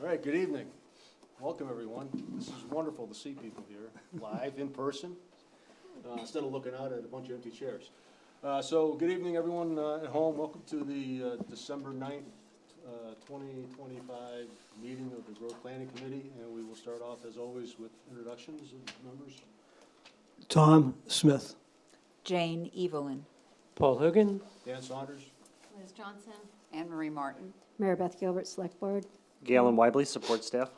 All right, good evening. Welcome, everyone. This is wonderful to see people here, live, in person, instead of looking out at a bunch of empty chairs. So, good evening, everyone at home. Welcome to the December 9th, 2025 meeting of the Growth Planning Committee, and we will start off, as always, with introductions of members. Tom Smith. Jane Evelyn. Paul Hogan. Dan Saunders. Liz Johnson. Anne Marie Martin. Mary Beth Gilbert, Select Board. Galen Weibly, support staff.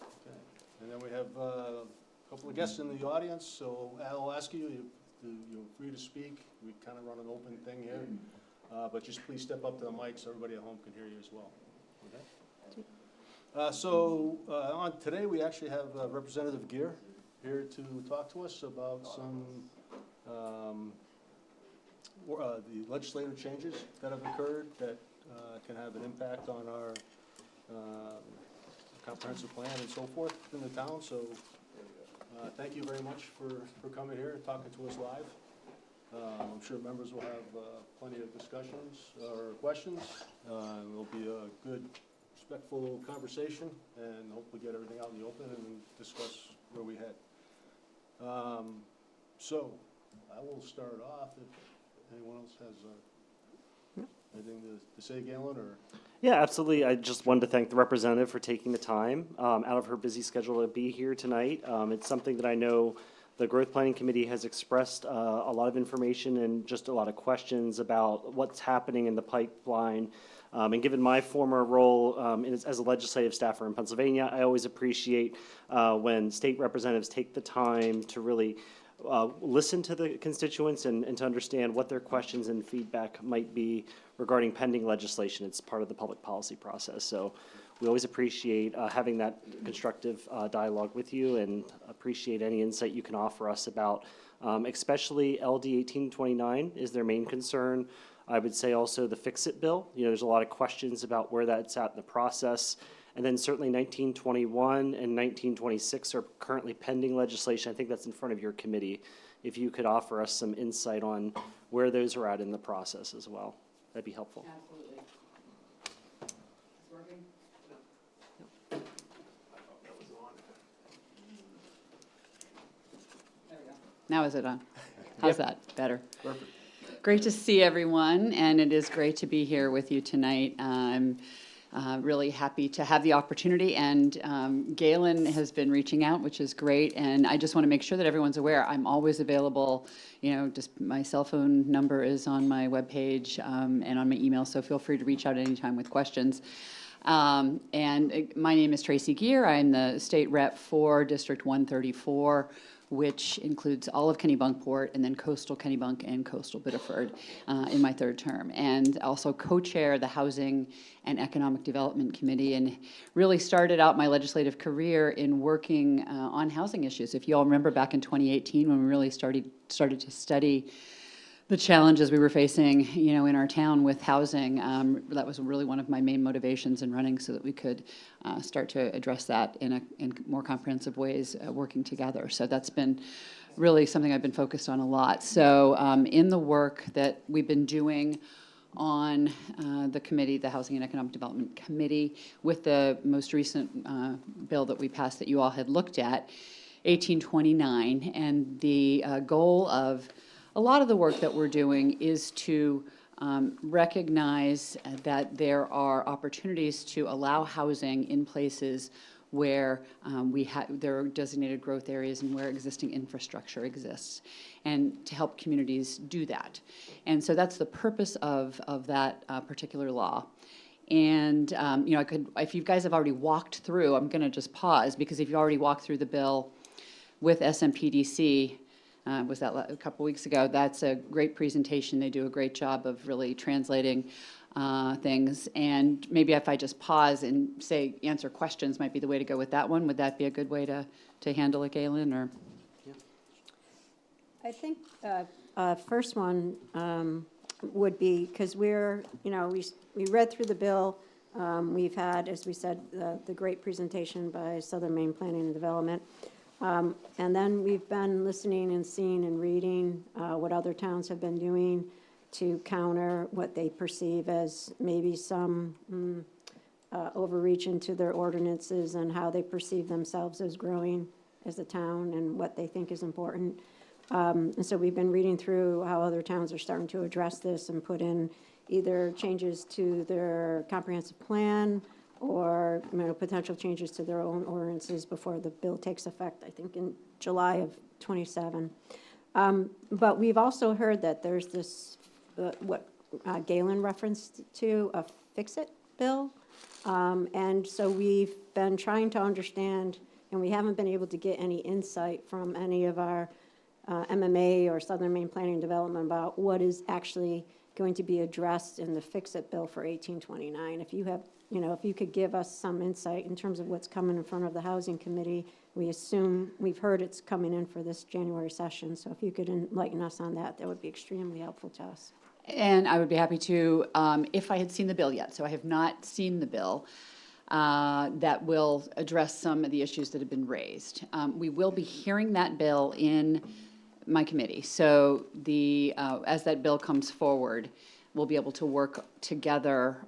Okay. And then we have a couple of guests in the audience, so I'll ask you, you're free to speak. We kind of run an open thing here, but just please step up to the mic so everybody at home can hear you as well. Okay? On today, we actually have Representative Gear here to talk to us about some the legislative changes that have occurred that can have an impact on our comprehensive plan and so forth in the town. So thank you very much for coming here and talking to us live. I'm sure members will have plenty of discussions or questions. It'll be a good, respectful conversation and hopefully get everything out in the open and discuss where we head. So I will start off if anyone else has anything to say, Galen, or? Yeah, absolutely. I just wanted to thank the representative for taking the time out of her busy schedule to be here tonight. It's something that I know the Growth Planning Committee has expressed a lot of information and just a lot of questions about what's happening in the pipeline. And given my former role as a legislative staffer in Pennsylvania, I always appreciate when state representatives take the time to really listen to the constituents and to understand what their questions and feedback might be regarding pending legislation. It's part of the public policy process. So we always appreciate having that constructive dialogue with you and appreciate any insight you can offer us about, especially LD 1829 is their main concern. I would say also the Fix-It bill. You know, there's a lot of questions about where that's at in the process. And then certainly 1921 and 1926 are currently pending legislation. I think that's in front of your committee. If you could offer us some insight on where those are at in the process as well, that'd be helpful. Absolutely. It's working? Yep. There we go. Now is it on? How's that? Better. Perfect. Great to see everyone, and it is great to be here with you tonight. I'm really happy to have the opportunity, and Galen has been reaching out, which is great, and I just want to make sure that everyone's aware. I'm always available. You know, just my cell phone number is on my webpage and on my email, so feel free to reach out anytime with questions. And my name is Tracy Gear. I'm the state rep for District 134, which includes all of Kennebunkport and then coastal Kennebunk and coastal Biddeford in my third term. And also co-chair the Housing and Economic Development Committee, and really started out my legislative career in working on housing issues. If you all remember back in 2018 when we really started to study the challenges we were facing, you know, in our town with housing, that was really one of my main motivations in running, so that we could start to address that in more comprehensive ways, working together. So that's been really something I've been focused on a lot. So in the work that we've been doing on the committee, the Housing and Economic Development Committee, with the most recent bill that we passed that you all had looked at, 1829, and the goal of a lot of the work that we're doing is to recognize that there are opportunities to allow housing in places where there are designated growth areas and where existing infrastructure exists, and to help communities do that. And so that's the purpose of that particular law. And you know, if you guys have already walked through, I'm going to just pause, because if you already walked through the bill with SMPDC, was that a couple weeks ago. That's a great presentation. They do a great job of really translating things. And maybe if I just pause and say answer questions might be the way to go with that one. Would that be a good way to handle it, Galen? Or Yeah. I think first one would be, because we're, you know, we read through the bill. We've had, as we said, the great presentation by Southern Maine Planning and Development. And then we've been listening and seeing and reading what other towns have been doing to counter what they perceive as maybe some overreach into their ordinances and how they perceive themselves as growing as a town and what they think is important. And so we've been reading through how other towns are starting to address this and put in either changes to their comprehensive plan or, potential changes to their own ordinances before the bill takes effect, I think in July of '27. But we've also heard that there's this, what Galen referenced to, a fix-it bill. And so we've been trying to understand, and we haven't been able to get any insight from any of our MMA or Southern Maine Planning and Development about what is actually going to be addressed in the fix-it bill for 1829. If you have, if you could give us some insight in terms of what's coming in front of the Housing Committee, we've heard it's coming in for this January session, so if you could enlighten us on that, that would be extremely helpful to us. And I would be happy to, if I had seen the bill yet, so I have not seen the bill, that will address some of the issues that have been raised. We will be hearing that bill in my committee, so as that bill comes forward, we'll be able to work together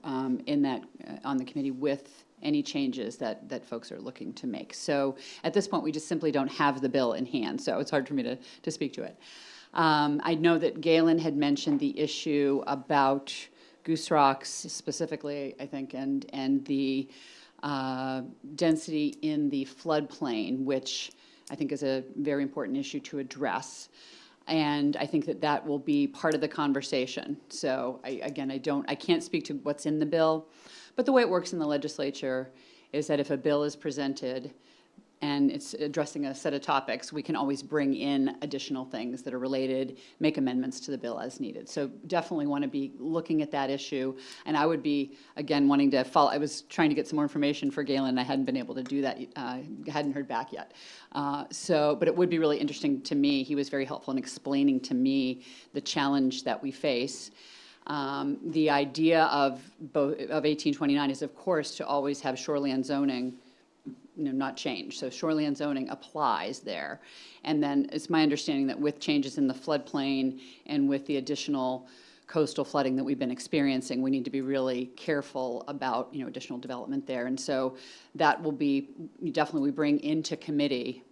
in that, on the committee with any changes that folks are looking to make. So at this point, we just simply don't have the bill in hand, so it's hard for me to speak to it. I know that Galen had mentioned the issue about Goose Rocks specifically, I think, and the density in the floodplain, which I think is a very important issue to address. And I think that will be part of the conversation. So I can't speak to what's in the bill, but the way it works in the legislature is that if a bill is presented and it's addressing a set of topics, we can always bring in additional things that are related, make amendments to the bill as needed. So definitely want to be looking at that issue. And I would be, again, wanting to follow. I was trying to get some more information for Galen. I hadn't been able to do that, hadn't heard back yet. But it would be really interesting to me. He was very helpful in explaining to me the challenge that we face. The idea of 1829 is, of course, to always have shoreline zoning not change. So shoreline zoning applies there. And then it's my understanding that with changes in the floodplain and with the additional coastal flooding that we've been experiencing, we need to be really careful about, additional development there. And so that will be, definitely we bring into committee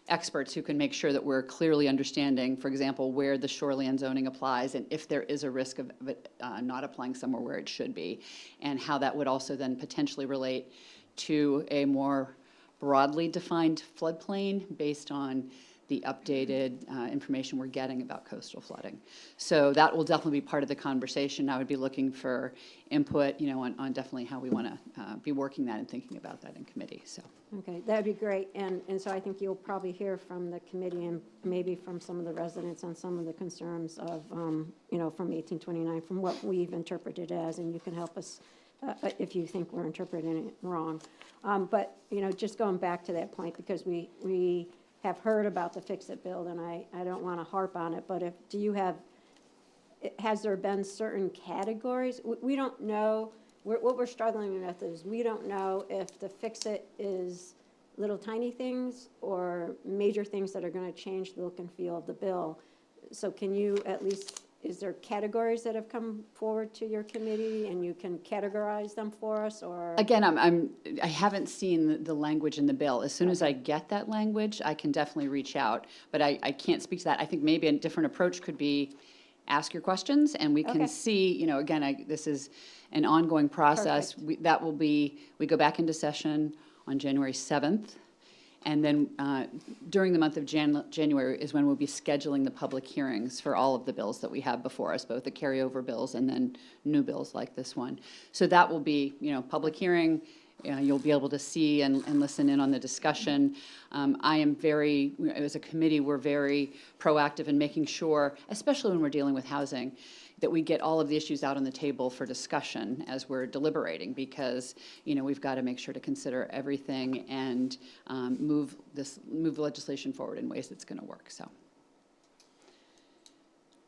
experts who can make sure that we're clearly understanding, for example, where the shoreline zoning applies and if there is a risk of it not applying somewhere where it should be, and how that would also then potentially relate to a more broadly defined floodplain based on the updated information we're getting about coastal flooding. So that will definitely be part of the conversation. I would be looking for input, on definitely how we want to be working that and thinking about that in committee. So. Okay, that'd be great. And so I think you'll probably hear from the committee and maybe from some of the residents on some of the concerns of, from 1829, from what we've interpreted as, and you can help us if you think we're interpreting it wrong. But, just going back to that point, because we have heard about the fix-it bill, and I don't want to harp on it, but has there been certain categories? We don't know. What we're struggling with is we don't know if the fix-it is little tiny things or major things that are going to change the look and feel of the bill. So can you at least, is there categories that have come forward to your committee and you can categorize them for us, or? Again, I haven't seen the language in the bill. As soon as I get that language, I can definitely reach out, but I can't speak to that. I think maybe a different approach could be ask your questions and we can Okay. see, again, this is an ongoing process. We go back into session on January 7th. And then during the month of January is when we'll be scheduling the public hearings for all of the bills that we have before us, both the carryover bills and then new bills like this one. So that will be, public hearing. You'll be able to see and listen in on the discussion. I am as a committee, we're very proactive in making sure, especially when we're dealing with housing, that we get all of the issues out on the table for discussion as we're deliberating, because we've got to make sure to consider everything and move the legislation forward in ways that's going to work. So.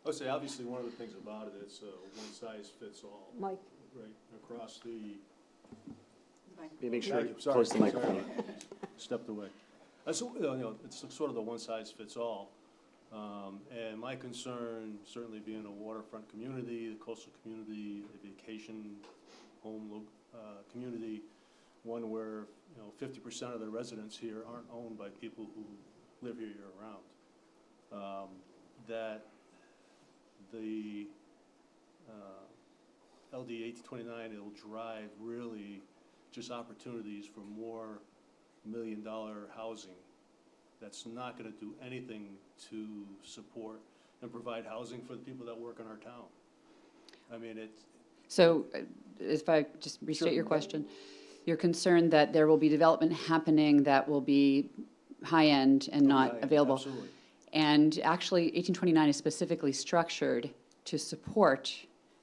I would say, obviously, one of the things about it, it's one size fits all. Mike? Right, across the. Make sure Thank you you. Sorry, close the microphone. sorry. Stepped away. It's sort of the one size fits all. And my concern, certainly being a waterfront community, the coastal community, the vacation home community, one where, 50% of the residents here aren't owned by people who live here year-round. That the LD 1829, it'll drive really just opportunities for more million-dollar housing. That's not going to do anything to support and provide housing for the people that work in our town. I mean, it's. So if I just restate your question, you're concerned that there will be development happening that will be high-end and not Yeah, available. Absolutely. And actually, 1829 is specifically structured to support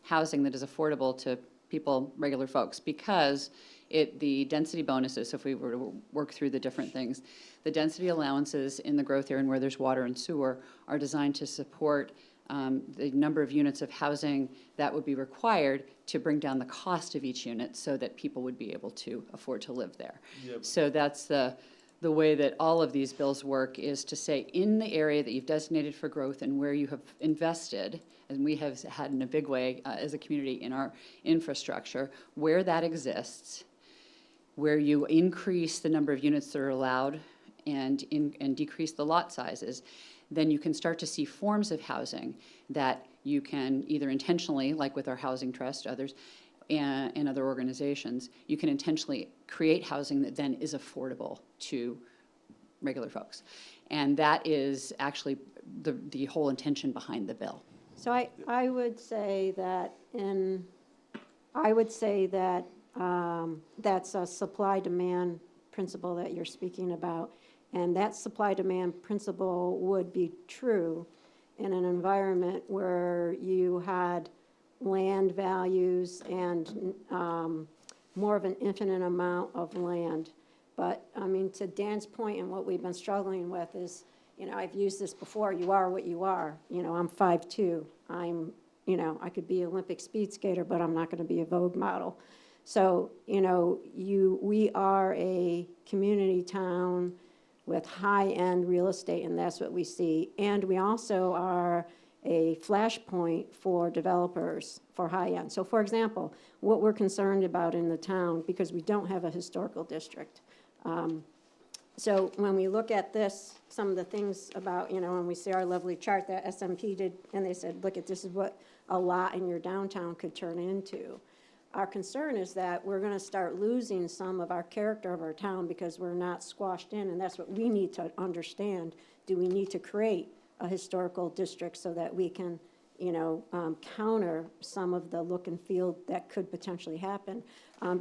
housing that is affordable to people, regular folks, because the density bonuses, so if we were to work through the different things, the density allowances in the growth area and where there's water and sewer are designed to support the number of units of housing that would be required to bring down the cost of each unit so that people would be able to afford to live there. Yeah. So that's the way that all of these bills work, is to say, in the area that you've designated for growth and where you have invested, and we have had in a big way as a community in our infrastructure, where that exists, where you increase the number of units that are allowed and decrease the lot sizes, then you can start to see forms of housing that you can either intentionally, like with our housing trust, others, and other organizations, you can intentionally create housing that then is affordable to regular folks. And that is actually the whole intention behind the bill. So I would say that that's a supply-demand principle that you're speaking about. And that supply-demand principle would be true in an environment where you had land values and more of an infinite amount of land. But, I mean, to Dan's point, and what we've been struggling with is, I've used this before, you are what you are. I'm 5'2". I could be an Olympic speed skater, but I'm not going to be a Vogue model. So, we are a community town with high-end real estate, and that's what we see. And we also are a flashpoint for developers for high-end. So, for example, what we're concerned about in the town, because we don't have a historical district. So when we look at this, some of the things about, when we see our lovely chart that SMP did, and they said, look, this is what a lot in your downtown could turn into. Our concern is that we're going to start losing some of our character of our town because we're not squashed in, and that's what we need to understand. Do we need to create a historical district so that we can, counter some of the look and feel that could potentially happen?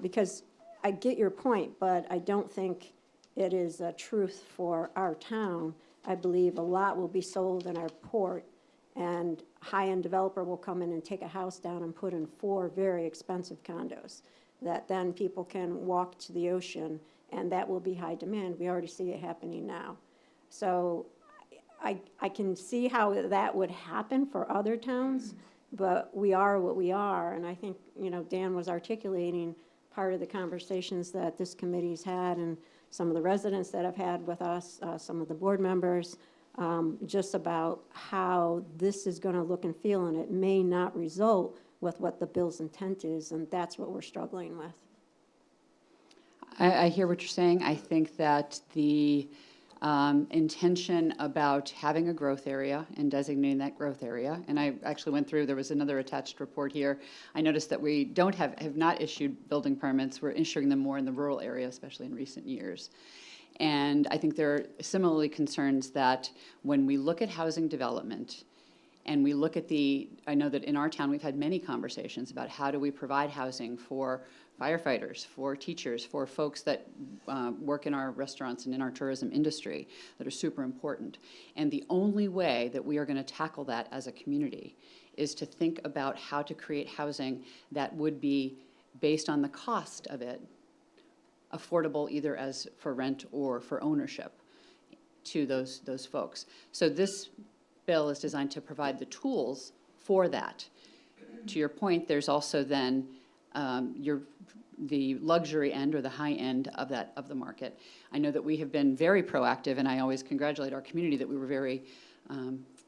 Because I get your point, but I don't think it is a truth for our town. I believe a lot will be sold in our port, and high-end developer will come in and take a house down and put in 4 very expensive condos that then people can walk to the ocean, and that will be high demand. We already see it happening now. So I can see how that would happen for other towns, but we are what we are. And I think, Dan was articulating part of the conversations that this committee's had, and some of the residents that have had with us, some of the board members, just about how this is going to look and feel, and it may not result with what the bill's intent is, and that's what we're struggling with. I hear what you're saying. I think that the intention about having a growth area and designating that growth area, and I actually went through, there was another attached report here. I noticed that we have not issued building permits. We're issuing them more in the rural area, especially in recent years. And I think there are similarly concerns that when we look at housing development and we look at I know that in our town we've had many conversations about how do we provide housing for firefighters, for teachers, for folks that work in our restaurants and in our tourism industry that are super important. And the only way that we are going to tackle that as a community is to think about how to create housing that would be, based on the cost of it, affordable either as for rent or for ownership to those folks. So this bill is designed to provide the tools for that. To your point, there's also then the luxury end or the high end of the market. I know that we have been very proactive, and I always congratulate our community that we were very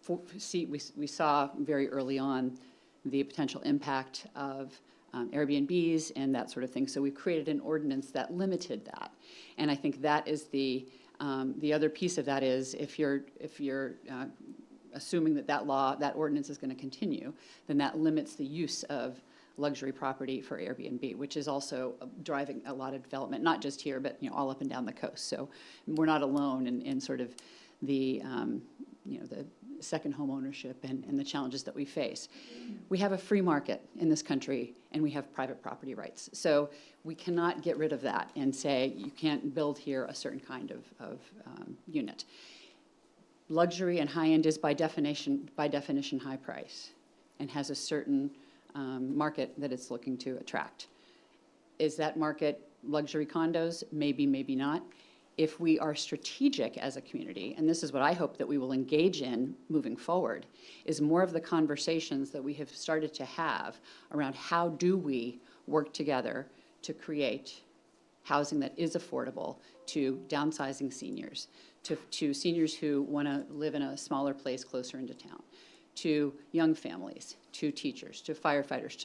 we saw very early on the potential impact of Airbnbs and that sort of thing. So we created an ordinance that limited that. And I think that is the other piece of that is if you're assuming that ordinance is going to continue, then that limits the use of luxury property for Airbnb, which is also driving a lot of development, not just here, but, all up and down the coast. So we're not alone in sort of the, the second home ownership and the challenges that we face. We have a free market in this country, and we have private property rights. So we cannot get rid of that and say you can't build here a certain kind of unit. Luxury and high-end is by definition high price and has a certain market that it's looking to attract. Is that market luxury condos? Maybe, maybe not. If we are strategic as a community, and this is what I hope that we will engage in moving forward, is more of the conversations that we have started to have around how do we work together to create housing that is affordable to downsizing seniors, to seniors who want to live in a smaller place closer into town, to young families, to teachers, to firefighters,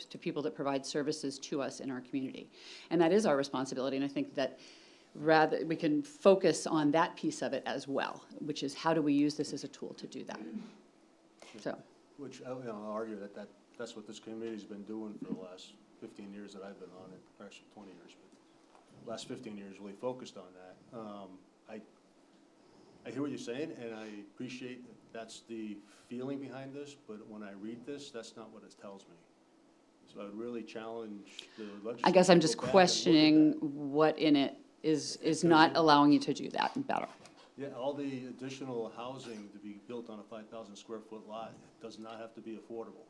to people that provide services to us in our community. And that is our responsibility, and I think that rather we can focus on that piece of it as well, which is how do we use this as a tool to do that. So, Which, I'll argue that's what this committee's been doing for the last 15 years that I've been on it, or actually 20 years, but last 15 years really focused on that. I hear what you're saying, and I appreciate that's the feeling behind this, but when I read this, that's not what it tells me. So I would really challenge the legislature. I guess I'm to just go back and look at questioning that. what in it is not allowing you to do that better. Yeah, all the additional housing to be built on a 5,000 square foot lot does not have to be affordable.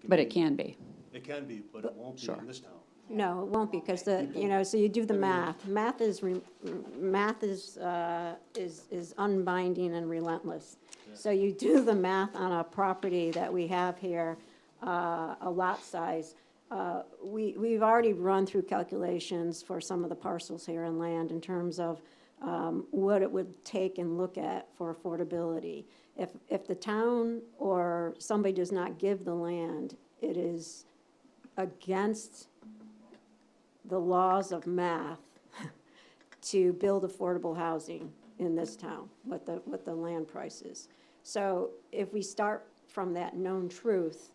But it can be. It can be, but it won't be Sure. in this town. No, it won't, because so you do the math. Math is unbinding and relentless. So you do the math on a property that we have here, a lot size. We've already run through calculations for some of the parcels here in land in terms of what it would take and look at for affordability. If the town or somebody does not give the land, it is against the laws of math to build affordable housing in this town, what the land price is. So if we start from that known truth,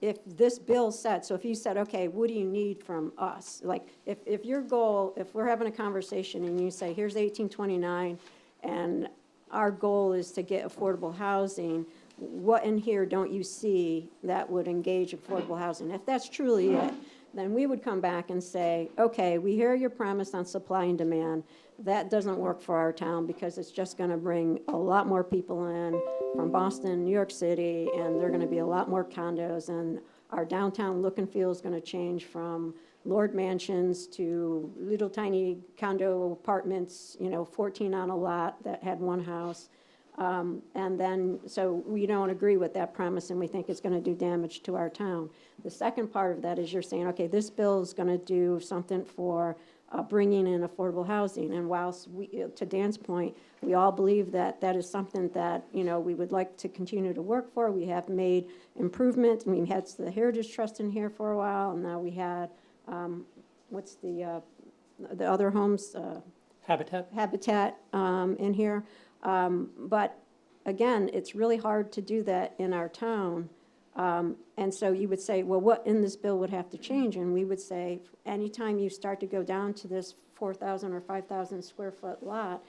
if this bill said, so if you said, okay, what do you need from us? Like, if your goal, if we're having a conversation and you say, here's 1829, and our goal is to get affordable housing, what in here don't you see that would engage affordable housing? If that's truly it, then we would come back and say, okay, we hear your premise on supply and demand. That doesn't work for our town because it's just going to bring a lot more people in from Boston, New York City, and there are going to be a lot more condos, and our downtown look and feel is going to change from Lord mansions to little tiny condo apartments, 14 on a lot that had one house. And then, so we don't agree with that premise, and we think it's going to do damage to our town. The second part of that is you're saying, okay, this bill is going to do something for bringing in affordable housing. And whilst we, to Dan's point, we all believe that that is something that, we would like to continue to work for. We have made improvements. We had the Heritage Trust in here for a while, and now we had, what's the other homes? Habitat in here. But again, it's really hard to do that in our town. And so you would say, well, what in this bill would have to change? And we would say, anytime you start to go down to this 4,000 or 5,000 square foot lot,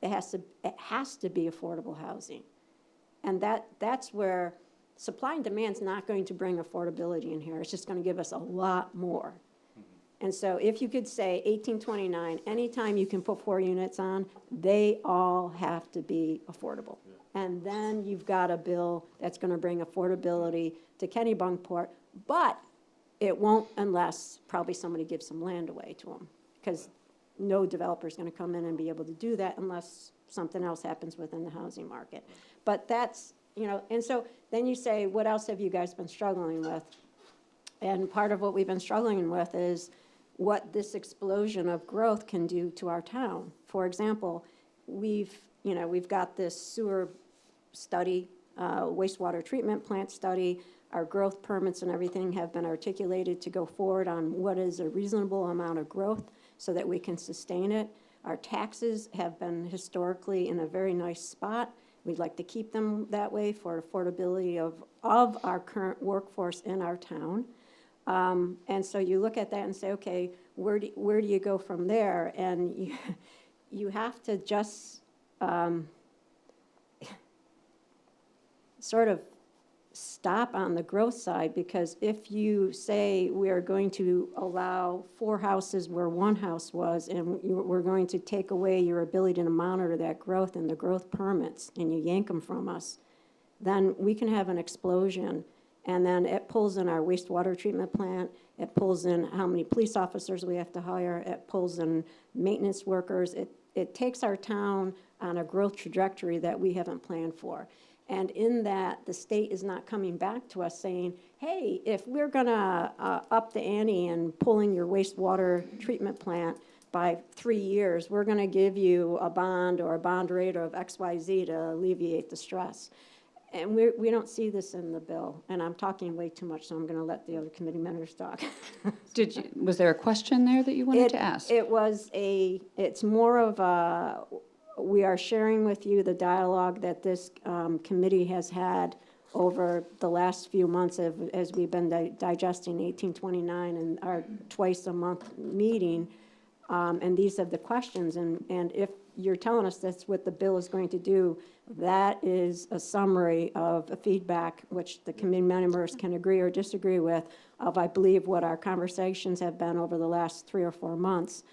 it has to be affordable housing. And that's where supply and demand is not going to bring affordability in here. It's just going to give us a lot more. And so if you could say 1829, anytime you can put 4 units on, they all have to be affordable. And then you've got a bill that's going to bring affordability to Kennebunkport, but it won't unless probably somebody gives some land away to them, because no developer's going to come in and be able to do that unless something else happens within the housing market. But that's, and so then you say, what else have you guys been struggling with? And part of what we've been struggling with is what this explosion of growth can do to our town. For example, we've got this sewer study wastewater treatment plant study. Our growth permits and everything have been articulated to go forward on what is a reasonable amount of growth so that we can sustain it. Our taxes have been historically in a very nice spot. We'd like to keep them that way for affordability of our current workforce in our town. And so you look at that and say, okay, where do you go from there? And you have to just sort of stop on the growth side, because if you say we are going to allow 4 houses where 1 house was, and we're going to take away your ability to monitor that growth and the growth permits, and you yank them from us, then we can have an explosion. And then it pulls in our wastewater treatment plant, it pulls in how many police officers we have to hire, it pulls in maintenance workers. It takes our town on a growth trajectory that we haven't planned for. And in that, the state is not coming back to us saying, hey, if we're gonna up the ante and pulling your wastewater treatment plant by 3 years, we're gonna give you a bond or a bond rate of XYZ to alleviate the stress. And we don't see this in the bill, and I'm talking way too much, so I'm gonna let the other committee members talk. Was there a question there that you wanted to ask? It's more of a, we are sharing with you the dialogue that this committee has had over the last few months as we've been digesting 1829 and our twice-a-month meeting. And these are the questions. And if you're telling us that's what the bill is going to do, that is a summary of a feedback, which the committee members can agree or disagree with, of, I believe, what our conversations have been over the last 3 or 4 months.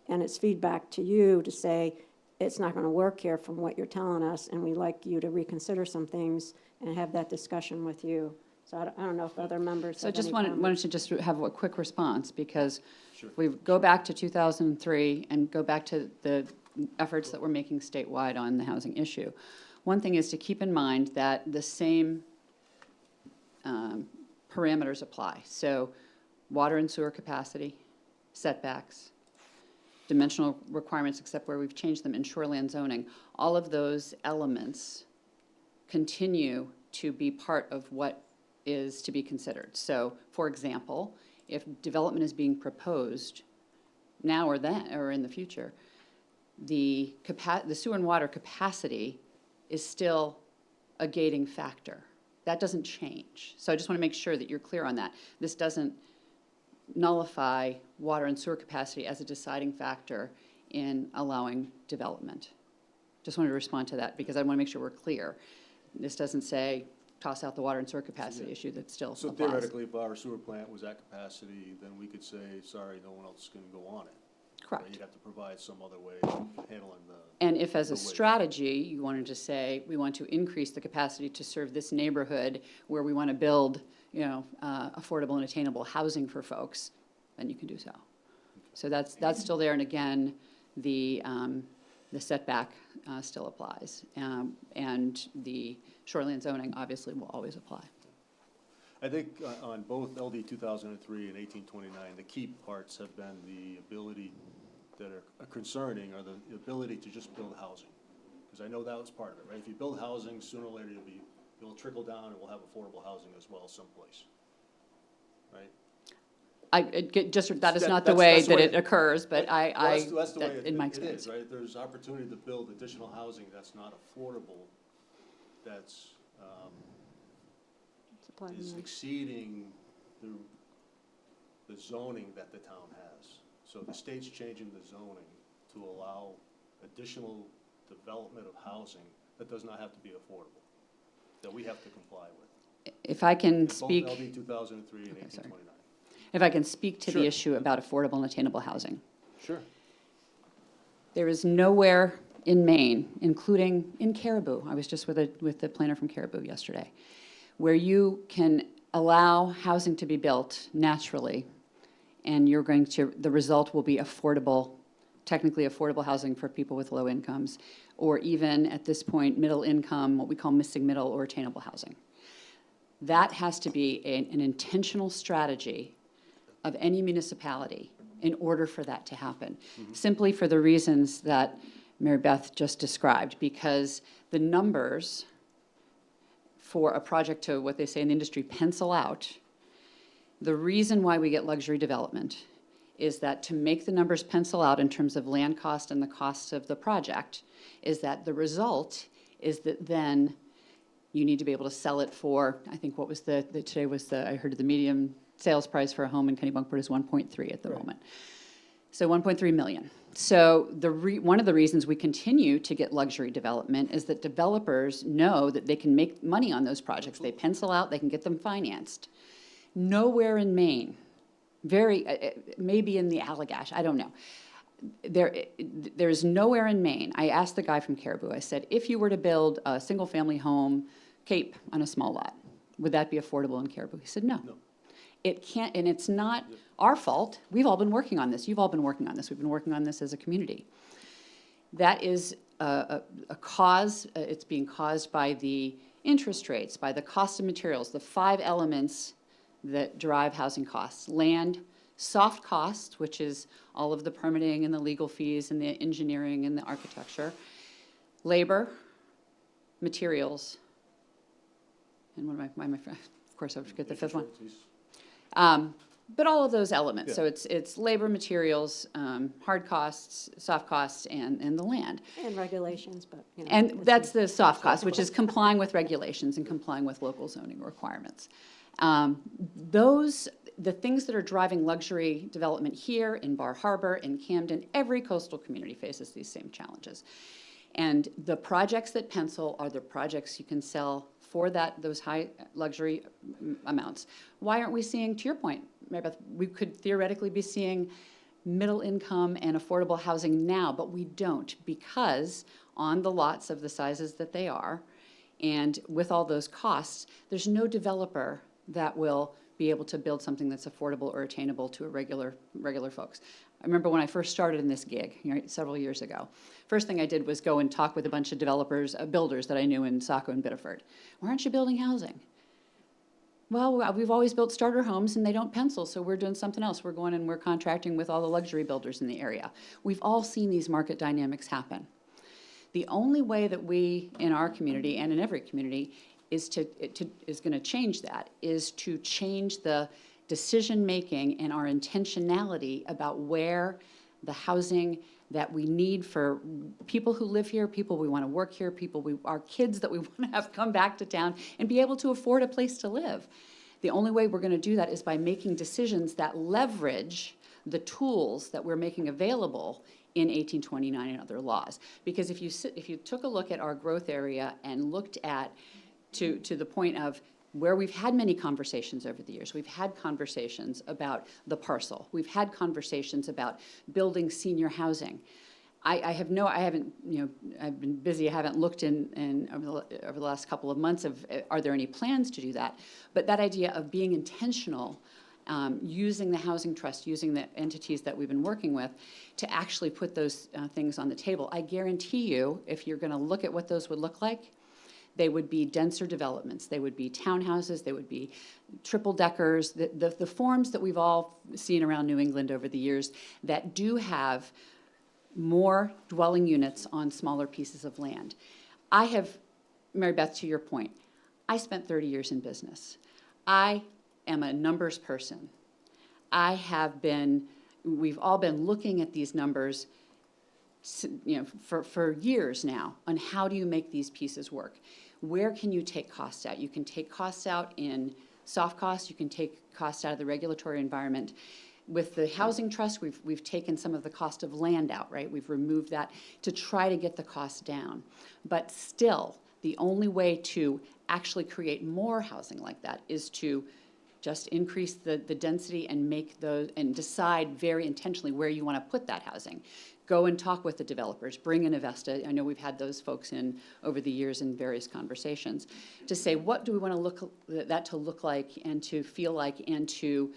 And it's feedback to you to say, it's not going to work here from what you're telling us, and we'd like you to reconsider some things and have that discussion with you. So I don't know if other members So I have just any wanted comments. to just have a quick response, because Sure. if we go back to 2003 and go back to the efforts that we're making statewide on the housing issue, one thing is to keep in mind that the same parameters apply. So water and sewer capacity, setbacks, dimensional requirements, except where we've changed them in shoreland zoning, all of those elements continue to be part of what is to be considered. So, for example, if development is being proposed now or then, or in the future, the sewer and water capacity is still a gating factor. That doesn't change. So I just want to make sure that you're clear on that. This doesn't nullify water and sewer capacity as a deciding factor in allowing development. Just wanted to respond to that, because I want to make sure we're clear. This doesn't say toss out the water and sewer capacity issue, that still So applies. theoretically, if our sewer plant was at capacity, then we could say, sorry, no one else is gonna go on it. Correct. You'd have to provide some other way of handling the. And if, as a the waste. strategy, you wanted to say, we want to increase the capacity to serve this neighborhood where we want to build, affordable and attainable housing for folks, then you can do so. So that's still there, and again, the setback still applies. And the shoreline zoning obviously will always apply. I think on both LD 2003 and 1829, the key parts have been the ability that are concerning, or the ability to just build housing. Because I know that was part of it, right? If you build housing, sooner or later it'll trickle down, and we'll have affordable housing as well someplace, right? That is not the That's way the that way it occurs, but That's the way in my it experience. is, right? There's opportunity to build additional housing that's not affordable, that's, Supply and is demand. exceeding the zoning that the town has. So the state's changing the zoning to allow additional development of housing that does not have to be affordable, that we have to comply with. If I can In both speak, LD 2003 and Okay, sorry. 1829. if I can speak to the Sure. issue about affordable and attainable housing. Sure. There is nowhere in Maine, including in Caribou, I was just with the planner from Caribou yesterday, where you can allow housing to be built naturally, and the result will be affordable, technically affordable housing for people with low incomes, or even at this point, middle income, what we call missing middle or attainable housing. That has to be an intentional strategy of any municipality in order for that to happen, simply for the reasons that Mary Beth just described, because the numbers for a project to, what they say in the industry, pencil out, the reason why we get luxury development is that to make the numbers pencil out in terms of land cost and the cost of the project, is that the result is that then you need to be able to sell it for, I think what was today was I heard the median sales price for a home in Kennebunkport is 1.3 at the moment. So 1.3 million. So one of the reasons we continue to get luxury development is that developers know that they can make money on those projects. They pencil out, they can get them financed. Nowhere in Maine, maybe in the Allagash, I don't know. There's nowhere in Maine. I asked the guy from Caribou, I said, if you were to build a single-family home, Cape, on a small lot, would that be affordable in Caribou? He said, no. It can't, and it's not our fault. We've all been working on this. You've all been working on this. We've been working on this as a community. That is a cause. It's being caused by the interest rates, by the cost of materials, the 5 elements that drive housing costs: land, soft cost, which is all of the permitting and the legal fees and the engineering and the architecture, labor, materials, and what am I, of course, I forget the 5th one. But all of those elements. Yeah. So it's labor, materials, hard costs, soft costs, and the land. And regulations, but, you know. And that's the soft cost, which is complying with regulations and complying with local zoning requirements. The things that are driving luxury development here in Bar Harbor, in Camden, every coastal community faces these same challenges. And the projects that pencil are the projects you can sell for those high luxury amounts. Why aren't we seeing, to your point, Mary Beth, we could theoretically be seeing middle income and affordable housing now, but we don't, because on the lots of the sizes that they are, and with all those costs, there's no developer that will be able to build something that's affordable or attainable to a regular folks. I remember when I first started in this gig, several years ago, first thing I did was go and talk with a bunch of developers, builders that I knew in Saco and Biddeford. Why aren't you building housing? Well, we've always built starter homes and they don't pencil, so we're doing something else. We're going and we're contracting with all the luxury builders in the area. We've all seen these market dynamics happen. The only way that we, in our community and in every community, is going to change that, is to change the decision-making and our intentionality about where the housing that we need for people who live here, people we want to work here, our kids that we want to have come back to town and be able to afford a place to live. The only way we're going to do that is by making decisions that leverage the tools that we're making available in 1829 and other laws. Because if you took a look at our growth area and looked at to the point of where we've had many conversations over the years. We've had conversations about the parcel. We've had conversations about building senior housing. I've been busy. I haven't looked in over the last couple of months of, are there any plans to do that? But that idea of being intentional, using the housing trust, using the entities that we've been working with to actually put those things on the table. I guarantee you, if you're going to look at what those would look like, they would be denser developments. They would be townhouses. They would be triple deckers. The forms that we've all seen around New England over the years that do have more dwelling units on smaller pieces of land. Mary Beth, to your point, I spent 30 years in business. I am a numbers person. We've all been looking at these numbers for years now on how do you make these pieces work. Where can you take costs out? You can take costs out in soft costs. You can take costs out of the regulatory environment. With the housing trust, we've taken some of the cost of land out, right? We've removed that to try to get the cost down. But still, the only way to actually create more housing like that is to just increase the density and make those, and decide very intentionally where you want to put that housing. Go and talk with the developers, bring in Avesta. I know we've had those folks in over the years in various conversations to say, what do we want that to look like and to feel like, and to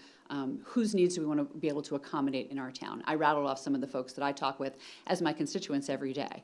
whose needs do we want to be able to accommodate in our town. I rattled off some of the folks that I talk with as my constituents every day.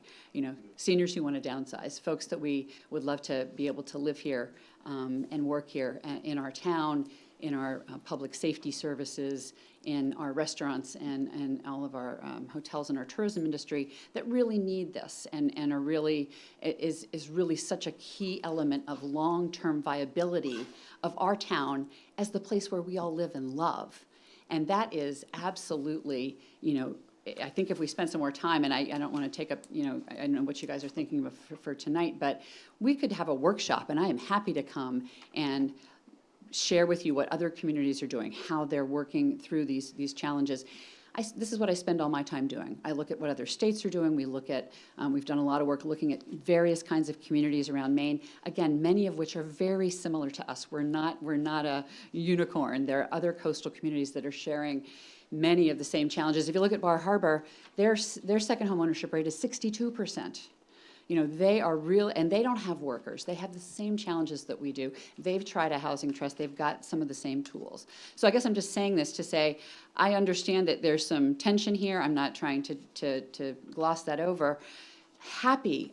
Seniors who want to downsize, folks that we would love to be able to live here and work here in our town, in our public safety services, in our restaurants and all of our hotels and our tourism industry that really need this and are really, is really such a key element of long-term viability of our town as the place where we all live and love. And that is absolutely, you know, I think if we spend some more time, and I don't want to take up, you know, I know what you guys are thinking of for tonight, but we could have a workshop, and I am happy to come and share with you what other communities are doing, how they're working through these challenges. This is what I spend all my time doing. I look at what other states are doing. We look at, we've done a lot of work looking at various kinds of communities around Maine. Again, many of which are very similar to us. We're not a unicorn. There are other coastal communities that are sharing many of the same challenges. If you look at Bar Harbor, their second home ownership rate is 62%. You know, they are real, and they don't have workers. They have the same challenges that we do. They've tried a housing trust. They've got some of the same tools. So I guess I'm just saying this to say, I understand that there's some tension here. I'm not trying to gloss that over. Happy,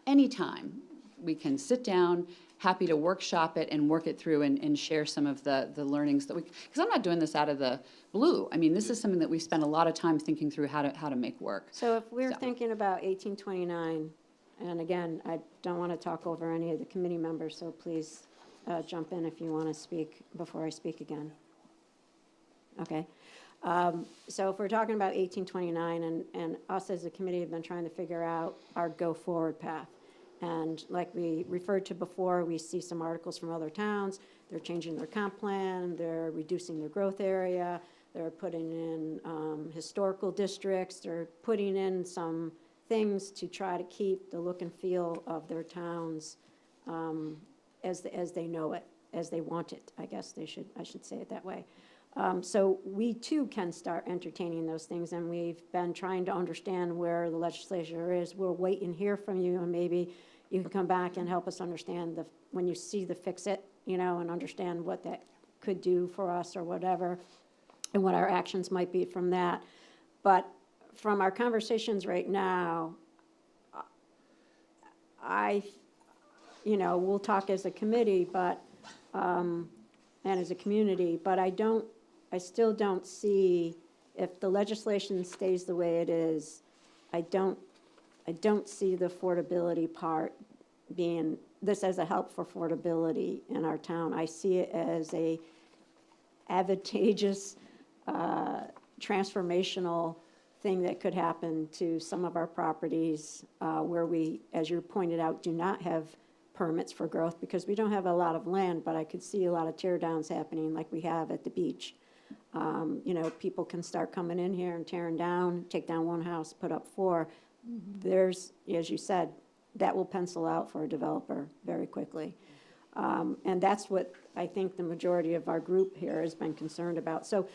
anytime we can sit down, happy to workshop it and work it through and share some of the learnings that we, because I'm not doing this out of the blue. I mean, this is something that we spend a lot of time thinking through how to make work. So if we're thinking about 1829, and again, I don't want to talk over any of the committee members, so please jump in if you want to speak before I speak again. Okay. So if we're talking about 1829, and us as a committee have been trying to figure out our go-forward path. And like we referred to before, we see some articles from other towns. They're changing their comp plan. They're reducing their growth area. They're putting in historical districts. They're putting in some things to try to keep the look and feel of their towns as they know it, as they want it. I guess I should say it that way. So we too can start entertaining those things, and we've been trying to understand where the legislature is. We'll wait and hear from you, and maybe you can come back and help us understand when you see the fix-it, you know, and understand what that could do for us or whatever, and what our actions might be from that. But from our conversations right now, we'll talk as a committee, but and as a community, but I still don't see, if the legislation stays the way it is, I don't see the affordability part being, this as a help for affordability in our town. I see it as a advantageous, transformational thing that could happen to some of our properties where we, as you pointed out, do not have permits for growth because we don't have a lot of land, but I could see a lot of tear downs happening like we have at the beach. People can start coming in here and tearing down, take down one house, put up four. There's, as you said, that will pencil out for a developer very quickly. And that's what I think the majority of our group here has been concerned about. So,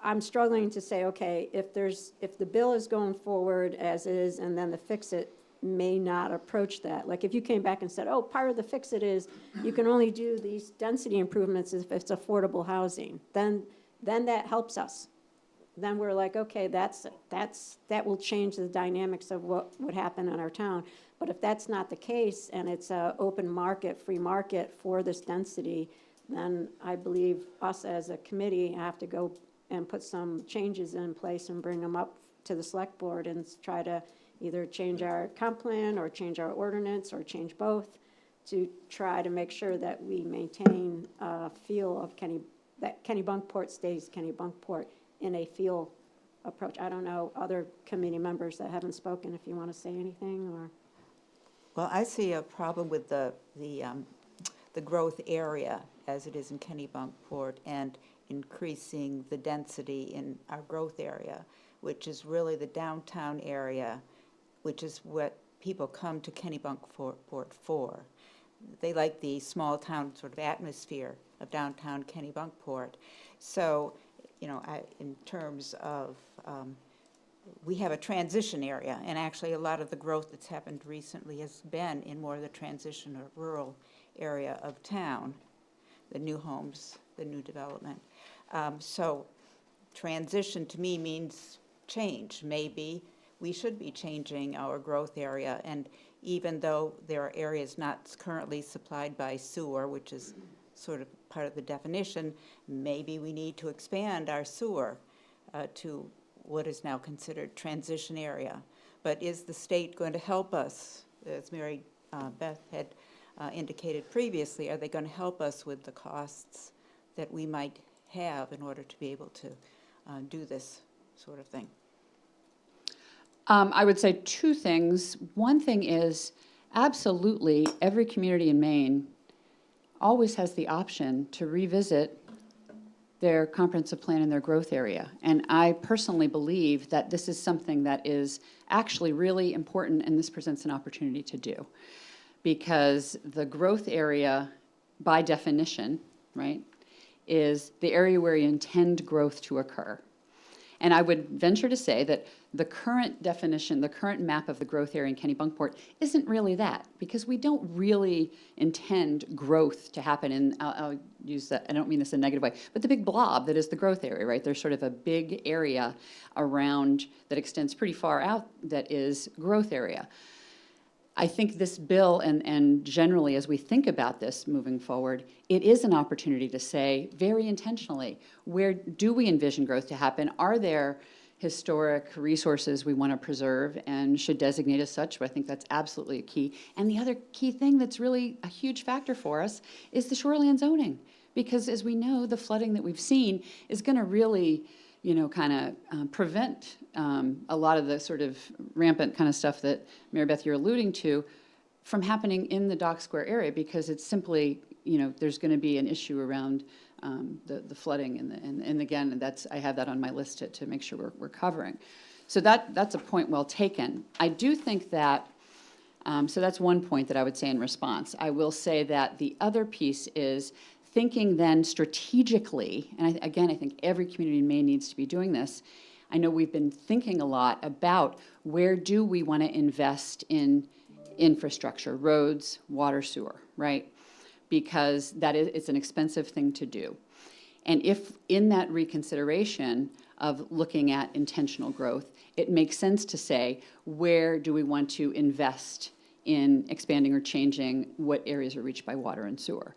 I'm struggling to say, okay, if the bill is going forward as is, and then the fix-it may not approach that. Like if you came back and said, oh, part of the fix-it is you can only do these density improvements if it's affordable housing, then that helps us. Then we're like, okay, that will change the dynamics of what would happen in our town. But if that's not the case, and it's an open market, free market for this density, then I believe us as a committee have to go and put some changes in place and bring them up to the select board and try to either change our comp plan or change our ordinance or change both to try to make sure that we maintain a feel of that Kennebunkport stays Kennebunkport in a feel approach. I don't know, other committee members that haven't spoken, if you want to say anything or. Well, I see a problem with the growth area as it is in Kennebunkport and increasing the density in our growth area, which is really the downtown area, which is what people come to Kennebunkport for. They like the small town sort of atmosphere of downtown Kennebunkport. So, in terms of, we have a transition area, and actually a lot of the growth that's happened recently has been in more of the transition or rural area of town, the new homes, the new development. So transition to me means change. Maybe we should be changing our growth area, and even though there are areas not currently supplied by sewer, which is sort of part of the definition, maybe we need to expand our sewer to what is now considered transition area. But is the state going to help us, as Mary Beth had indicated previously, are they going to help us with the costs that we might have in order to be able to do this sort of thing? I would say two things. One thing is, absolutely, every community in Maine always has the option to revisit their comprehensive plan and their growth area. And I personally believe that this is something that is actually really important, and this presents an opportunity to do. Because the growth area, by definition, right, is the area where you intend growth to occur. And I would venture to say that the current definition, the current map of the growth area in Kennebunkport isn't really that, because we don't really intend growth to happen in, I'll use that, I don't mean this in a negative way, but the big blob that is the growth area, right? There's sort of a big area around that extends pretty far out that is growth area. I think this bill, and generally as we think about this moving forward, it is an opportunity to say very intentionally, where do we envision growth to happen? Are there historic resources we want to preserve and should designate as such? But I think that's absolutely a key. And the other key thing that's really a huge factor for us is the shoreline zoning. Because as we know, the flooding that we've seen is going to really, you know, kind of prevent a lot of the sort of rampant kind of stuff that Mary Beth, you're alluding to, from happening in the Dock Square area, because it's simply, you know, there's going to be an issue around the flooding, and again, that's, I have that on my list to make sure we're covering. So that's a point well taken. I do think that, so that's one point that I would say in response. I will say that the other piece is thinking then strategically, and again, I think every community in Maine needs to be doing this. I know we've been thinking a lot about where do we want to invest in infrastructure, roads, water, sewer, right? Because it's an expensive thing to do. And if in that reconsideration of looking at intentional growth, it makes sense to say, where do we want to invest in expanding or changing what areas are reached by water and sewer?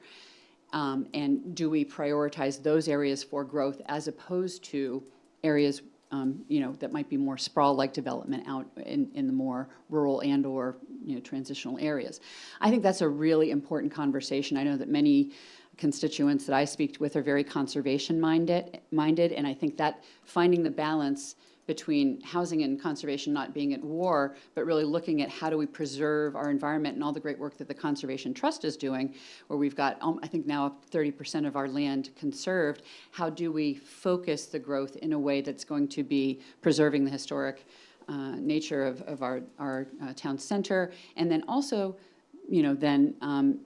And do we prioritize those areas for growth as opposed to areas you know, that might be more sprawl-like development out in the more rural and or, you know, transitional areas? I think that's a really important conversation. I know that many constituents that I speak with are very conservation-minded, and I think that finding the balance between housing and conservation not being at war, but really looking at how do we preserve our environment and all the great work that the Conservation Trust is doing, where we've got, I think now 30% of our land conserved. How do we focus the growth in a way that's going to be preserving the historic nature of our town center, and then also, you know, then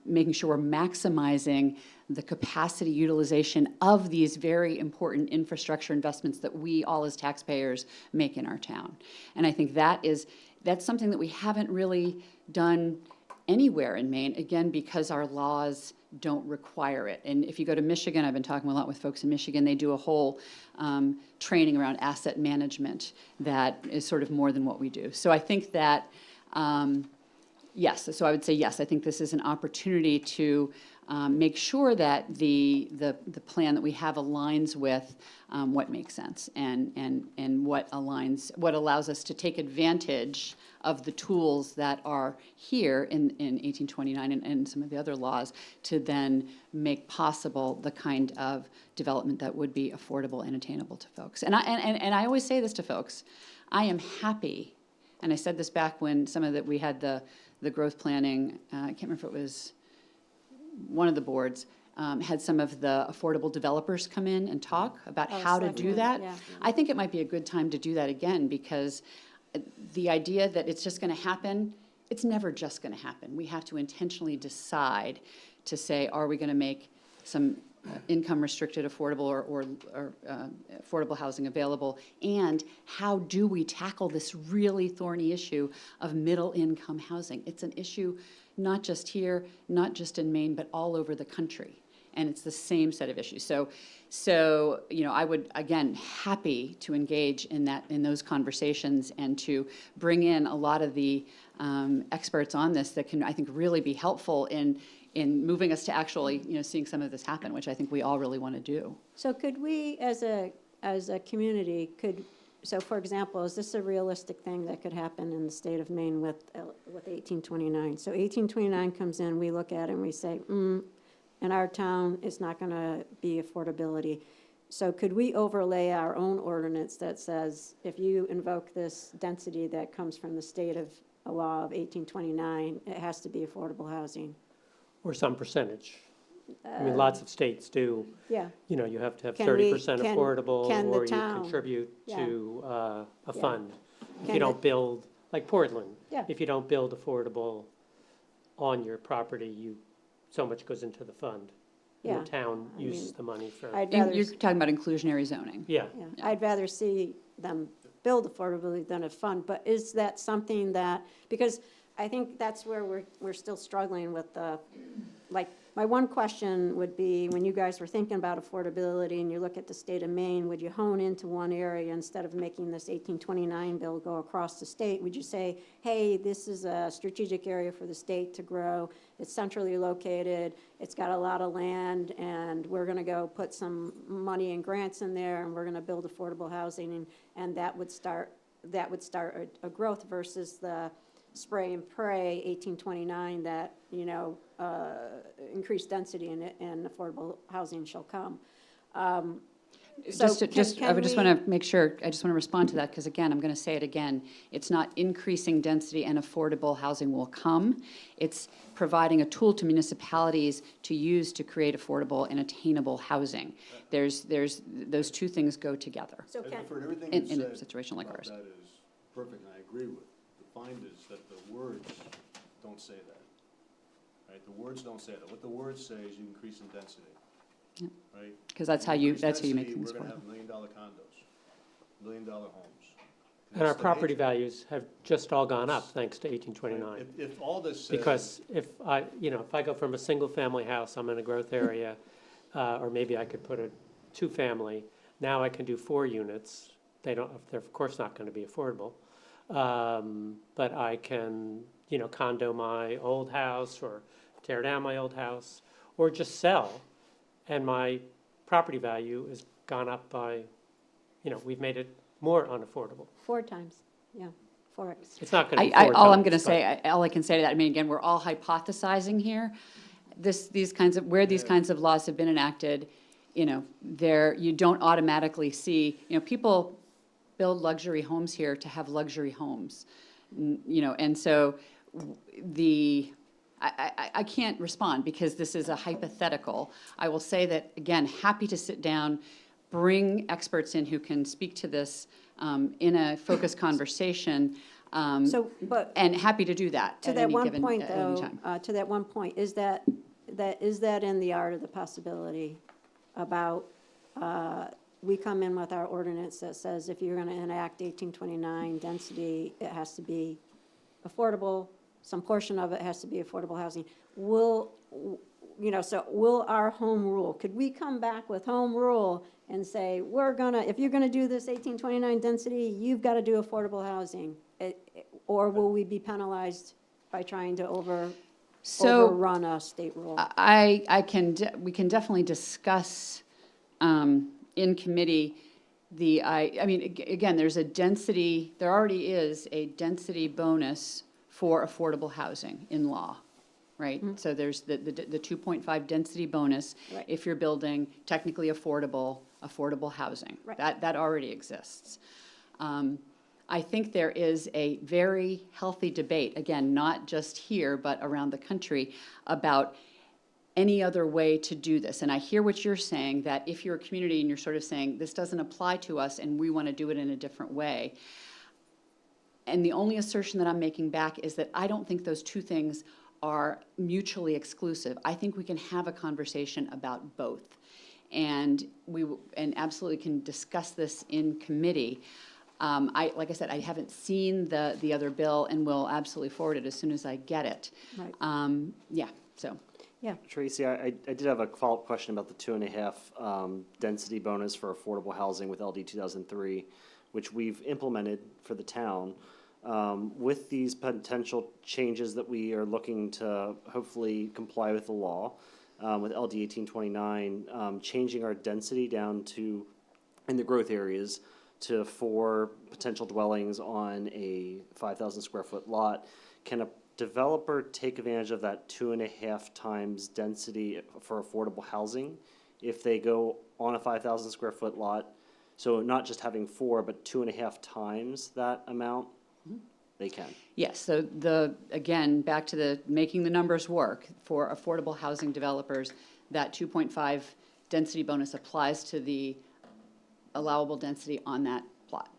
making sure we're maximizing the capacity utilization of these very important infrastructure investments that we all as taxpayers make in our town. And I think that's something that we haven't really done anywhere in Maine, again, because our laws don't require it. And if you go to Michigan, I've been talking a lot with folks in Michigan, they do a whole training around asset management that is sort of more than what we do. So I think that, yes, so I would say yes, I think this is an opportunity to make sure that the plan that we have aligns with what makes sense and what allows us to take advantage of the tools that are here in 1829 and some of the other laws to then make possible the kind of development that would be affordable and attainable to folks. And I always say this to folks, I am happy, and I said this back when we had the growth planning, I can't remember if it was one of the boards, had some of the affordable developers come in and talk about how to do that. Yeah. I think it might be a good time to do that again, because the idea that it's just going to happen, it's never just going to happen. We have to intentionally decide to say, are we going to make some income restricted affordable or affordable housing available, and how do we tackle this really thorny issue of middle income housing? It's an issue not just here, not just in Maine, but all over the country, and it's the same set of issues. So you know, I would, again, happy to engage in those conversations and to bring in a lot of the experts on this that can, I think, really be helpful in in moving us to actually, seeing some of this happen, which I think we all really want to do. So could we, as a community, so for example, is this a realistic thing that could happen in the state of Maine with 1829? So 1829 comes in, we look at it and we say, in our town, it's not going to be affordability. So could we overlay our own ordinance that says, if you invoke this density that comes from the state of a law of 1829, it has to be affordable housing? Or some percentage. I mean, lots of states do, Yeah, you have to have Can we- 30% can- affordable, can the or you town- contribute yeah. to a Yeah. fund. If Can you don't it- build, like Portland, Yeah. if you don't build affordable on your property, so much goes into the fund. And yeah. the town I uses mean, the money for, You're talking about inclusionary zoning. yeah. Yeah, I'd rather see them build affordability than a fund, but is that something that, because I think that's where we're still struggling with my one question would be, when you guys were thinking about affordability and you look at the state of Maine, would you hone into one area instead of making this 1829 bill go across the state? Would you say, hey, this is a strategic area for the state to grow, it's centrally located, it's got a lot of land, and we're gonna go put some money and grants in there, and we're gonna build affordable housing, and that would start a growth versus the spray and pray 1829 that, increased density in it and affordable housing shall come. I Want to make sure, I just want to respond to that, because again, I'm going to say it again. It's not increasing density and affordable housing will come. It's providing a tool to municipalities to use to create affordable and attainable housing. Those two things go together So can, For everything in you a said situation like about ours. that is perfect, and I agree with. The find is that the words don't say that. Right, the words don't say that. What the words say is you increase in density. Yep. Right? Because that's how you make things We're gonna affordable. have $1 million condos, $1 million homes. And our That's the property nature. values have just all gone up thanks to Right? 1829. If all this says. Because if I go from a single-family house, I'm in a growth area, or maybe I could put a two-family, now I can do 4 units. They're of course not gonna be affordable. But I can, condo my old house, or tear down my old house, or just sell, and my property value has gone up by, we've made it more unaffordable. 4 times, yeah, 4x. It's not gonna be 4 times. All I'm going to but- say, all I can say to that, I mean, again, we're all hypothesizing here. These kinds of laws have been enacted, you don't automatically see, people build luxury homes here to have luxury homes. And so I can't respond because this is a hypothetical. I will say that, again, happy to sit down, bring experts in who can speak to this in a focused conversation, and happy to do that To at that any one given point, at any though, time. to that one point, is that in the art of the possibility about, we come in with our ordinance that says if you're gonna enact 1829 density, it has to be affordable, some portion of it has to be affordable housing. Will our home rule, could we come back with home rule and say, if you're gonna do this 1829 density, you've gotta do affordable housing? Or will we be penalized by trying to overrun a state rule? We can definitely discuss in committee again, there already is a density bonus for affordable housing in law, right? So there's the 2.5 density bonus Right. if you're building technically affordable housing. Right. That already exists. I think there is a very healthy debate, again, not just here, but around the country, about any other way to do this. And I hear what you're saying, that if you're a community and you're sort of saying, this doesn't apply to us and we want to do it in a different way. And the only assertion that I'm making back is that I don't think those two things are mutually exclusive. I think we can have a conversation about both. And absolutely can discuss this in committee. Like I said, I haven't seen the other bill and will absolutely forward it as soon as I get it. Right. Yeah. Tracy, I did have a follow-up question about the 2.5 density bonus for affordable housing with LD 2003, which we've implemented for the town. With these potential changes that we are looking to hopefully comply with the law, with LD 1829, changing our density down to, in the growth areas, to 4 potential dwellings on a 5,000 square foot lot. Can a developer take advantage of that 2.5 times density for affordable housing if they go on a 5,000 square foot lot? So not just having 4, but 2.5 times that amount, they can. Yes, so again, back to the making the numbers work for affordable housing developers, that 2.5 density bonus applies to the allowable density on that plot.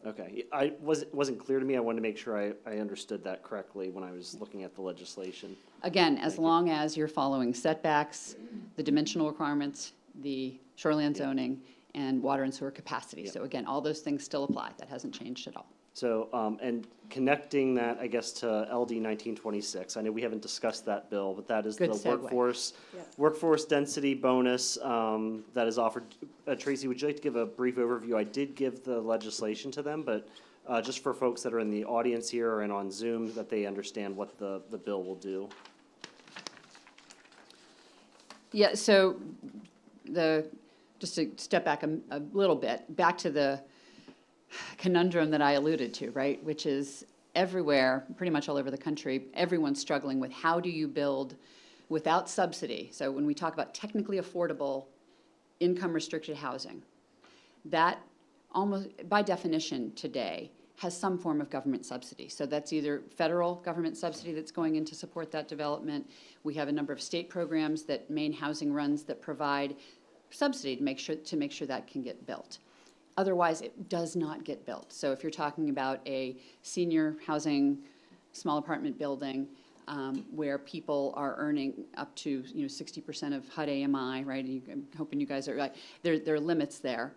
Okay, it wasn't clear to me. I wanted to make sure I understood that correctly when I was looking at the legislation. Again, as Thank you. long as you're following setbacks, the dimensional requirements, the shoreline zoning, and water and sewer capacity. Yeah. So again, all those things still apply. That hasn't changed at all. So, and connecting that, I guess, to LD 1926, I know we haven't discussed that bill, but that is the Good segue. workforce density bonus that is offered. Tracy, would you like to give a brief overview? I did give the legislation to them, but just for folks that are in the audience here and on Zoom, that they understand what the bill will do. Yeah, so just to step back a little bit, back to the conundrum that I alluded to, right? Which is everywhere, pretty much all over the country, everyone's struggling with how do you build without subsidy. So when we talk about technically affordable income-restricted housing, that almost by definition today has some form of government subsidy. So that's either federal government subsidy that's going in to support that development. We have a number of state programs that Maine Housing runs that provide subsidy to make sure that can get built. Otherwise, it does not get built. So if you're talking about a senior housing, small apartment building, where people are earning up to 60% of HUD AMI, right? I'm hoping you guys are right. There are limits there.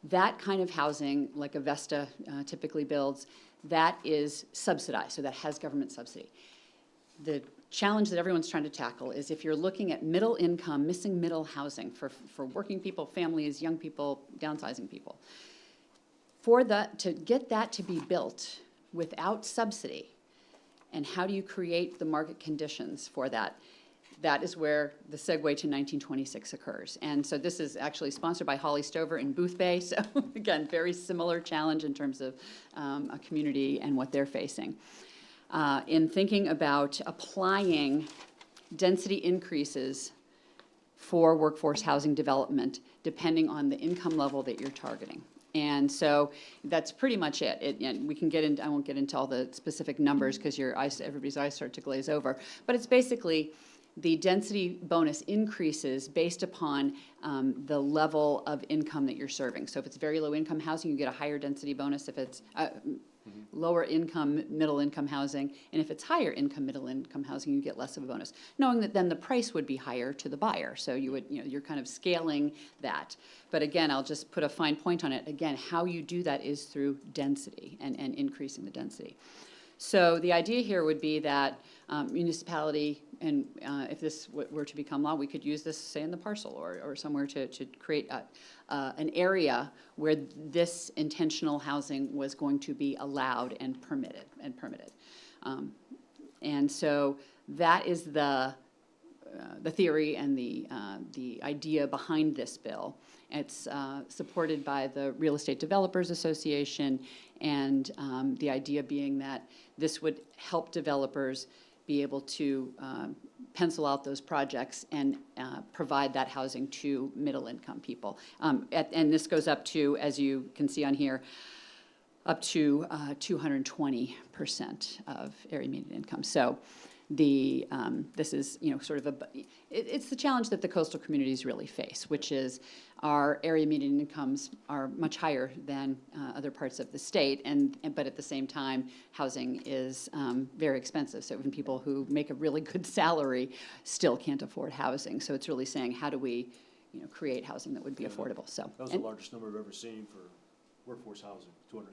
That kind of housing, like a Vesta typically builds, that is subsidized, so that has government subsidy. The challenge that everyone's trying to tackle is if you're looking at middle income, missing middle housing for working people, families, young people, downsizing people. To get that to be built without subsidy, and how do you create the market conditions for that? That is where the segue to 1926 occurs. And so this is actually sponsored by Holly Stover in Booth Bay. So again, very similar challenge in terms of a community and what they're facing. In thinking about applying density increases for workforce housing development, depending on the income level that you're targeting. And so that's pretty much it. And we can get into, I won't get into all the specific numbers because everybody's eyes start to glaze over. But it's basically the density bonus increases based upon the level of income that you're serving. So if it's very low income housing, you get a higher density bonus. If it's lower income, middle income housing, and if it's higher income, middle income housing, you get less of a bonus. Knowing that then the price would be higher to the buyer. So you would, you're kind of scaling that. But again, I'll just put a fine point on it. Again, how you do that is through density and increasing the density. So the idea here would be that municipality, and if this were to become law, we could use this, say, in the parcel or somewhere to create an area where this intentional housing was going to be allowed and permitted. And so that is the theory and the idea behind this bill. It's supported by the Real Estate Developers Association, and the idea being that this would help developers be able to pencil out those projects and provide that housing to middle-income people. And this goes up to, as you can see on here, up to 220% of area median income. So this is, sort of it's the challenge that the coastal communities really face, which is our area median incomes are much higher than other parts of the state, but at the same time, housing is very expensive. So even people who make a really good salary still can't afford housing. So it's really saying, how do we, create housing that would be affordable? So That was the largest number I've ever seen for workforce housing, 220%,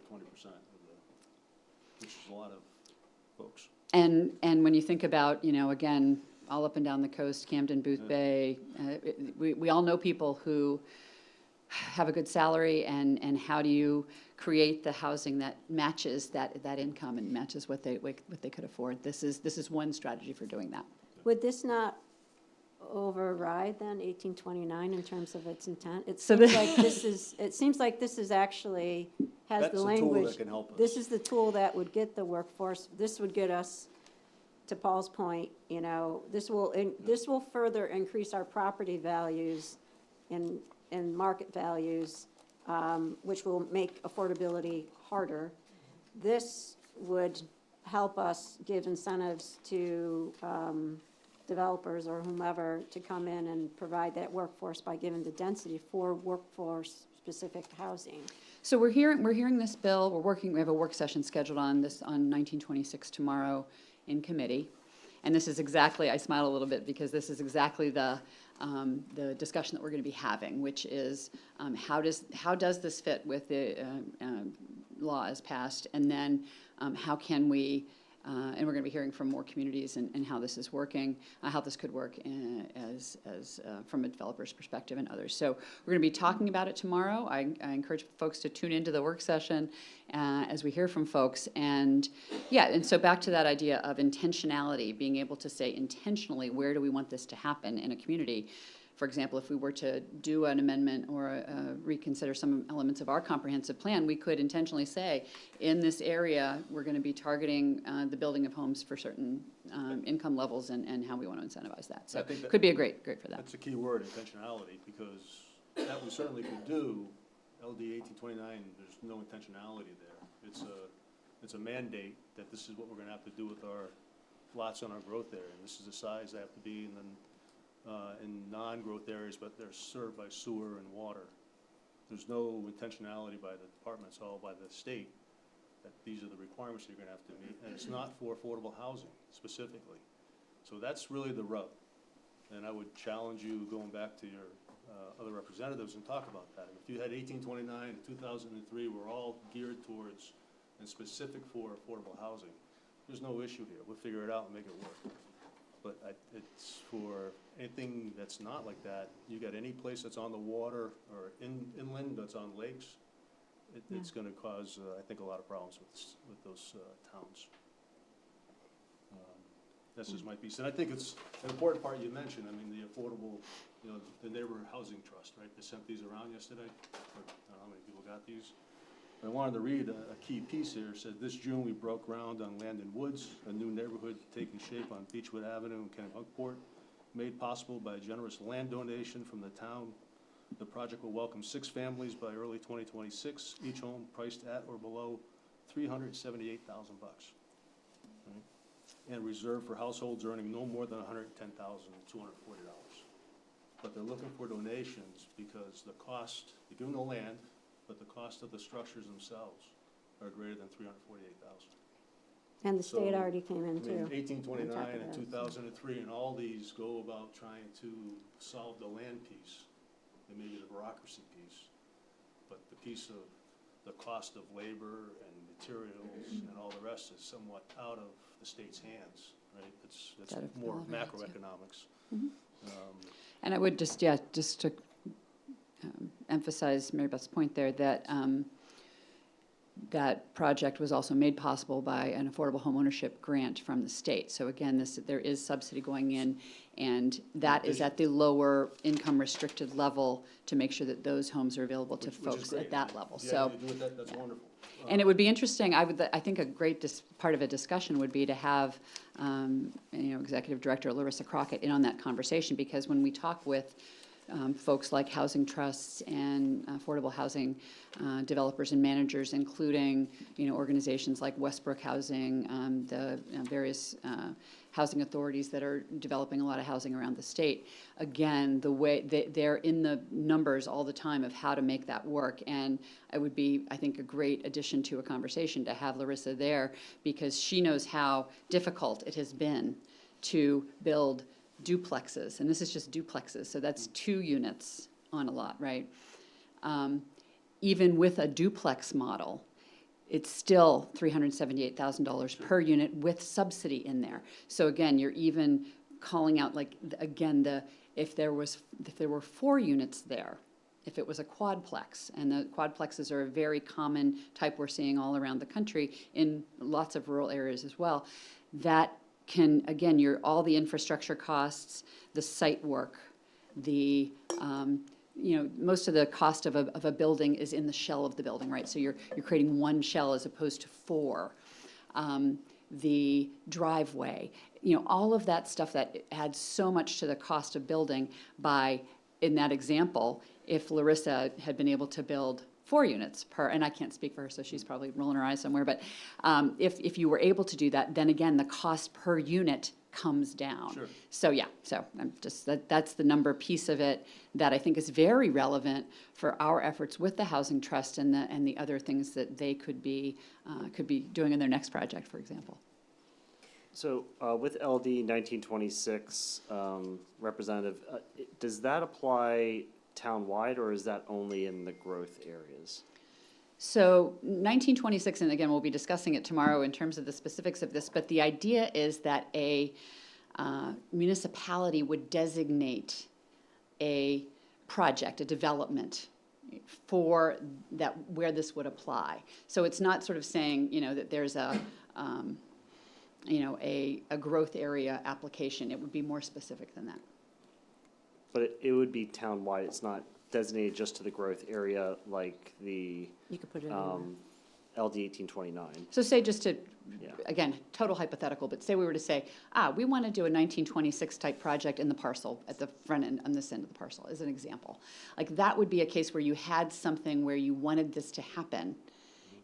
which is a lot of folks. And when you think about, again, all up and down the coast, Camden, Booth Bay, we all know people who have a good salary, and how do you create the housing that matches that income and matches what they could afford. This is one strategy for doing that. Would this not override then 1829 in terms of its intent? It So seems the- like this is actually, has That's the a tool language. that can help us. This is the tool that would get the workforce, this would get us, to Paul's point, you know, this will further increase our property values and market values, which will make affordability harder. This would help us give incentives to developers or whomever to come in and provide that workforce by giving the density for workforce-specific housing. So we're hearing this bill, we have a work session scheduled on this on 1926 tomorrow in committee. And this is exactly, I smile a little bit because this is exactly the discussion that we're going to be having, which is how does this fit with the law as passed, and then how can we, and we're going to be hearing from more communities and how this is working, how this could work as from a developer's perspective and others. So we're going to be talking about it tomorrow. I encourage folks to tune into the work session as we hear from folks. And yeah, and so back to that idea of intentionality, being able to say intentionally, where do we want this to happen in a community? For example, if we were to do an amendment or reconsider some elements of our comprehensive plan, we could intentionally say, in this area, we're going to be targeting the building of homes for certain income levels and how we want to incentivize that. So I think that- could be great for that. That's a key word, intentionality, because that we certainly could do. LD 1829, there's no intentionality there. It's a mandate that this is what we're gonna have to do with our lots on our growth area, and this is the size they have to be, and then in non-growth areas, but they're served by sewer and water. There's no intentionality by the department, it's all by the state, that these are the requirements you're gonna have to meet, and it's not for affordable housing specifically. So that's really the rub. And I would challenge you, going back to your other representatives, and talk about that. If you had 1829 and 2003 were all geared towards and specific for affordable housing, there's no issue here. We'll figure it out and make it work. But it's for anything that's not like that. You got any place that's on the water or inland that's on lakes, it's gonna cause, I think, a lot of problems with those towns. That's just my piece. And I think it's an important part you mentioned. I mean, the affordable, you know, the neighborhood housing trust, right? They sent these around yesterday. I don't know how many people got these. But I wanted to read a key piece here. It said, this June we broke ground on Land and Woods, a new neighborhood taking shape on Beechwood Avenue in Kennebunkport, made possible by a generous land donation from the town. The project will welcome 6 families by early 2026, each home priced at or below $378,000. And reserved for households earning no more than $110,240. But they're looking for donations because the cost, you give them the land, but the cost of the structures themselves are greater than $348,000. And the state So, already came in I mean, too. 1829 on top of and that. 2003, and all these go about trying to solve the land piece and maybe the bureaucracy piece. But the piece of the cost of labor and materials and all the rest is somewhat out of the state's hands, right? It's Out of more all of our hands, yeah. macroeconomics. And I would just to emphasize Mary Beth's point there, that that project was also made possible by an affordable homeownership grant from the state. So again, there is subsidy going in, and that is at the lower income restricted level to make sure that those homes are available to Which is folks great. at that level. Yeah, So. you do with that, that's yeah. wonderful. And it would be interesting, I think a great part of a discussion would be to have, Executive Director Larissa Crockett in on that conversation, because when we talk with folks like housing trusts and affordable housing developers and managers, including, organizations like Westbrook Housing, the various housing authorities that are developing a lot of housing around the state. Again, the way they're in the numbers all the time of how to make that work. And it would be, I think, a great addition to a conversation to have Larissa there, because she knows how difficult it has been to build duplexes, and this is just duplexes, so that's 2 units on a lot, right? Even with a duplex model, it's still $378,000 per unit with subsidy in there. So again, you're even calling out, like, again, if there were 4 units there, if it was a quadplex, and the quadplexes are a very common type we're seeing all around the country in lots of rural areas as well, that can, again, all the infrastructure costs, the site work, the, most of the cost of a building is in the shell of the building, right? So you're creating one shell as opposed to four. The driveway, all of that stuff that adds so much to the cost of building by, in that example, if Larissa had been able to build 4 units per, and I can't speak for her, so she's probably rolling her eyes somewhere, but if you were able to do that, then again, the cost per unit comes down. Sure. So, yeah, so I'm just, that's the number piece of it that I think is very relevant for our efforts with the Housing Trust and the other things that they could be doing in their next project, for example. So with LD 1926, Representative, does that apply town-wide, or is that only in the growth areas? So 1926, and again, we'll be discussing it tomorrow in terms of the specifics of this, but the idea is that a municipality would designate a project, a development for that, where this would apply. So it's not sort of saying, that there's a growth area application. It would be more specific than that. But it would be town-wide, it's not designated just to the growth area like the You could put it in. LD 1829. So say, just to, Yeah. again, total hypothetical, but say we were to say, we want to do a 1926 type project in the parcel at the front end, on this end of the parcel, as an example. Like, that would be a case where you had something where you wanted this to happen.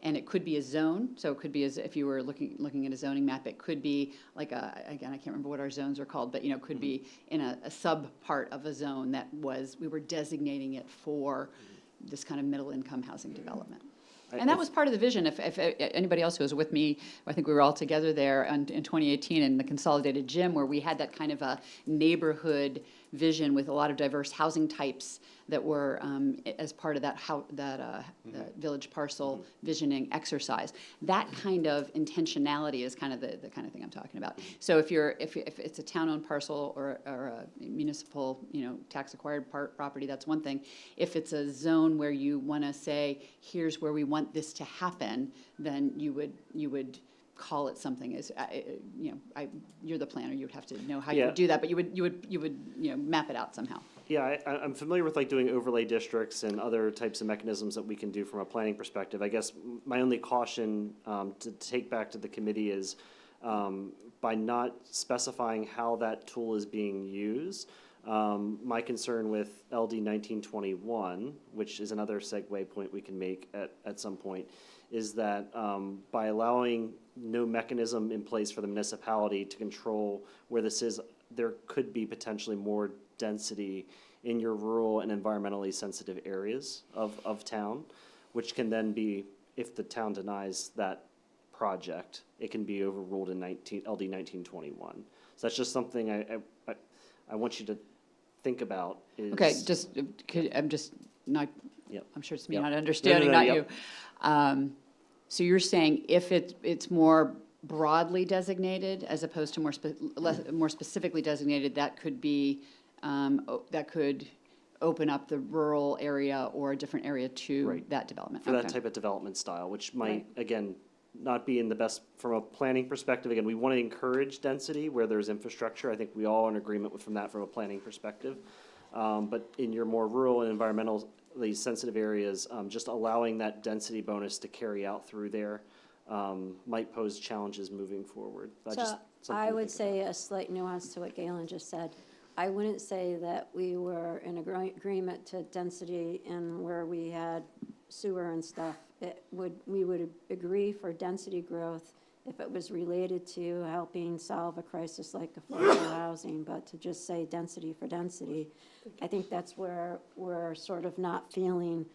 And it could be a zone, so it could be, as if you were looking at a zoning map, it could be like again, I can't remember what our zones are called, but, it could be in a sub part of a zone that we were designating it for this kind of middle income housing development. And that was part of the vision. If anybody else who was with me, I think we were all together there in 2018 in the Consolidated Gym, where we had that kind of a neighborhood vision with a lot of diverse housing types that were as part of that the village parcel visioning exercise. That kind of intentionality is kind of the kind of thing I'm talking about. So if it's a town-owned parcel or a municipal, tax acquired property, that's one thing. If it's a zone where you want to say, here's where we want this to happen, then you would call it something as, you're the planner, you would have to know how you would do that, but you would map it out somehow. Yeah, I'm familiar with doing overlay districts and other types of mechanisms that we can do from a planning perspective. I guess my only caution to take back to the committee is by not specifying how that tool is being used. My concern with LD 1921, which is another segue point we can make at some point, is that by allowing no mechanism in place for the municipality to control where this is, there could be potentially more density in your rural and environmentally sensitive areas of town, which can then be, if the town denies that project, it can be overruled in LD 1921. So that's just something I want you to think about. Okay, I'm just not, Yep. I'm sure it's me Yep. not understanding, not yep. you. So you're saying if it's more broadly designated as opposed to more specifically designated, that could be, that could open up the rural area or a different area to Right. that development? For that Okay. type of development style, which might, Right. again, not be in the best, from a planning perspective. Again, we want to encourage density where there's infrastructure. I think we all are in agreement from a planning perspective. But in your more rural and environmentally sensitive areas, just allowing that density bonus to carry out through there might pose challenges moving forward. That's So just something I to would think about. say a slight nuance to what Galen just said. I wouldn't say that we were in agreement to density in where we had sewer and stuff. We would agree for density growth if it was related to helping solve a crisis like affordable housing, but to just say density for density, I think that's where we're sort of not feeling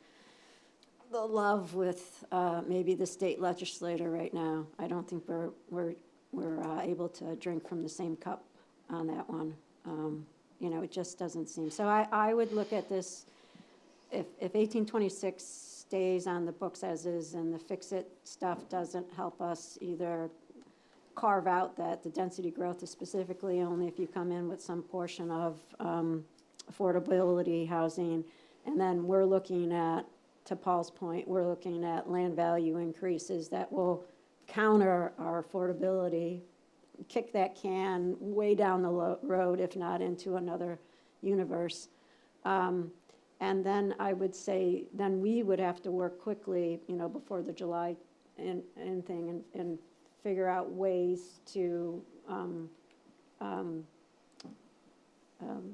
the love with maybe the state legislator right now. I don't think we're able to drink from the same cup on that one. It just doesn't seem. So I would look at this, if 1826 stays on the books as is and the fix-it stuff doesn't help us either carve out that the density growth is specifically only if you come in with some portion of affordability housing, And then we're looking at, to Paul's point, we're looking at land value increases that will counter our affordability, kick that can way down the road, if not into another universe. And then I would say, then we would have to work quickly, before the July thing and figure out ways to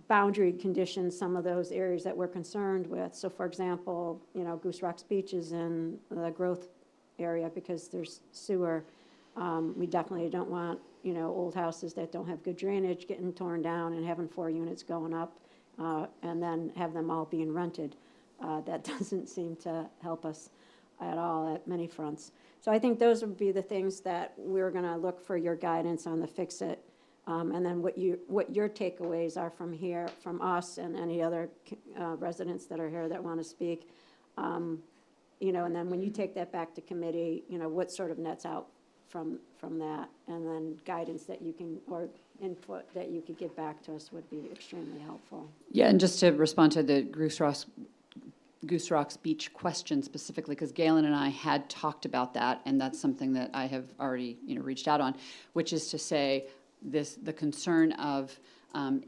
boundary conditions some of those areas that we're concerned with. So for example, Goose Rocks Beach is in the growth area because there's sewer. We definitely don't want, old houses that don't have good drainage getting torn down and having 4 units going up, and then have them all being rented. That doesn't seem to help us at all at many fronts. So I think those would be the things that we're going to look for your guidance on the fix-it. And then what your takeaways are from here, from us and any other residents that are here that want to speak. And then when you take that back to committee, what sort of nets out from that, and then guidance that you can, or input that you could give back to us would be extremely helpful. Yeah, and just to respond to the Goose Rocks Beach question specifically, because Galen and I had talked about that, and that's something that I have already, reached out on, which is to say the concern of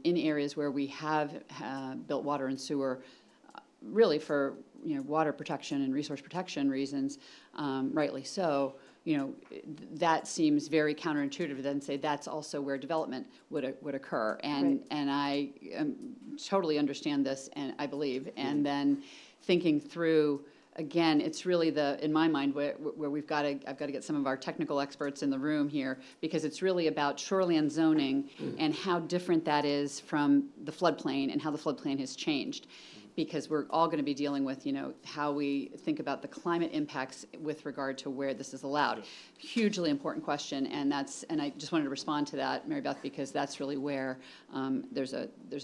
in areas where we have built water and sewer, really for water protection and resource protection reasons, rightly so. That seems very counterintuitive to then say that's also where development would occur. And Right. and I totally understand this, and I believe. And then thinking through, again, it's really in my mind, where I've got to get some of our technical experts in the room here, because it's really about shoreline zoning and how different that is from the floodplain and how the floodplain has changed. Because we're all going to be dealing with, how we think about the climate impacts with regard to where this is allowed. Hugely important question, and I just wanted to respond to that, Mary Beth, because that's really where there's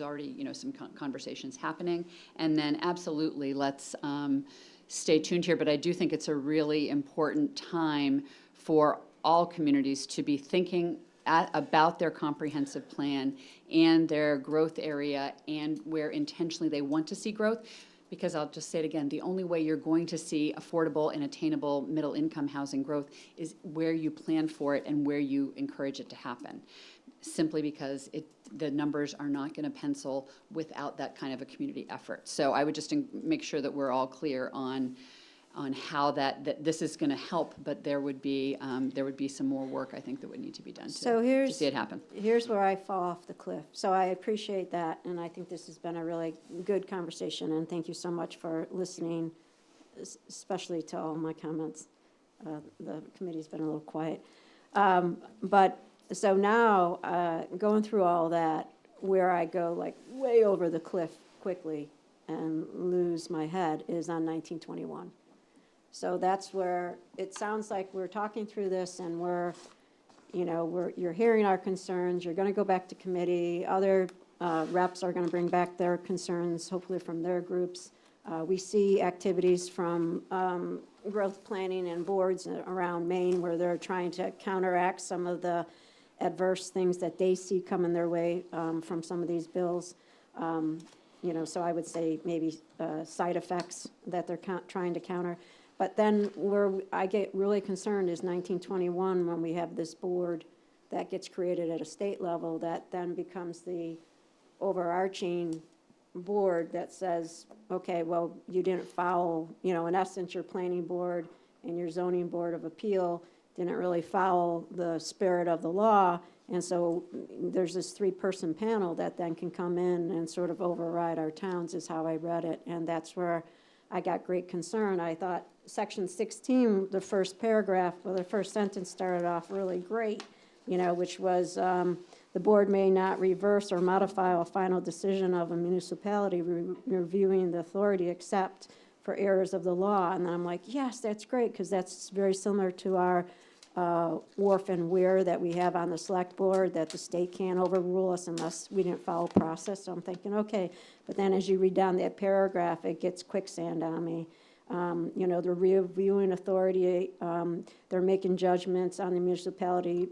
already, some conversations happening. And then absolutely, let's stay tuned here, but I do think it's a really important time for all communities to be thinking about their comprehensive plan and their growth area and where intentionally they want to see growth. Because I'll just say it again, the only way you're going to see affordable and attainable middle income housing growth is where you plan for it and where you encourage it to happen. Simply because the numbers are not going to pencil without that kind of a community effort. So I would just make sure that we're all clear on how that this is going to help, but there would be some more work, I think, that would need to be done to see it happen. Here's where I fall off the cliff. So I appreciate that, and I think this has been a really good conversation, and thank you so much for listening, especially to all my comments. The committee's been a little quiet. But so now, going through all that, where I go like way over the cliff quickly and lose my head is on 1921. So that's where it sounds like we're talking through this, and you're hearing our concerns. You're going to go back to committee. Other reps are going to bring back their concerns, hopefully from their groups. We see activities from growth planning and boards around Maine where they're trying to counteract some of the adverse things that they see coming their way from some of these bills. So I would say maybe side effects that they're trying to counter. But then where I get really concerned is 1921, when we have this board that gets created at a state level that then becomes the overarching board that says, okay, well, you didn't follow, in essence, your planning board and your zoning board of appeal didn't really follow the spirit of the law. And so there's this 3-person panel that then can come in and sort of override our towns, is how I read it. And that's where I got great concern. I thought section 16, the first paragraph, the first sentence started off really great, which was the board may not reverse or modify a final decision of a municipality reviewing the authority except for errors of the law. And then I'm like, yes, that's great, because that's very similar to our wharf and weir that we have on the select board, that the state can't overrule us unless we didn't follow process. So I'm thinking, okay, but then as you read down that paragraph, it gets quicksand on me. The reviewing authority, they're making judgments on the municipality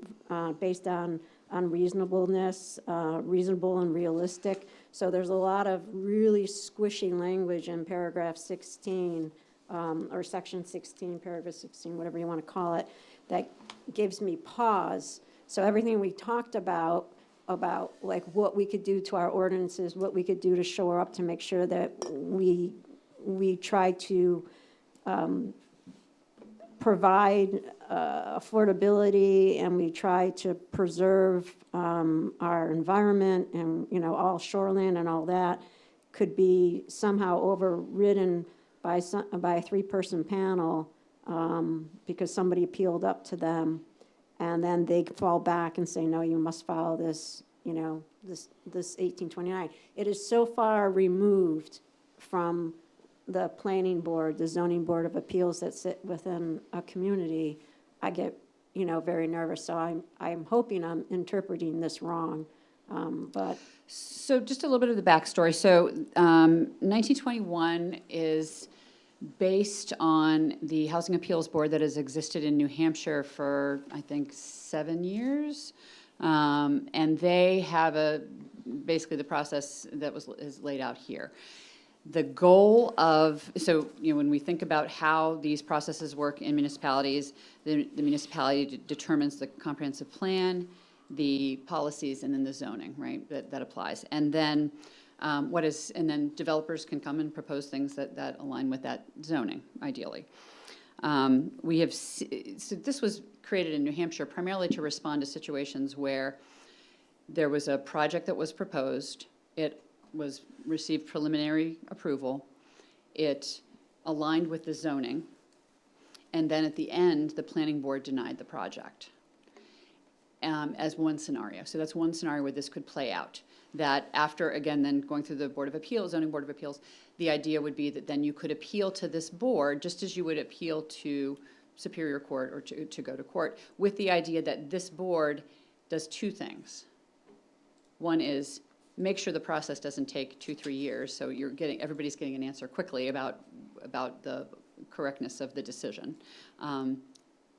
based on unreasonableness, reasonable and realistic. So there's a lot of really squishy language in paragraph 16, or section 16, paragraph 16, whatever you want to call it, that gives me pause. So everything we talked about like what we could do to our ordinances, what we could do to shore up to make sure that we try to provide affordability, and we try to preserve our environment and, all shoreline and all that, could be somehow overridden by a three-person panel because somebody appealed up to them, and then they fall back and say, no, you must follow this, this 1829. It is so far removed from the planning board, the zoning board of appeals that sit within a community. I get, very nervous. So I'm hoping I'm interpreting this wrong, but. So just a little bit of the backstory. So 1921 is based on the Housing Appeals Board that has existed in New Hampshire for, I think, 7 years. And they have basically the process that is laid out here. The goal of, so, when we think about how these processes work in municipalities, the municipality determines the comprehensive plan, the policies, and then the zoning, right, that applies. And then and then developers can come and propose things that align with that zoning, ideally. So this was created in New Hampshire primarily to respond to situations where there was a project that was proposed, it received preliminary approval, it aligned with the zoning, and then at the end, the planning board denied the project as one scenario. So that's one scenario where this could play out. That after, again, then going through the Board of Appeals, Zoning Board of Appeals, the idea would be that then you could appeal to this board just as you would appeal to Superior Court or to go to court, with the idea that this board does two things. One is make sure the process doesn't take 2-3 years, so everybody's getting an answer quickly about the correctness of the decision.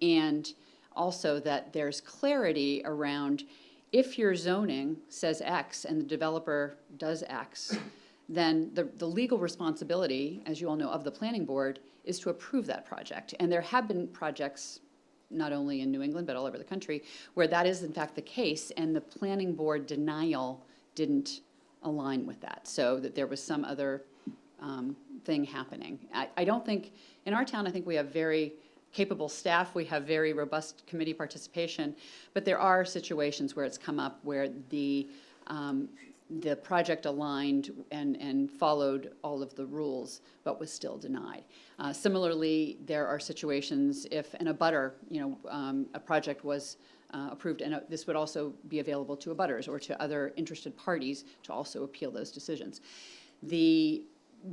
And also that there's clarity around, if your zoning says X and the developer does X, then the legal responsibility, as you all know, of the planning board is to approve that project. And there have been projects, not only in New England, but all over the country, where that is in fact the case, and the planning board denial didn't align with that. So that there was some other thing happening. I don't think, in our town, I think we have very capable staff, we have very robust committee participation, but there are situations where it's come up where the project aligned and followed all of the rules, but was still denied. Similarly, there are situations if an abutter, a project was approved, and this would also be available to abutters or to other interested parties to also appeal those decisions. The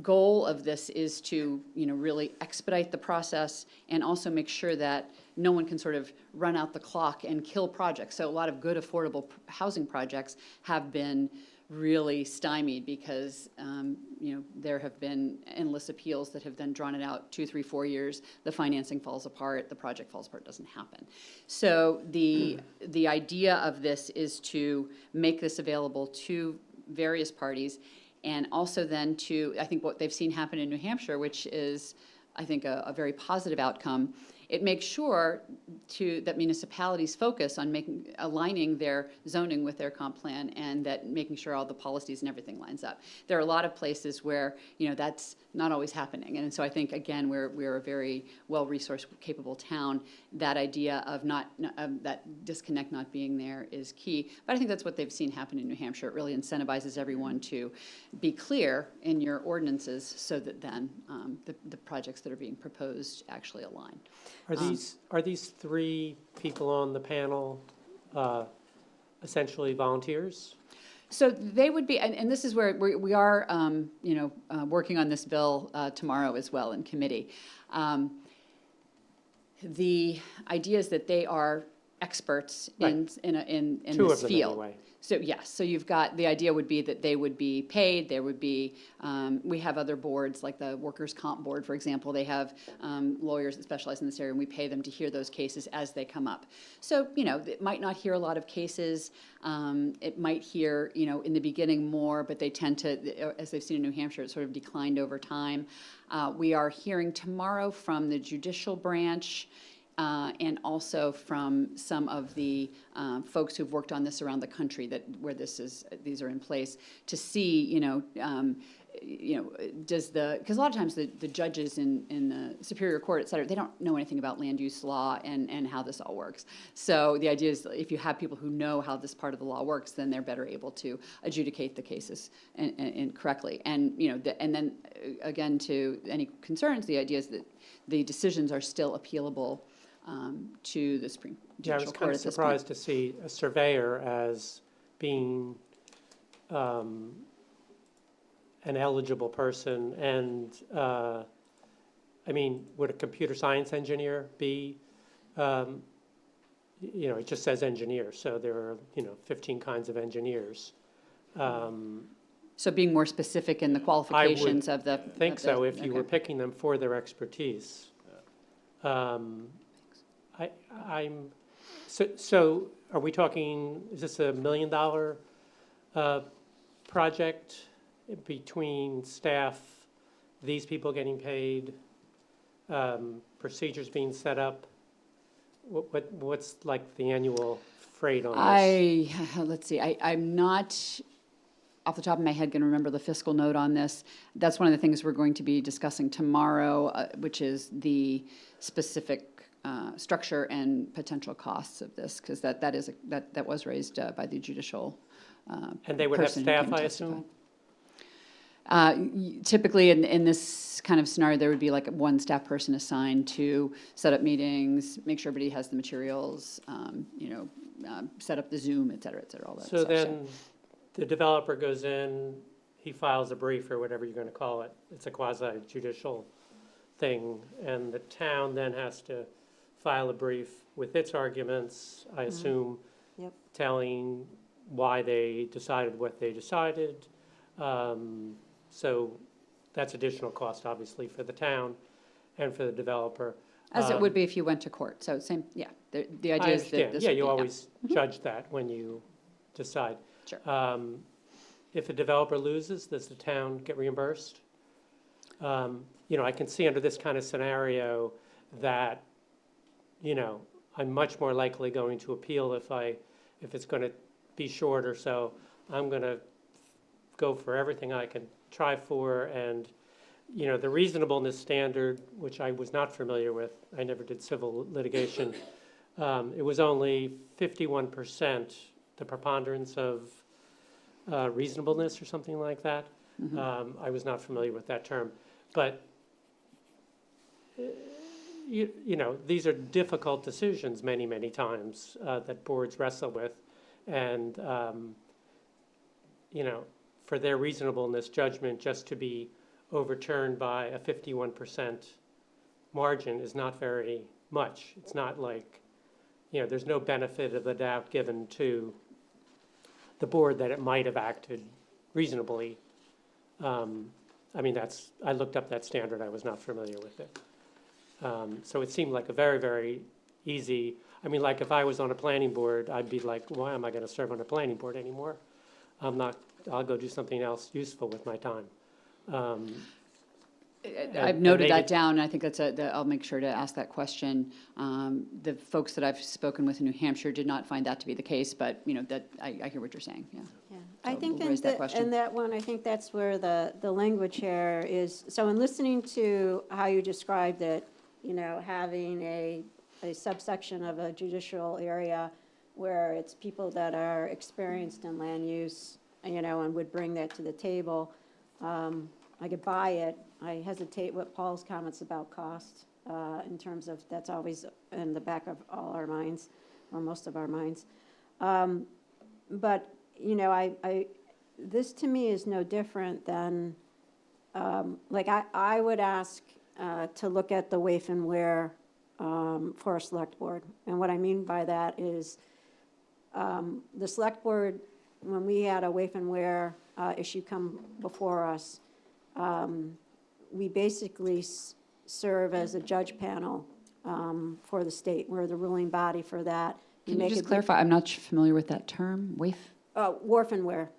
goal of this is to, really expedite the process and also make sure that no one can sort of run out the clock and kill projects. So a lot of good affordable housing projects have been really stymied because, there have been endless appeals that have then drawn it out 2, 3, 4 years. The financing falls apart, the project falls apart, doesn't happen. So the idea of this is to make this available to various parties, and also then I think what they've seen happen in New Hampshire, which is, I think, a very positive outcome. It makes sure that municipalities focus on aligning their zoning with their comp plan, and that making sure all the policies and everything lines up. There are a lot of places where, that's not always happening. And so I think, again, we're a very well-resourced, capable town. That idea of that disconnect not being there is key. But I think that's what they've seen happen in New Hampshire. It really incentivizes everyone to be clear in your ordinances so that then the projects that are being proposed actually align. Are these 3 people on the panel essentially volunteers? So they would be, and this is where we are, working on this bill tomorrow as well in committee. The idea is that they are experts Right. in Two this of them field. anyway. So, yes, so you've got, the idea would be that they would be paid, there would be, we have other boards, like the Workers' Comp Board, for example, they have lawyers that specialize in this area, and we pay them to hear those cases as they come up. So, it might not hear a lot of cases, it might hear, in the beginning more, but they tend to, as they've seen in New Hampshire, it sort of declined over time. We are hearing tomorrow from the judicial branch, and also from some of the folks who've worked on this around the country where these are in place, to see, does because a lot of times the judges in the Superior Court, et cetera, they don't know anything about land use law and how this all works. So the idea is if you have people who know how this part of the law works, then they're better able to adjudicate the cases and correctly. And, and then again, to any concerns, the idea is that the decisions are still appealable to the Supreme Yeah, I was Judicial kind Court of at this point. surprised to see a surveyor as being an eligible person, and, I mean, would a computer science engineer be, it just says engineer, so there are, 15 kinds of engineers. So being more specific in the qualifications of the. I think so, if you were okay. picking them for their expertise. So are we talking, is this $1 million project between staff, these people getting paid, procedures being set up? What's like the annual freight on this? Let's see, I'm not, off the top of my head, going to remember the fiscal note on this. That's one of the things we're going to be discussing tomorrow, which is the specific structure and potential costs of this, because that was raised by the judicial And they would have person who staff, came I testify. assume? Typically, in this kind of scenario, there would be like one staff person assigned to set up meetings, make sure everybody has the materials, set up the Zoom, et cetera, all that So stuff. then the developer goes in, he files a brief or whatever you're going to call it. It's a quasi-judicial thing, and the town then has to file a brief with its arguments, I assume, Yep. telling why they decided what they decided. So that's additional cost, obviously, for the town and for the developer. As it would be if you went to court, so same, yeah, the idea I is that understand, this yeah, would you be- always judge that when you decide. Sure. If a developer loses, does the town get reimbursed? I can see under this kind of scenario that, I'm much more likely going to appeal if it's going to be shorter, so I'm going to go for everything I can try for, and, the reasonableness standard, which I was not familiar with, I never did civil litigation, it was only 51%, the preponderance of reasonableness or something like that. I was not familiar with that term, but these are difficult decisions many, many times that boards wrestle with, and for their reasonableness judgment just to be overturned by a 51% margin is not very much. It's not like, there's no benefit of the doubt given to the board that it might have acted reasonably. I looked up that standard, I was not familiar with it. So it seemed like a very, very easy, like if I was on a planning board, I'd be like, why am I going to serve on a planning board anymore? I'll go do something else useful with my time. I've noted that down, and I think I'll make sure to ask that question. The folks that I've spoken with in New Hampshire did not find that to be the case, but, I hear what you're saying, yeah. Yeah, I So think we'll raise that in question. that one, I think that's where the language here is, so in listening to how you described it, having a subsection of a judicial area where it's people that are experienced in land use, and would bring that to the table, I could buy it. I hesitate with Paul's comments about cost, in terms of, that's always in the back of all our minds, or most of our minds. But, this to me is no different than, I would ask to look at the waif and wear for a select board. And what I mean by that is, the select board, when we had a waif and wear issue come before us, we basically serve as a judge panel for the state. We're the ruling body for that. We Can you make just a- clarify? I'm not familiar with that term, waif? Wharf and wear,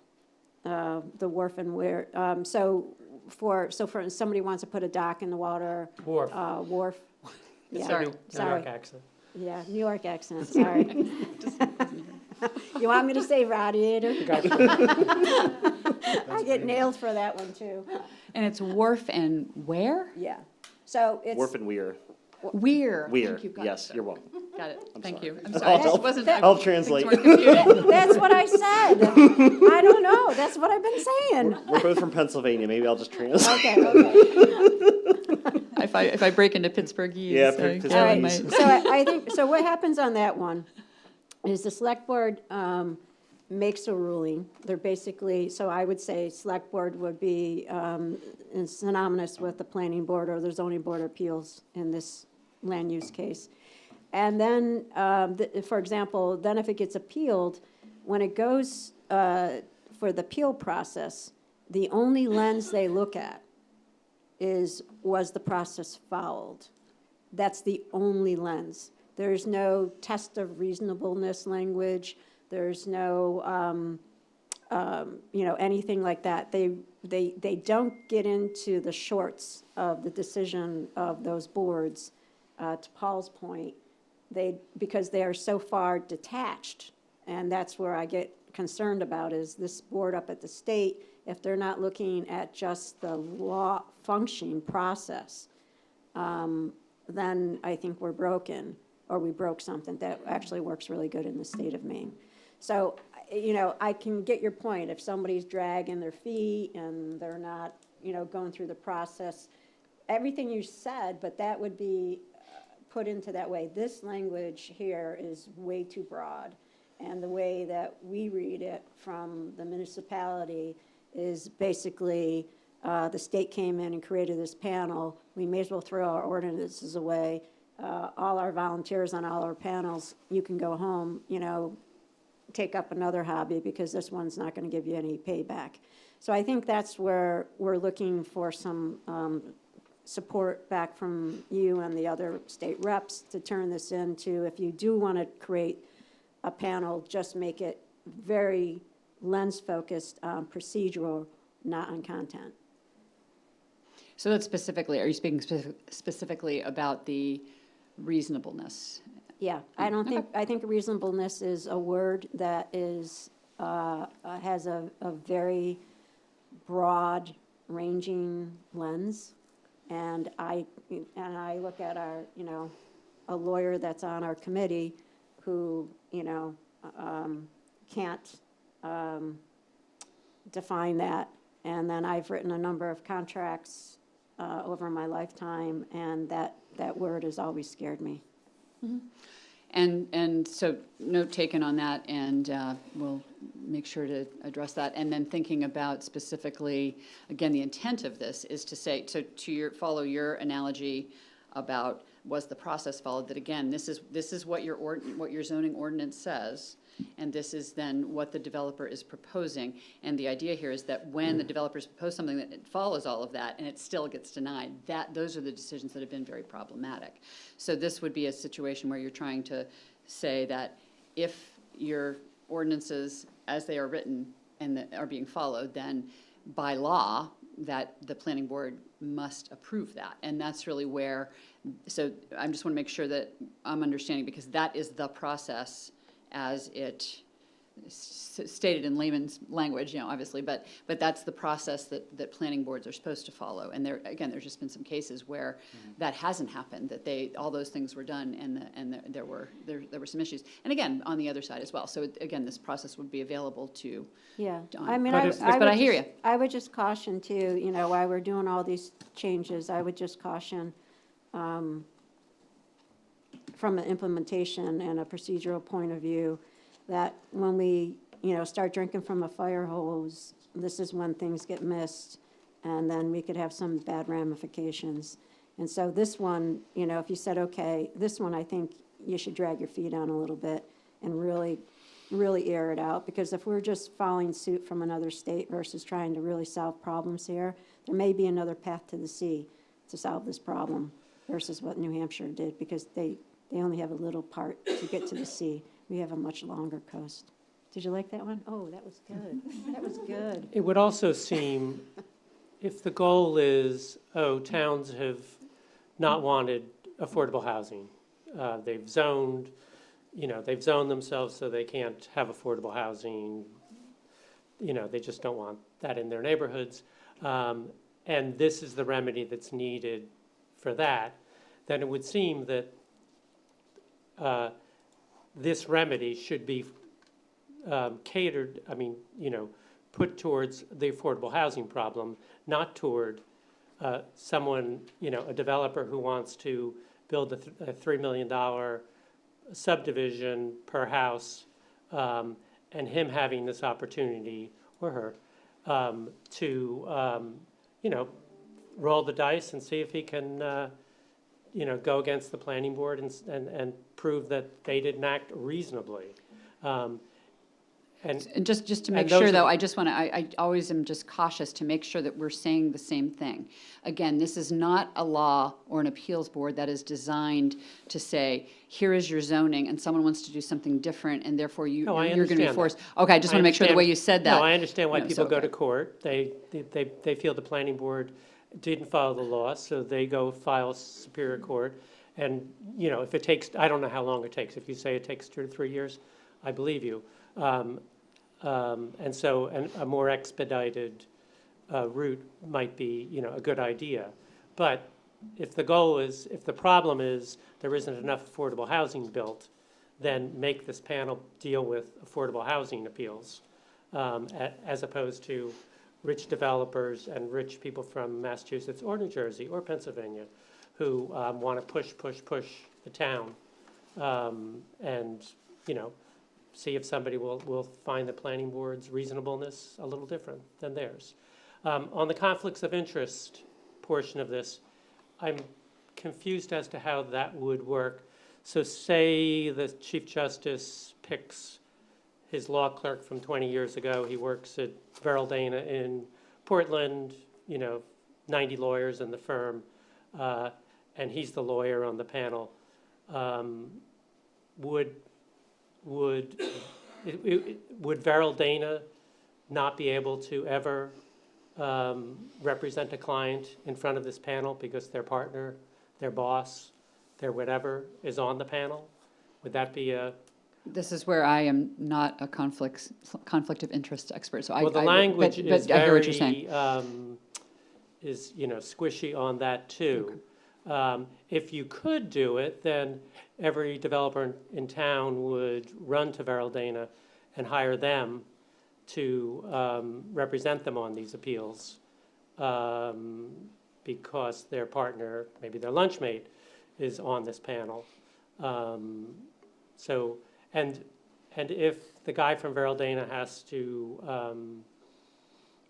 the wharf and wear. So for somebody wants to put a dock in the water, Wharf. wharf. It's Yeah, a New York sorry. accent. Yeah, New York accent, sorry. You want me to say radiator? I get nailed for that one, too. And it's wharf and where? Yeah. So it's. Wharf and Weir. Weir. Weir, Thank you. Got yes, it. you're welcome. Got it. Thank sorry. you. I'm sorry. I just I'll- wasn't. I'll translate. Things weren't computing. That's what I said. I don't know. That's what I've been saying. We're both from Pennsylvania, maybe I'll just translate. Okay. If I break into Pittsburghese. Yeah, Galen All right, might- so I think, so what happens on that one is the select board makes a ruling. They're basically, so I would say select board would be synonymous with the planning board or the zoning board of appeals in this land use case. And then, for example, then if it gets appealed, when it goes for the appeal process, the only lens they look at is, was the process followed? That's the only lens. There's no test of reasonableness language. There's no, anything like that. They don't get into the shorts of the decision of those boards, to Paul's point, because they are so far detached. And that's where I get concerned about is this board up at the state, if they're not looking at just the law functioning process, then I think we're broken, or we broke something that actually works really good in the state of Maine. So, I can get your point. If somebody's dragging their feet and they're not, going through the process, everything you said, but that would be put into that way. This language here is way too broad. And the way that we read it from the municipality is basically, the state came in and created this panel. We may as well throw our ordinances away. All our volunteers on all our panels, you can go home, take up another hobby because this one's not going to give you any payback. So I think that's where we're looking for some support back from you and the other state reps to turn this into, if you do want to create a panel, just make it very lens-focused on procedural, not on content. So that's specifically, are you speaking specifically about the reasonableness? Yeah, I think reasonableness is a word that is, has a very broad ranging lens. And I look at our, a lawyer that's on our committee who, can't define that. And then I've written a number of contracts over my lifetime, and that word has always scared me. And so note taken on that, and we'll make sure to address that. And then thinking about specifically, again, the intent of this is to say, follow your analogy about was the process followed, that again, this is what your zoning ordinance says, and this is then what the developer is proposing. And the idea here is that when the developers propose something that it follows all of that and it still gets denied, those are the decisions that have been very problematic. So this would be a situation where you're trying to say that if your ordinances, as they are written and that are being followed, then by law, that the planning board must approve that. And that's really where, so I just want to make sure that I'm understanding, because that is the process as it stated in layman's language, obviously, but that's the process that planning boards are supposed to follow. And there's just been some cases where that hasn't happened, that all those things were done, and there were some issues. And again, on the other side as well. So again, this process would be available to. Yeah, Don. I mean, But I hear you. I would just caution too, while we're doing all these changes, I would just caution from an implementation and a procedural point of view, that when we, start drinking from a fire hose, this is when things get missed, and then we could have some bad ramifications. And so this one, you know, if you said, okay, this one, I think you should drag your feet on a little bit and really, really air it out, because if we're just following suit from another state versus trying to really solve problems here, there may be another path to the sea to solve this problem versus what New Hampshire did, because they only have a little part to get to the sea. We have a much longer coast. Did you like that one? Oh, that was good. That was good. It would also seem, if the goal is, towns have not wanted affordable housing, they've zoned themselves so they can't have affordable housing, they just don't want that in their neighborhoods, and this is the remedy that's needed for that, then it would seem that this remedy should be catered, put towards the affordable housing problem, not toward someone, a developer who wants to build a $3 million subdivision per house, and him having this opportunity, or her, to, roll the dice and see if he can, go against the planning board and prove that they didn't act reasonably. And just to make and those sure, are though, the- I just want to, I always am just cautious to make sure that we're saying the same thing. Again, this is not a law or an appeals board that is designed to say, here is your zoning, and someone wants to do something different, and therefore No, I you're going to be understand forced. Okay, I just want to make sure the way you said that. No, I understand why you know, people so, go okay. to court. They feel the planning board didn't follow the law, so they go file Superior Court. And, if it takes, I don't know how long it takes. If you say it takes 2 to 3 years, I believe you. And so a more expedited route might be, a good idea. But if the problem is there isn't enough affordable housing built, then make this panel deal with affordable housing appeals, as opposed to rich developers and rich people from Massachusetts or New Jersey or Pennsylvania who want to push the town, and, see if somebody will find the planning board's reasonableness a little different than theirs. On the conflicts of interest portion of this, I'm confused as to how that would work. So say the Chief Justice picks his law clerk from 20 years ago. He works at Veraldana in Portland, 90 lawyers in the firm, and he's the lawyer on the panel. Would Veraldana not be able to ever represent a client in front of this panel because their partner, their boss, their whatever is on the panel? Would that be a... This is where I am not a conflict of interest expert, so Well, the language is but I hear what you're saying. very, squishy on that too. If you could do it, then every developer in town would run to Veraldana and hire them to represent them on these appeals, because their partner, maybe their lunchmate, is on this panel. And if the guy from Veraldana has to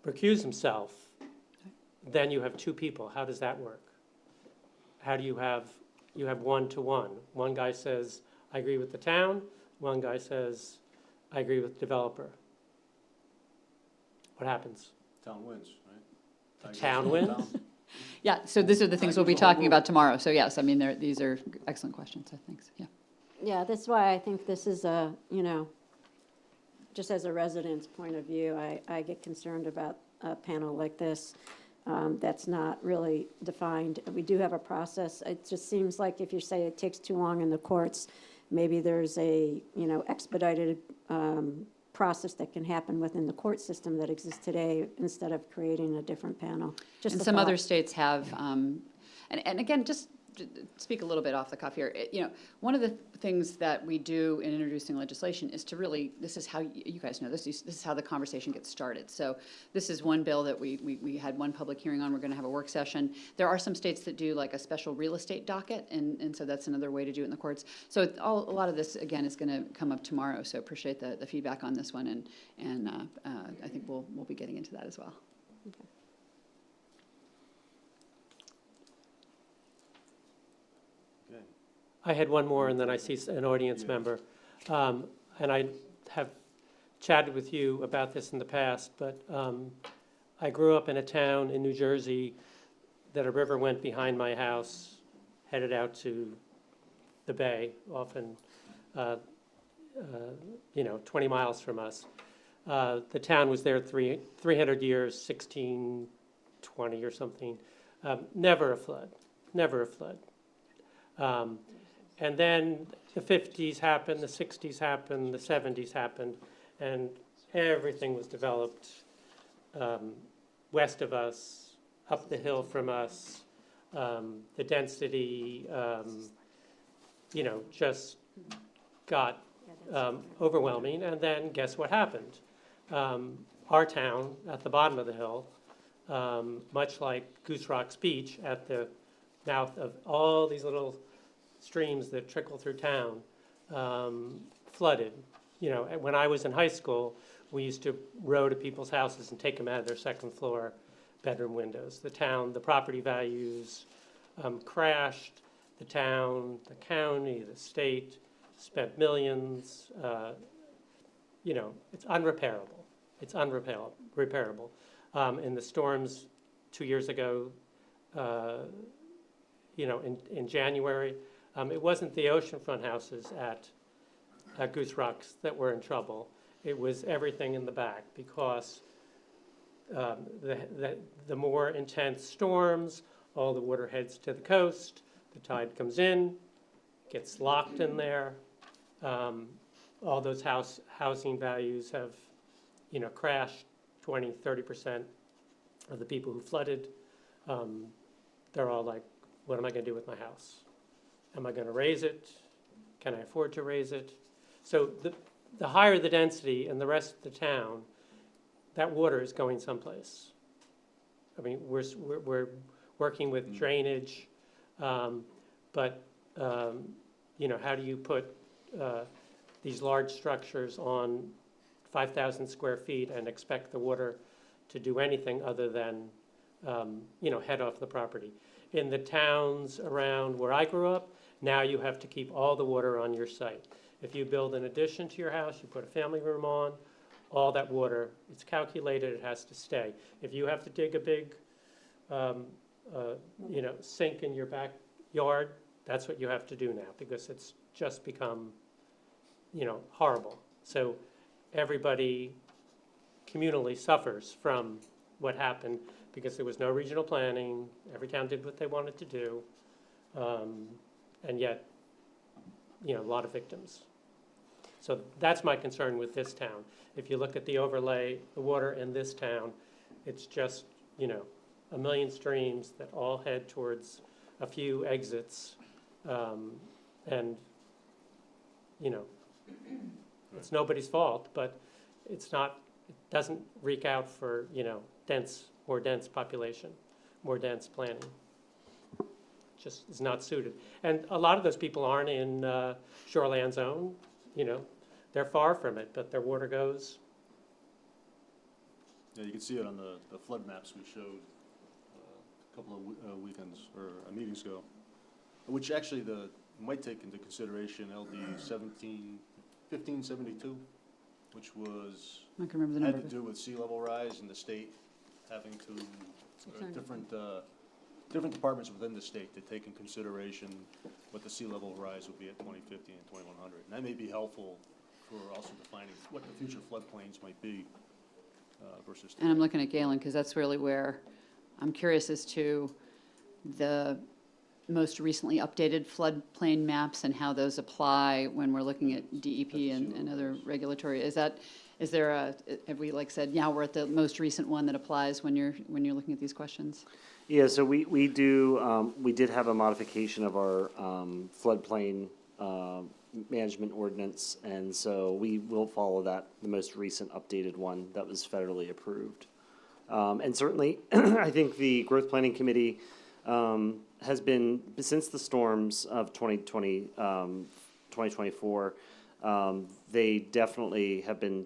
recuse himself, then you have 2 people. How does that work? How do you have 1-to-1? One guy says, I agree with the town. One guy says, I agree with the developer. What happens? Town wins, right? The town wins? Yeah, so these are the things we'll be talking about tomorrow. So yes, I mean, these are excellent questions, I think, yeah. Yeah, that's why I think this is a, just as a resident's point of view, I get concerned about a panel like this that's not really defined. We do have a process. It just seems like if you say it takes too long in the courts, maybe there's a, expedited process that can happen within the court system that exists today instead of creating a different panel. Just And a some thought. other states have, and again, just to speak a little bit off the cuff here, one of the things that we do in introducing legislation is to really, this is how, you guys know, this is how the conversation gets started. So this is one bill that we had one public hearing on. We're going to have a work session. There are some states that do like a special real estate docket, and so that's another way to do it in the courts. So a lot of this, again, is going to come up tomorrow, so appreciate the feedback on this one, and I think we'll be getting into that as well. Okay. I had one more, and then I see an audience member. And I have chatted with you about this in the past, but I grew up in a town in New Jersey that a river went behind my house, headed out to the bay, often 20 miles from us. The town was there 300 years, 1620 or something. Never a flood, never a flood. And then the 50s happened, the 60s happened, the 70s happened, and everything was developed west of us, up the hill from us. The density, just got overwhelming. And then guess what happened? Our town at the bottom of the hill, much like Goose Rock's Beach at the mouth of all these little streams that trickle through town, flooded. When I was in high school, we used to row to people's houses and take them out of their second floor bedroom windows. The property values crashed. The town, the county, the state spent millions. It's unrepairable. It's unrepairable. In the storms 2 years ago, in January, it wasn't the oceanfront houses at Goose Rocks that were in trouble. It was everything in the back, because the more intense storms, all the water heads to the coast, the tide comes in, gets locked in there. All those housing values have, crashed. 20-30% of the people who flooded, they're all like, what am I going to do with my house? Am I going to raise it? Can I afford to raise it? So the higher the density in the rest of the town, that water is going someplace. I mean, we're working with drainage, but how do you put these large structures on 5,000 square feet and expect the water to do anything other than, head off the property? In the towns around where I grew up, now you have to keep all the water on your site. If you build an addition to your house, you put a family room on, all that water, it's calculated, it has to stay. If you have to dig a big, sink in your backyard, that's what you have to do now, because it's just become, horrible. So everybody communally suffers from what happened, because there was no regional planning. Every town did what they wanted to do, and yet, a lot of victims. So that's my concern with this town. If you look at the overlay, the water in this town, it's just, 1 million streams that all head towards a few exits, and, it's nobody's fault, but it doesn't wreak out for, more dense population, more dense planning. Just is not suited. And a lot of those people aren't in shoreland zone, they're far from it, but their water goes. Yeah, you can see it on the flood maps we showed a couple of weekends or meetings ago, which actually might take into consideration LD 1572, which was I can remember the had number. to do with sea level rise and the state having to different departments within the state to take in consideration what the sea level rise would be at 2050 and 2100. And that may be helpful for also defining what the future floodplains might be versus today. And I'm looking at Galen, because that's really where I'm curious as to the most recently updated floodplain maps and how those apply when we're looking at DEP and other regulatory. Have we said, yeah, we're at the most recent one that applies when you're looking at these questions? Yeah, so we did have a modification of our floodplain management ordinance, and so we will follow the most recent updated one that was federally approved. And certainly, I think the Growth Planning Committee has been, since the storms of 2024, They definitely have been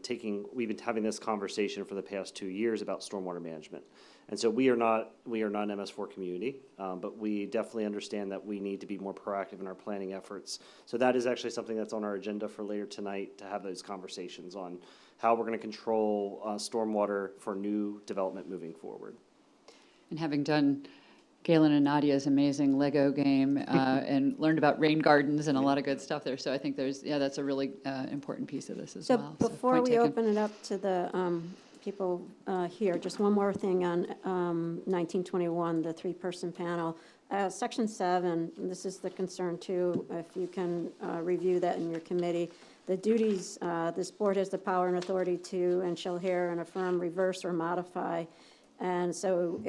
we've been having this conversation for the past 2 years about stormwater management. And so we are not an MS4 community, but we definitely understand that we need to be more proactive in our planning efforts. So that is actually something that's on our agenda for later tonight, to have those conversations on how we're going to control stormwater for new development moving forward. And having done Galen and Nadia's amazing Lego game and learned about rain gardens and a lot of good stuff there. So I think that's a really important piece of this as So well. before point we taken. open it up to the people here, just one more thing on 1921, the three-person panel. Section 7, this is the concern too, if you can review that in your committee. The duties, this board has the power and authority to and shall hear and affirm, reverse, or modify. And so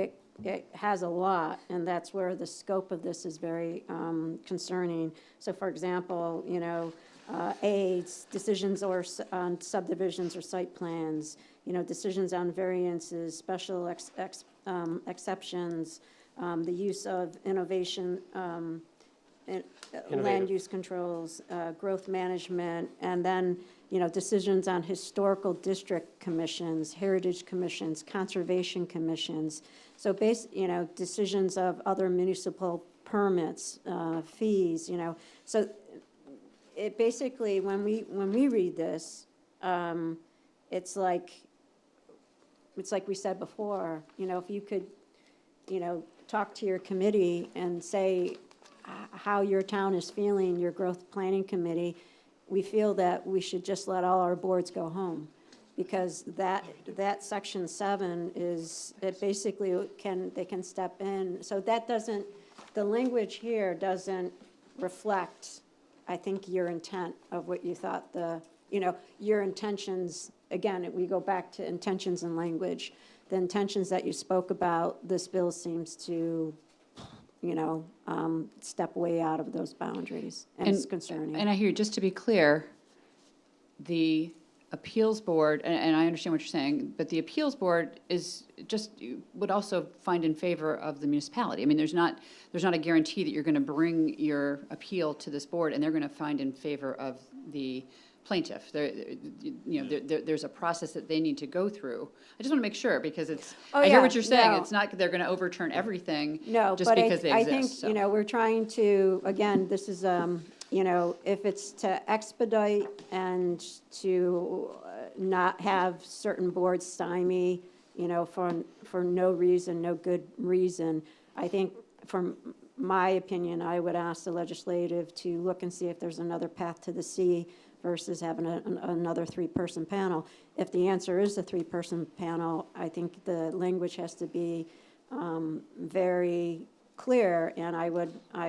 it has a lot, and that's where the scope of this is very concerning. So for example, decisions on subdivisions or site plans, decisions on variances, special exceptions, the use of innovation, land use controls, growth management, and then, decisions on historical district commissions, heritage commissions, conservation commissions. So decisions of other municipal permits, fees, So it basically, when we read this, it's like we said before, if you could, talk to your committee and say how your town is feeling, your growth planning committee, we feel that we should just let all our boards go home. Because that section 7 is, it basically they can step in. So that doesn't, the language here doesn't reflect, I think, your intent of what you thought your intentions, again, we go back to intentions and language. The intentions that you spoke about, this bill seems to, step way out of those boundaries, and it's concerning. And I hear, just to be clear, the appeals board, and I understand what you're saying, but the appeals board would also find in favor of the municipality. I mean, there's not a guarantee that you're going to bring your appeal to this board and they're going to find in favor of the plaintiff. There's a process that they need to go through. I just want to make sure, because I hear what you're saying. No. It's not that they're going to overturn everything just but because they I exist. think, we're trying to, again, this is, if it's to expedite and to not have certain boards stymie, for no reason, no good reason, I think, from my opinion, I would ask the legislative to look and see if there's another path to the sea versus having another three-person panel. If the answer is a three-person panel, I think the language has to be very clear, and I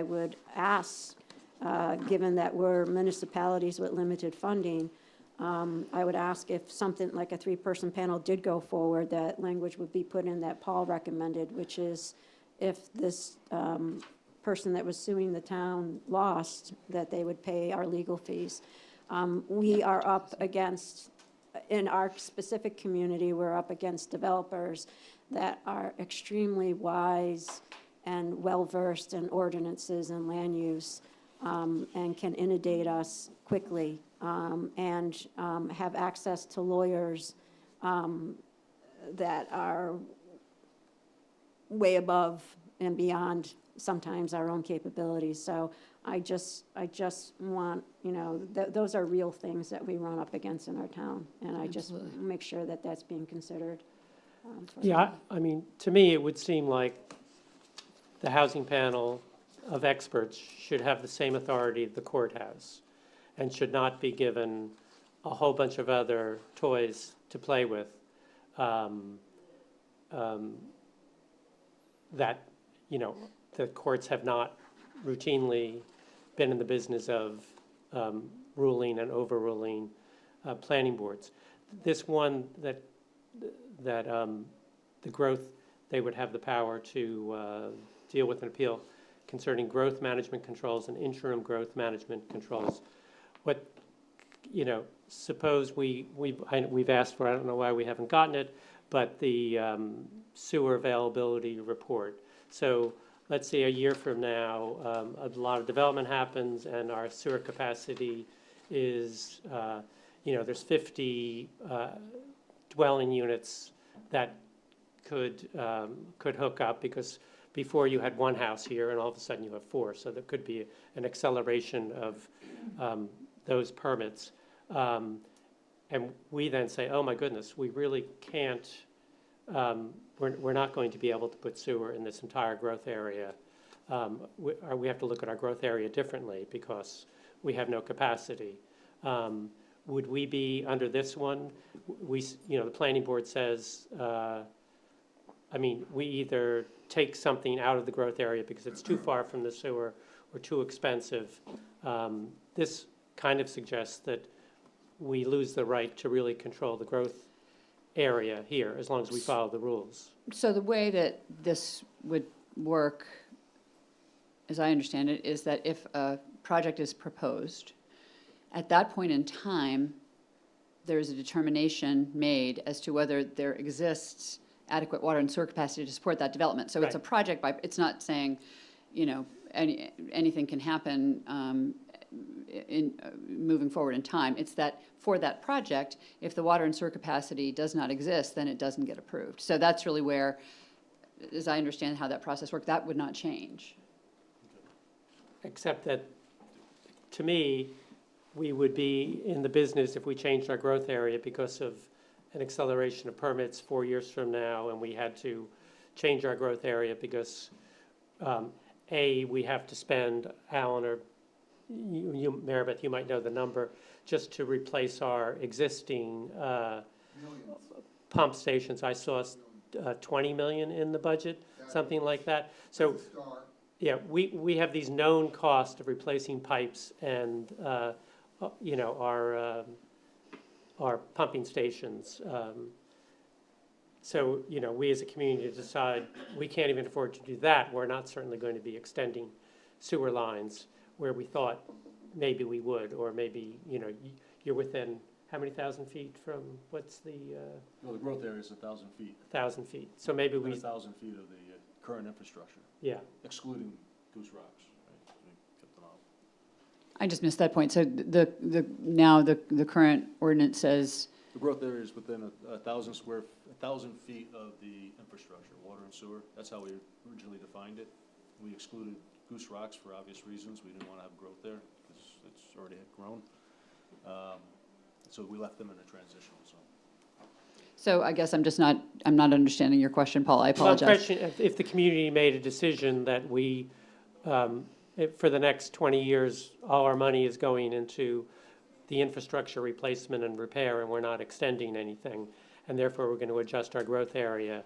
would ask, given that we're municipalities with limited funding, I would ask if something like a three-person panel did go forward, that language would be put in that Paul recommended, which is if this person that was suing the town lost, that they would pay our legal fees. We are up against, in our specific community, we're up against developers that are extremely wise and well-versed in ordinances and land use, and can inundate us quickly, and have access to lawyers that are way above and beyond sometimes our own capabilities. So I just want, those are real things that we run up against in our town, and I just make sure that that's being considered. Yeah, I mean, to me, it would seem like the housing panel of experts should have the same authority the court has, and should not be given a whole bunch of other toys to play with that, the courts have not routinely been in the business of ruling and overruling planning boards. This one that the growth, they would have the power to deal with an appeal concerning growth management controls and interim growth management controls. What, suppose we've asked for, I don't know why we haven't gotten it, but the sewer availability report. So let's say a year from now, a lot of development happens and our sewer capacity is, there's 50 dwelling units that could hook up, because before you had one house here and all of a sudden you have four. So there could be an acceleration of those permits. And we then say, oh my goodness, we really can't, we're not going to be able to put sewer in this entire growth area. We have to look at our growth area differently because we have no capacity. Would we be under this one? The planning board says, we either take something out of the growth area because it's too far from the sewer or too expensive. This kind of suggests that we lose the right to really control the growth area here, as long as we follow the rules. So the way that this would work, as I understand it, is that if a project is proposed, at that point in time, there's a determination made as to whether there exists adequate water and sewer capacity to support that development. So it's a Right. project by, it's not saying, anything can happen moving forward in time. It's that for that project, if the water and sewer capacity does not exist, then it doesn't get approved. So that's really where, as I understand how that process works, that would not change. Except that, to me, we would be in the business if we changed our growth area because of an acceleration of permits 4 years from now, and we had to change our growth area because, we have to spend, Alan, or you, Maribeth, you might know the number, just to replace our existing pump stations. I saw 20 million in the budget, something like that. So, yeah, we have these known costs of replacing pipes and, our pumping stations. So, we as a community decide we can't even afford to do that. We're not certainly going to be extending sewer lines where we thought maybe we would, or maybe, you're within, how many thousand feet from, what's the, Well, the growth area is 1,000 feet, 1,000 feet? So maybe within we, 1,000 feet of the current infrastructure, yeah. excluding Goose Rocks, right? We kept them out. I just missed that point. So now the current ordinance says, The growth area is within 1,000 feet of the infrastructure, water and sewer. That's how we originally defined it. We excluded Goose Rocks for obvious reasons. We didn't want to have growth there because it's already had grown. So we left them in a transition, so. so I guess I'm not understanding your question, Paul. I Well, I'm apologize. questioning if the community made a decision that we, for the next 20 years, all our money is going into the infrastructure replacement and repair, and we're not extending anything, and therefore we're going to adjust our growth area.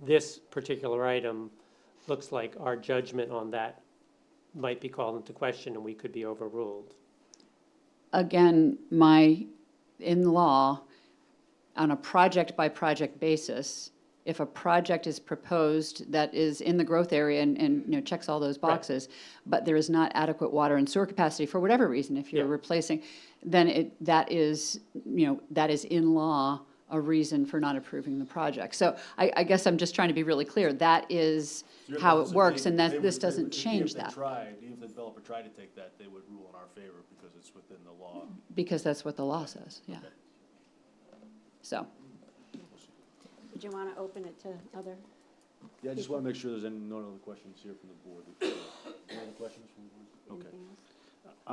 This particular item looks like our judgment on that might be called into question, and we could be overruled. Again, in law, on a project-by-project basis, if a project is proposed that is in the growth area and checks all those boxes, but there is not adequate water and sewer capacity for whatever reason, if you're Yeah. replacing, then that is in law a reason for not approving the project. So I guess I'm just trying to be really clear. That is Your how thoughts it that works, and they this would- doesn't even change if they that, tried, even if the developer tried to take that, they would rule in our favor because it's within the law. because that's what the law says, yeah. Okay. So, Did you want to open it to other? Yeah, I just want to make sure there's no other questions here from the board. Any other questions from the board? Okay. Anything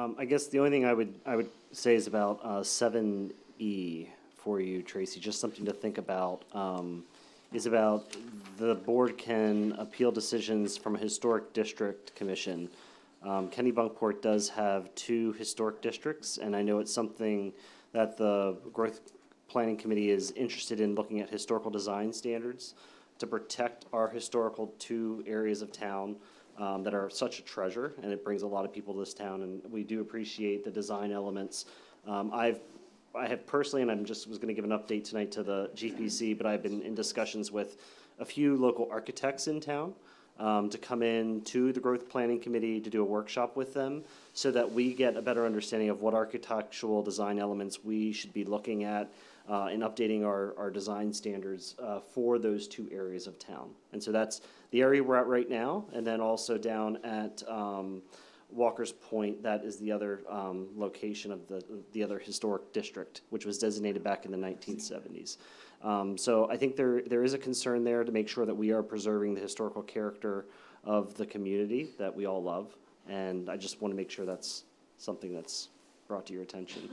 else? I guess the only thing I would say is about 7E for you, Tracy, just something to think about, is about the board can appeal decisions from a historic district commission. Kennebunkport does have 2 historic districts, and I know it's something that the Growth Planning Committee is interested in looking at historical design standards to protect our historical 2 areas of town that are such a treasure, and it brings a lot of people to this town, and we do appreciate the design elements. I have personally, and was gonna give an update tonight to the GPC, but I've been in discussions with a few local architects in town to come in to the Growth Planning Committee to do a workshop with them so that we get a better understanding of what architectural design elements we should be looking at in updating our design standards for those 2 areas of town. And so that's the area we're at right now, and then also down at Walker's Point, that is the other location of the other historic district, which was designated back in the 1970s. So I think there is a concern there to make sure that we are preserving the historical character of the community that we all love. And I just want to make sure that's something that's brought to your attention.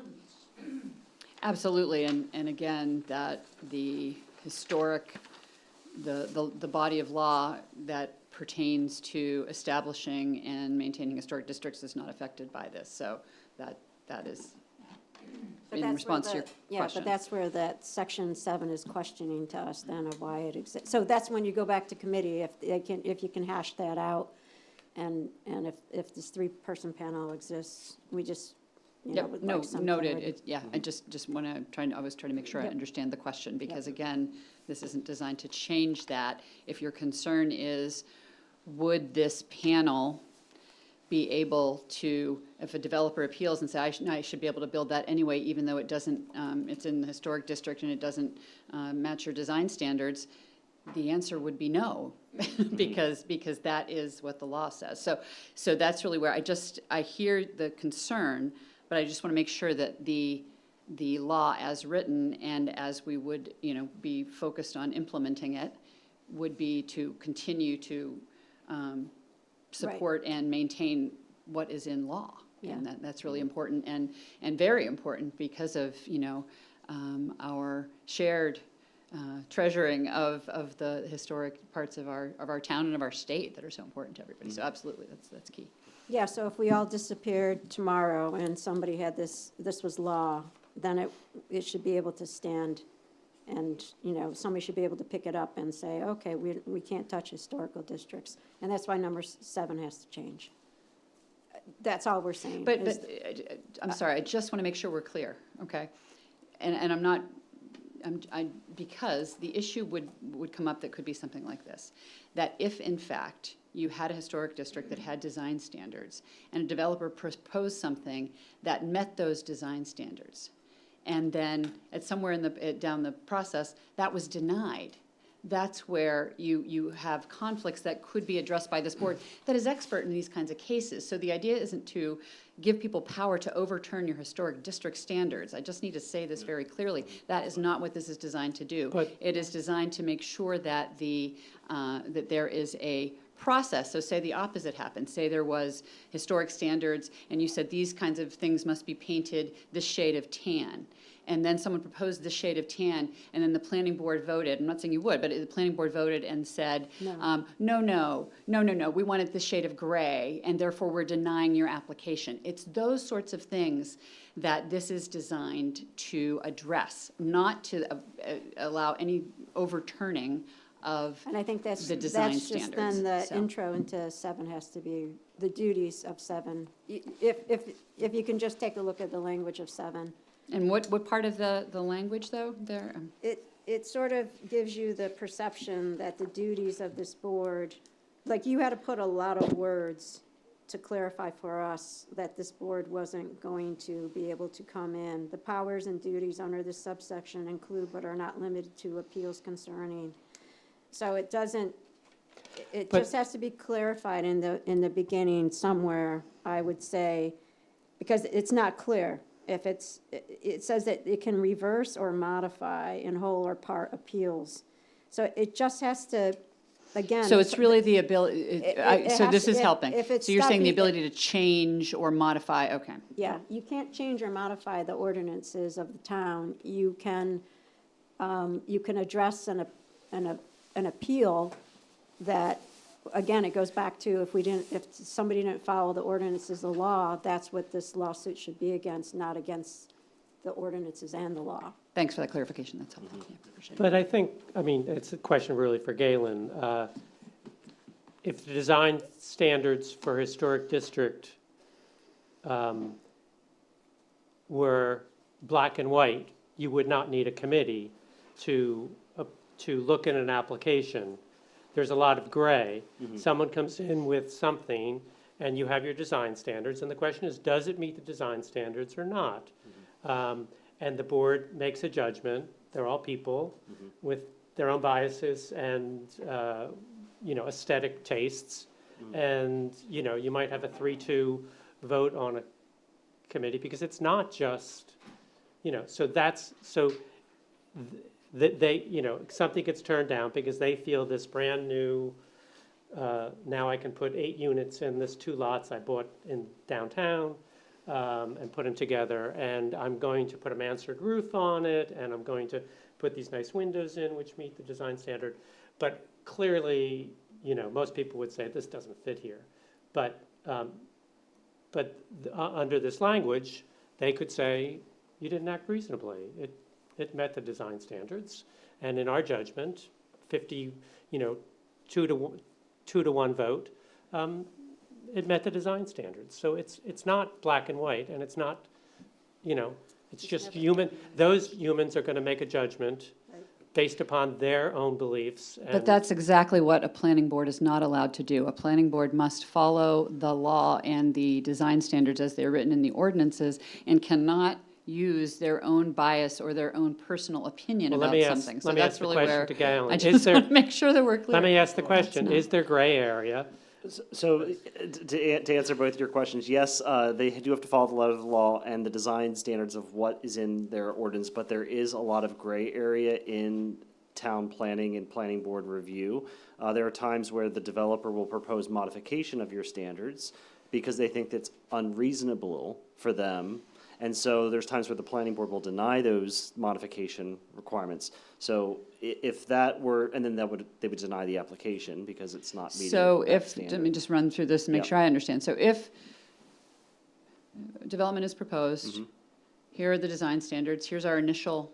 Absolutely, and again, that the historic, the body of law that pertains to establishing and maintaining historic districts is not affected by this, so that is But in that's response where to your the- question. Yeah, but that's where that section 7 is questioning to us then of why it exists. So that's when you go back to committee, if you can hash that out, and if this 3-person panel exists, we just, Yep, would no, like some noted, clarity. yeah, I just want to, I was trying to make sure I Yep. understand the question, because again, this isn't designed to change that. If your concern is, would this panel be able to, if a developer appeals and say, I should be able to build that anyway, even though it doesn't, it's in the historic district and it doesn't match your design standards, the answer would be no, because that is what the law says. So that's really where I hear the concern, but I just want to make sure that the law as written and as we would, be focused on implementing it, would be to continue to support and maintain what is in law. And that's really important and very important because of, our shared treasuring of the historic parts of our town and of our state that are so important to everybody. So absolutely, that's key. Yeah, so if we all disappeared tomorrow and somebody had this was law, then it should be able to stand, and, somebody should be able to pick it up and say, okay, we can't touch historical districts. And that's why number 7 has to change. That's all we're saying. But is- I'm sorry, I just want to make sure we're clear, okay? And I'm not, because the issue would come up that could be something like this, that if in fact you had a historic district that had design standards and a developer proposed something that met those design standards, and then at somewhere down the process, that was denied, that's where you have conflicts that could be addressed by this board that is expert in these kinds of cases. So the idea isn't to give people power to overturn your historic district standards. I just need to say this very clearly. That is not what this is designed to do. But- It is designed to make sure that that there is a process. So say the opposite happened. Say there was historic standards and you said these kinds of things must be painted this shade of tan. And then someone proposed this shade of tan, and then the planning board voted. I'm not saying you would, but the planning board voted and said, no, we wanted this shade of gray, and therefore we're denying your application. It's those sorts of things that this is designed to address, not to allow any overturning of And I think that's the design just then standards, the so. intro into 7 has to be the duties of 7. If you can just take a look at the language of 7. And what part of the language, though, there? It sort of gives you the perception that the duties of this board, like you had to put a lot of words to clarify for us that this board wasn't going to be able to come in. The powers and duties under this subsection include but are not limited to appeals concerning. So it doesn't, it But- just has to be clarified in the beginning somewhere, I would say, because it's not clear. If it says that it can reverse or modify in whole or part appeals. So it just has to, again. So it's really the ability, it so has this to- is if- helping. if it's So you're saying the stopping- ability to change or modify, okay. Yeah, you can't change or modify the ordinances of the town. You can address an appeal that, again, it goes back to if somebody didn't follow the ordinances of the law, that's what this lawsuit should be against, not against the ordinances and the law. Thanks for that clarification, that's helpful. Yeah, appreciate it. But I think, it's a question really for Galen. If the design standards for historic district were black and white, you would not need a committee to look at an application. There's a lot of gray. Someone comes in with something, and you have your design standards, and the question is, does it meet the design standards or not? And the board makes a judgment. They're all people with their own biases and, aesthetic tastes. And, you know, you might have a 3-2 vote on a committee, because it's not just, you know, so they, you know, something gets turned down because they feel this brand new, now I can put 8 units in this 2 lots I bought in downtown, and put them together, and I'm going to put a mansard roof on it, and I'm going to put these nice windows in which meet the design standard. But clearly, you know, most people would say this doesn't fit here. But under this language, they could say, you didn't act reasonably. It met the design standards, and in our judgment, 50, you know, 2-to-1 vote, it met the design standards. So it's not black and white, and it's not, you know, it's just human. Those humans are going to make a judgment based upon their own beliefs. But that's exactly what a planning board is not allowed to do. A planning board must follow the law and the design standards as they're written in the ordinances, and cannot use their own bias or their own personal opinion about something. So let me that's ask the really question where to Galen. I just want to make sure that we're clear. Let me ask the question, not. is there gray area? So to answer both your questions, yes, they do have to follow the letter of the law and the design standards of what is in their ordinance, but there is a lot of gray area in town planning and planning board review. There are times where the developer will propose modification of your standards because they think that's unreasonable for them. And so there's times where the planning board will deny those modification requirements. So if that were, and then they would deny the application because it's not meeting So that if, standard. let me just run through this and make Yep. sure I understand. So if development is proposed, here are the design standards, here's our initial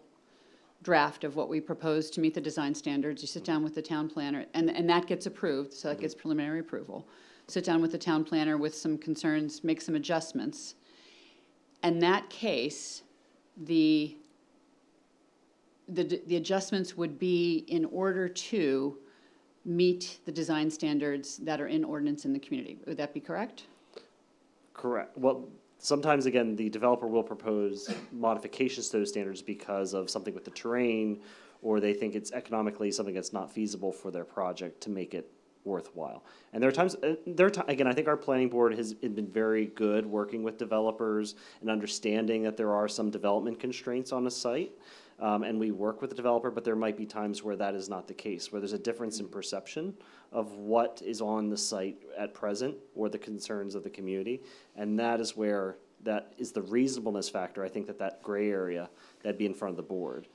draft of what we propose to meet the design standards. You sit down with the town planner, and that gets approved, so that gets preliminary approval. Sit down with the town planner with some concerns, make some adjustments. In that case, the adjustments would be in order to meet the design standards that are in ordinance in the community. Would that be correct? Correct. Well, sometimes, again, the developer will propose modifications to those standards because of something with the terrain, or they think it's economically something that's not feasible for their project to make it worthwhile. And there are times, again, I think our planning board has been very good working with developers and understanding that there are some development constraints on a site. And we work with the developer, but there might be times where that is not the case, where there's a difference in perception of what is on the site at present or the concerns of the community. And that is where, that is the reasonableness factor. I think that gray area, that'd be in front of the board.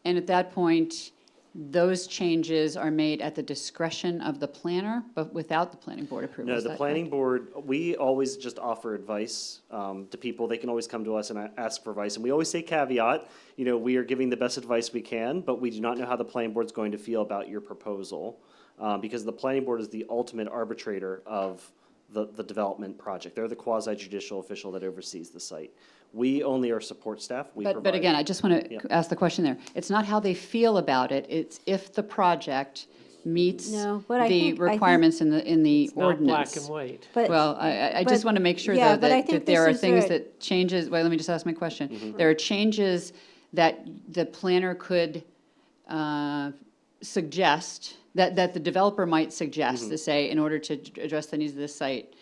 And at that point, those changes are made at the discretion of the planner, but without the planning board approval. No, Is the that planning correct? board, we always just offer advice to people. They can always come to us and ask for advice. And we always say caveat, you know, we are giving the best advice we can, but we do not know how the planning board's going to feel about your proposal. Because the planning board is the ultimate arbitrator of the development project. They're the quasi-judicial official that oversees the site. We only are support staff. We But provide. again, I just want Yep. to ask the question there. It's not how they feel about it, it's if the project meets No, but I the think- requirements in the It's not ordinance. black and white. But, Well, I just but- want to make sure, yeah, though, but I that think that there this are is things where- that changes, well, let me just ask my question. There are changes that the planner could suggest, that the developer might suggest, to say, in order to address the needs of this site,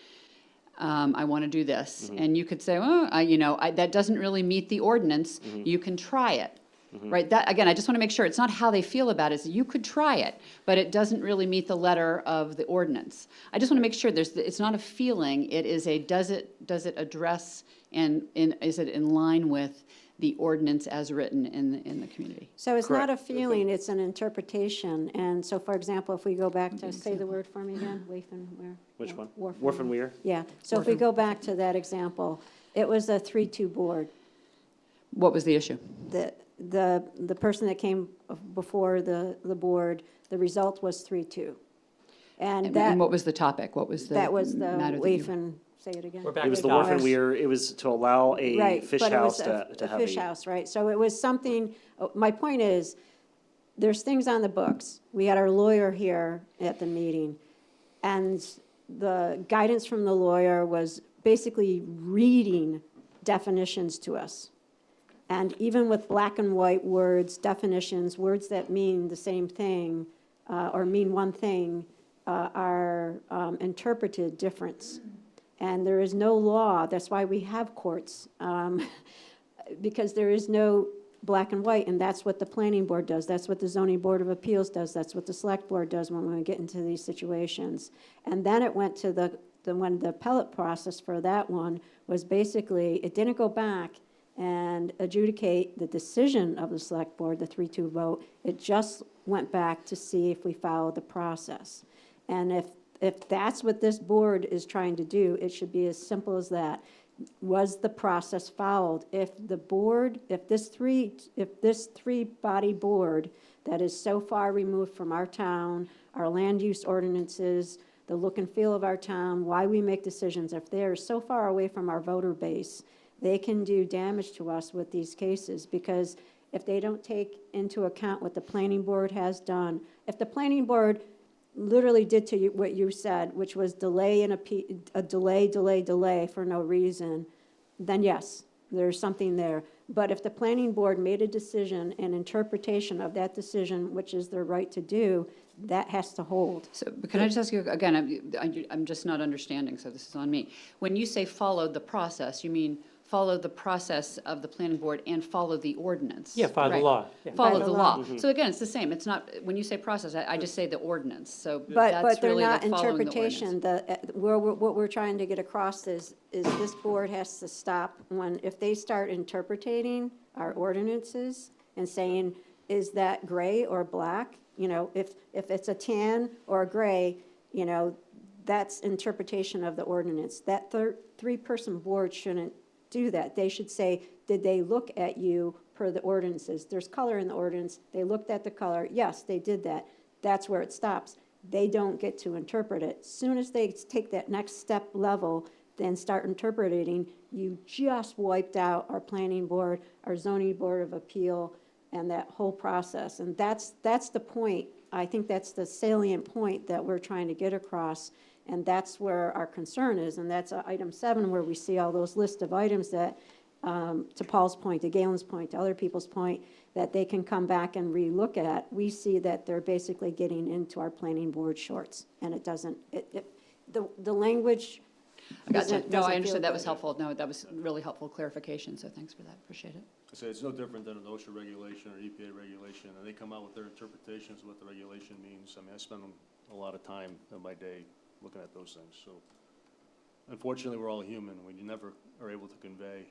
I want to do this. And you could say, well, that doesn't really meet the ordinance, you can try it. Right, that, again, I just want to make sure, it's not how they feel about it, it's you could try it, but it doesn't really meet the letter of the ordinance. I just want to make sure it's not a feeling, it is a, does it address, and is it in line with the ordinance as written in the community? So it's not a Correct. feeling, it's an interpretation. And so, for example, if we go back to, say the word for me again, Wafen, where? Which one? Wharf and Weir? Yeah, so if we go back to that example, it was a 3-2 board. What was the issue? The person that came before the board, the result was 3-2. And And that, what was the topic? What was the that was the matter that you- Wafen, say it again. We're back It was to the Wharf and docks. Weir, it was to allow a Right, fish but it house was to a have fish house, right? So it was something, my point is, there's things on the books. We had our lawyer here at the meeting, and the guidance from the lawyer was basically reading definitions to us. And even with black and white words, definitions, words that mean the same thing, or mean one thing, are interpreted different. And there is no law, that's why we have courts, because there is no black and white, and that's what the planning board does, that's what the zoning board of appeals does, that's what the select board does when we get into these situations. And then it went to when the appellate process for that one was basically, it didn't go back and adjudicate the decision of the select board, the 3-2 vote. It just went back to see if we followed the process. And if that's what this board is trying to do, it should be as simple as that. Was the process followed? If this three-body board that is so far removed from our town, our land use ordinances, the look and feel of our town, why we make decisions, if they are so far away from our voter base, they can do damage to us with these cases, because if they don't take into account what the planning board has done, if the planning board literally did to you what you said, which was delay a delay for no reason, then yes, there's something there. But if the planning board made a decision, an interpretation of that decision, which is their right to do, that has to hold. So, but can I just ask you, again, I'm just not understanding, so this is on me. When you say followed the process, you mean follow the process of the planning board and follow the ordinance? Yeah, follow the Right. law. Yeah. Follow By the the law. law. So again, it's the same. It's not, when you say process, I just say the ordinance. So But that's they're really the not following the interpretation. ordinance. What we're trying to get across is this board has to stop if they start interpreting our ordinances and saying, is that gray or black? You know, if it's a tan or a gray, you know, that's interpretation of the ordinance. That three-person board shouldn't do that. They should say, did they look at you per the ordinances? There's color in the ordinance. They looked at the color. Yes, they did that. That's where it stops. They don't get to interpret it. Soon as they take that next step level, then start interpreting, you just wiped out our planning board, our zoning board of appeal, and that whole process. And that's the point. I think that's the salient point that we're trying to get across. And that's where our concern is. And that's item 7, where we see all those list of items that, to Paul's point, to Galen's point, to other people's point, that they can come back and relook at. We see that they're basically getting into our planning board shorts. And it doesn't, the language I gotcha. doesn't No, I feel understood. That good. was helpful. No, that was really helpful clarification, so thanks for that. Appreciate it. I say it's no different than an OSHA regulation or EPA regulation, and they come out with their interpretations of what the regulation means. I mean, I spend a lot of time in my day looking at those things, so unfortunately, we're all human. We never are able to convey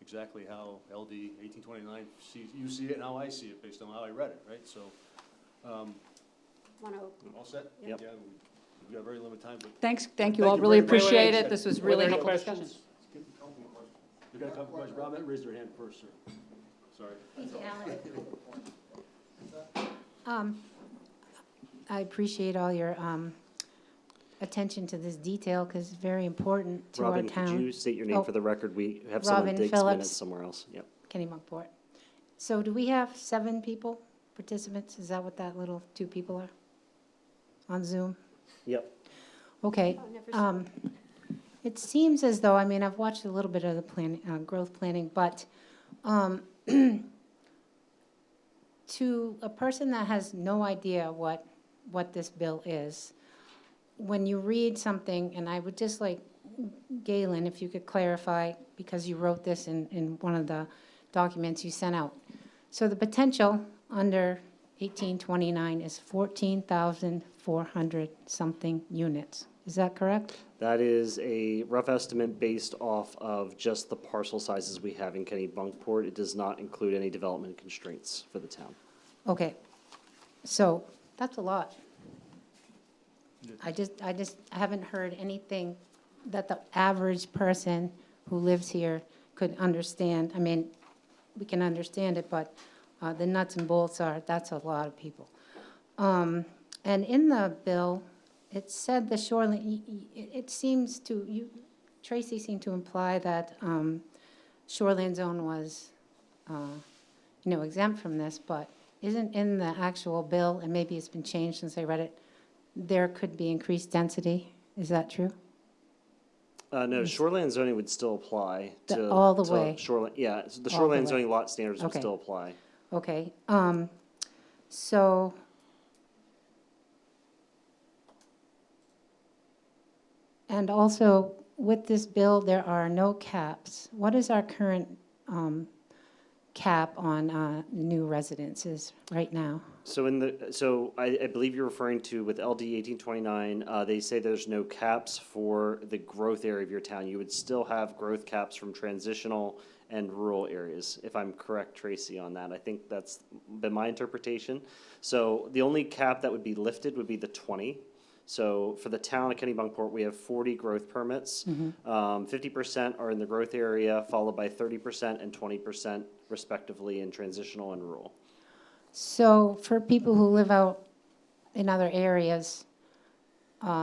exactly how LD 1829 you see it and how I see it based on how I read it, right? So, all set? Yep. Yeah, we've got very limited time, but Thank you Thank all. you Really very much. appreciate it. This was Were really there any helpful discussion. questions? you got a couple questions. Rob, raise your hand first, sir. Sorry. I appreciate all your attention to this detail, because it's very important to our Robin, could you town. state your name Oh, for the record? We have someone Robin Diggs Phillips. minutes somewhere else. Yep. Kennebunkport. So do we have 7 people, participants? Is that what that little 2 people are on Zoom? Yep. Okay. Oh, never saw It seems as though, I mean, I've watched a little bit of the plan, growth planning, but to a person that has no idea what this bill is, when you read something, and I would just like, Galen, if you could clarify, because you wrote this in one of the documents you sent out. So the potential under 1829 is 14,400 something units. Is that correct? That is a rough estimate based off of just the parcel sizes we have in Kennebunkport. It does not include any development constraints for the town. Okay, so that's a lot. I haven't heard anything that the average person who lives here could understand. I mean, we can understand it, but the nuts and bolts that's a lot of people. And in the bill, it said the shoreline, it seems to, Tracy seemed to imply that shoreline zone was, exempt from this, but isn't in the actual bill, and maybe it's been changed since I read it, there could be increased density? Is that true? No, shoreline zoning would still apply to. All the to way? Shoreline, yeah, so the All the shoreline way. zoning lot standards would Okay. still apply. Okay, so And also, with this bill, there are no caps. What is our current cap on new residences right now? So I believe you're referring to with LD 1829, they say there's no caps for the growth area of your town. You would still have growth caps from transitional and rural areas, if I'm correct, Tracy, on that. I think that's been my interpretation. So the only cap that would be lifted would be the 20. So for the town of Kennebunkport, we have 40 growth permits. 50% are in the growth area, followed by 30% and 20% respectively in transitional and rural. So for people who live out in other areas,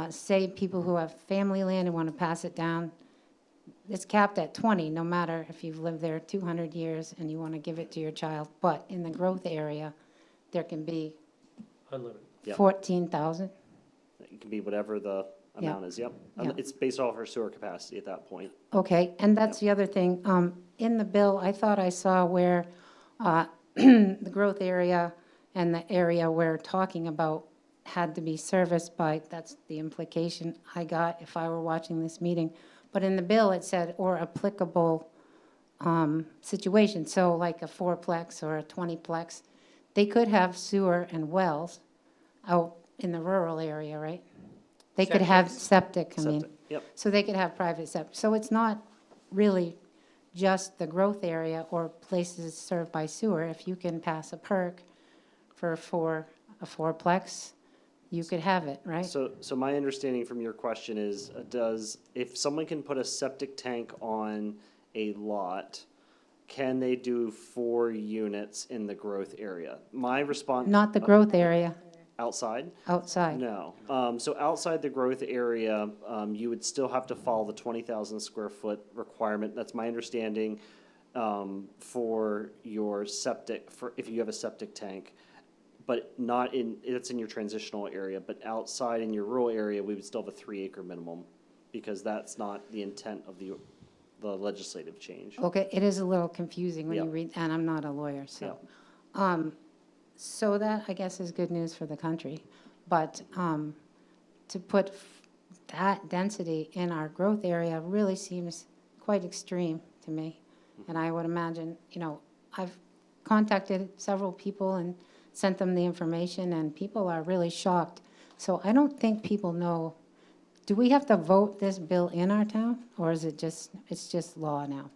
say people who have family land and want to pass it down, it's capped at 20, no matter if you've lived there 200 years and you want to give it to your child. But in the growth area, there can be Unlimited. Yep. 14,000. It can be whatever the Yeah. amount is, yep. Yeah. It's based off our sewer capacity at that point. Okay, and that's the other thing. In the bill, I thought I saw where the growth area and the area we're talking about had to be serviced by, that's the implication I got if I were watching this meeting. But in the bill, it said, or applicable situation. So like a fourplex or a 20plex, they could have sewer and wells out in the rural area, right? They could have septic, I mean. Septic, yep. So they could have private septic. So it's not really just the growth area or places served by sewer. If you can pass a perk for a fourplex, you could have it, right? So my understanding from your question is, if someone can put a septic tank on a lot, can they do 4 units in the growth area? My response. Not the growth area, Outside? outside. No. So outside the growth area, you would still have to follow the 20,000 square foot requirement. That's my understanding, for your septic, if you have a septic tank. But not it's in your transitional area, but outside in your rural area, we would still have a 3-acre minimum, because that's not the intent of the legislative change. Okay, it is a little confusing when you Yeah. read, and I'm not a lawyer, so. So that, I guess, is good news for the country. But to put that density in our growth area really seems quite extreme to me. And I would imagine, I've contacted several people and sent them the information, and people are really shocked. So I don't think people know, do we have to vote this bill in our town, or is it's just law now?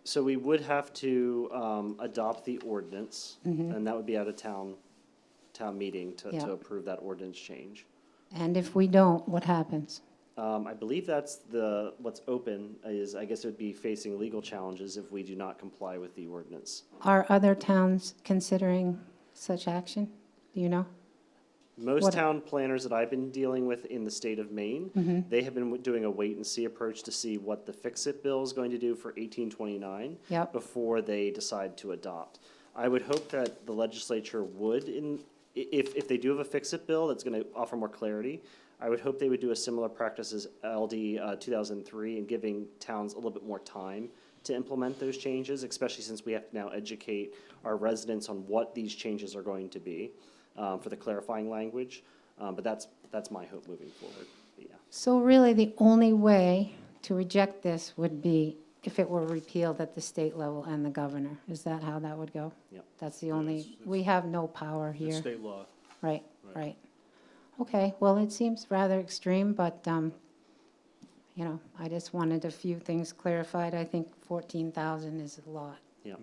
So we would have to adopt the ordinance, and that would be at a town meeting Yeah. to approve that ordinance change. And if we don't, what happens? I believe that's what's open is, I guess it would be facing legal challenges if we do not comply with the ordinance. Are other towns considering such action? Do you know? Most What- town planners that I've been dealing with in the state of Maine, they have been doing a wait-and-see approach to see what the fix-it bill is going to do for 1829 Yep. before they decide to adopt. I would hope that the legislature would, if they do have a fix-it bill that's going to offer more clarity, I would hope they would do a similar practice as LD 2003 and giving towns a little bit more time to implement those changes, especially since we have to now educate our residents on what these changes are going to be. For the clarifying language, but that's my hope moving forward. But yeah. So really, the only way to reject this would be if it were repealed at the state level and the governor. Is that how that would go? Yep. That's the only, we have no power It's here. state law. Right, right. Okay, well, it seems rather extreme, but, I just wanted a few things clarified. I think 14,000 is a lot. Yeah.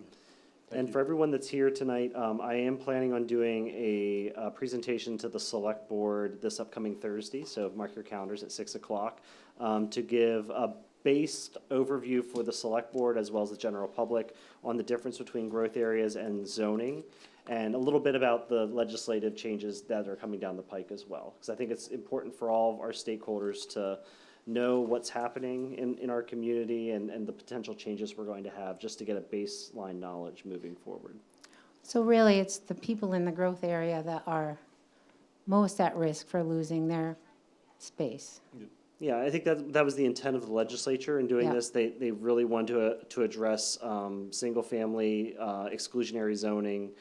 Thank And you. for everyone that's here tonight, I am planning on doing a presentation to the select board this upcoming Thursday, so mark your calendars at 6 o'clock, to give a based overview for the select board as well as the general public on the difference between growth areas and zoning, and a little bit about the legislative changes that are coming down the pike as well. Because I think it's important for all of our stakeholders to know what's happening in our community and the potential changes we're going to have, just to get a baseline knowledge moving forward. So really, it's the people in the growth area that are most at risk for losing their space. Yeah, I think that was the intent of the legislature in doing Yeah. this. They really wanted to address single-family exclusionary zoning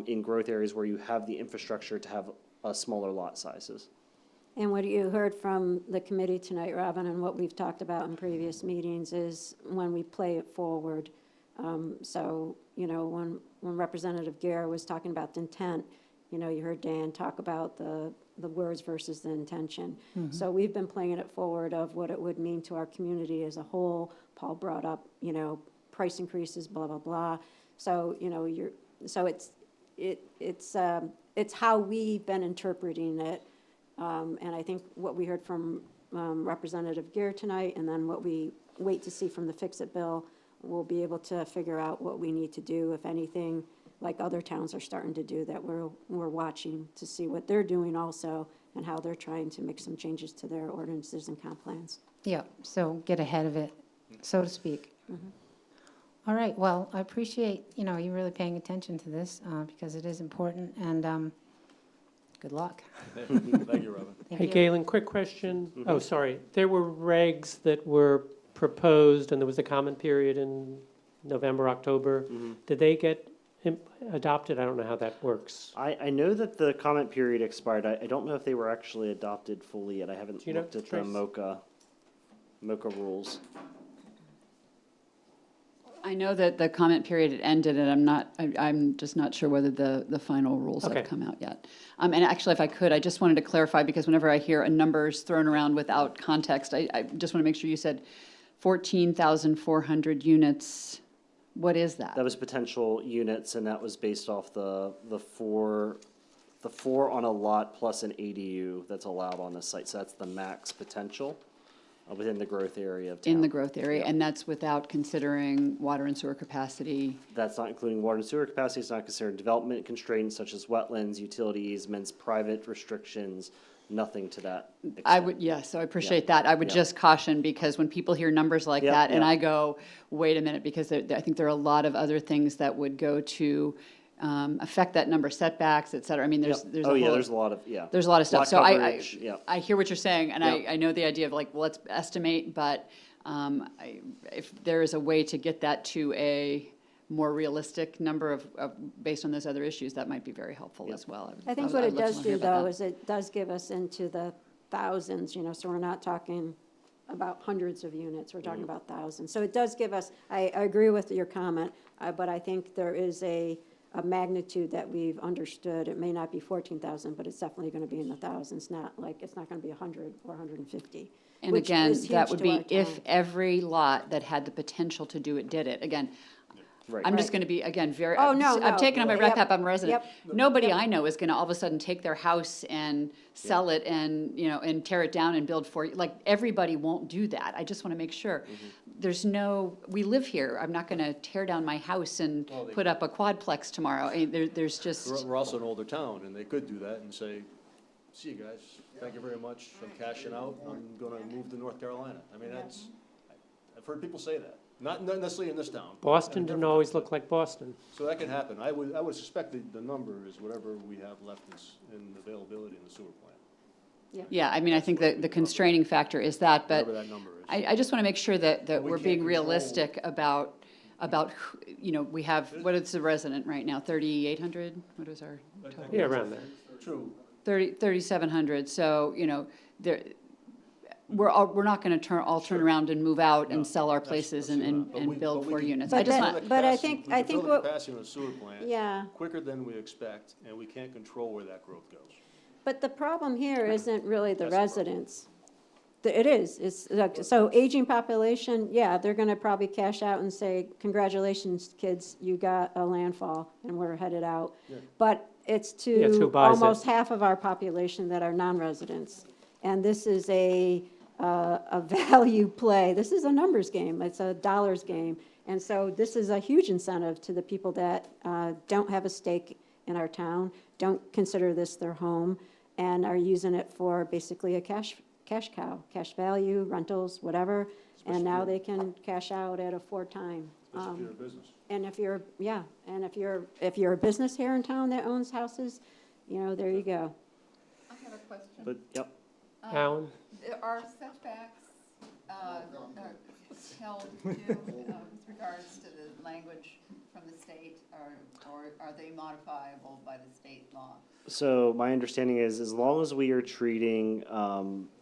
in growth areas where you have the infrastructure to have smaller lot sizes. And what you heard from the committee tonight, Robin, and what we've talked about in previous meetings is when we play it forward. So, you know, when Representative Gare was talking about the intent, you know, you heard Dan talk about the words versus the intention. So we've been playing it forward of what it would mean to our community as a whole. Paul brought up, you know, price increases, blah, blah, blah. So, you know, it's how we've been interpreting it. And I think what we heard from Representative Gare tonight, and then what we wait to see from the Fix-It bill, we'll be able to figure out what we need to do, if anything, like other towns are starting to do, that we're watching to see what they're doing also, and how they're trying to make some changes to their ordinances and comp plans. Yeah, so get ahead of it, so to speak. All right, well, I appreciate, you know, you really paying attention to this, because it is important, and good luck. Thank you, Robin. Thank Hey, you. Galen, quick question. Oh, sorry. There were regs that were proposed, and there was a comment period in November, October. Did they get adopted? I don't know how that works. I know that the comment period expired. I don't know if they were actually adopted fully yet. I haven't Do you know, looked at the Trace? MOCA rules. I know that the comment period had ended, and I'm just not sure whether the final rules Okay. have come out yet. And actually, if I could, I just wanted to clarify, because whenever I hear a numbers thrown around without context, I just want to make sure you said 14,400 units. What is that? That was potential units, and that was based off the four on a lot plus an ADU that's allowed on the site. So that's the max potential within the growth area of town. In the growth area, Yeah. and that's without considering water and sewer capacity. That's not including water and sewer capacity. It's not considering development constraints such as wetlands, utility easements, private restrictions, nothing to that extent. I would, yes, so I appreciate that. I would Yeah. just caution, because when people hear numbers like Yeah, that, and yeah. I go, wait a minute, because I think there are a lot of other things that would go to affect that number, setbacks, et cetera. I mean, there's Yep. a Oh, yeah, whole. there's a lot of, yeah. There's a lot of stuff. Lot So I coverage, yeah. hear what you're saying, and Yeah. I know the idea of like, well, let's estimate, but if there is a way to get that to a more realistic number based on those other issues, that might be very helpful Yeah. as well. I think I'd what it love to does hear do, about though, that. is it does give us into the thousands, you know, so we're not talking about hundreds of units, we're talking about thousands. So it does give us, I agree with your comment, but I think there is a magnitude that we've understood. It may not be 14,000, but it's definitely going to be in the thousands, not like, it's not going to be 100 or 150. And which again, is that huge would to our be if town. every lot that had the potential to do it did it. Again, Right. I'm just going to be, again, very, Oh, no, I've no. taken on my red Yep, cap, I'm a resident. yep, Nobody yep. I know is going to all of a sudden take their house and sell it and, you know, and tear it down and build like, everybody won't do that. I just want to make sure. There's no, we live here. I'm not going to tear down my house and Well, they- put up a quadplex tomorrow. I mean, there's We're just, we're also an older town, and they could do that and say, see you guys, thank you very much, I'm cashing out, I'm gonna move to North Carolina. I mean, I've heard people say that, not necessarily in this town. Boston In didn't different always towns. look like Boston. So that can happen. I would suspect the number is whatever we have left in availability in the sewer plant, yeah, I mean, I think that the constraining factor is that, but whatever that number is. I just want to make sure that we we're can't being control- realistic about, who- you know, we have, what is the resident right now, 3,800? What is our total? Yeah, around there. True. 3,700, so, you know, we're not going to turn around and move out No, and sell our that's- places that's and, not. But and we- build but we 4 can- units. But I just that- want, but I Capacity- think- we I can think build the what- capacity in a sewer plant Yeah. quicker than we expect, and we can't control where that growth goes. But the problem here isn't really the That's the problem. residents. It is, it's, like, so aging population, yeah, they're gonna probably cash out and say, congratulations, kids, you got a landfall, and we're headed out. Yeah. But it's Yeah, it's who to buys it. almost half of our population that are non-residents. And this is a value play, this is a numbers game, it's a dollars game. And so this is a huge incentive to the people that don't have a stake in our town, don't consider this their home, and are using it for basically a cash cow, cash value, rentals, whatever, and now they can cash out at a 4 time. Especially if you're a business. And if you're a business here in town that owns houses, you know, there you go. I have a question. But, yep. Alan? There are setbacks, held to with regards to the language from the state, or are they modifiable by the state law? So my understanding is, as long as we are treating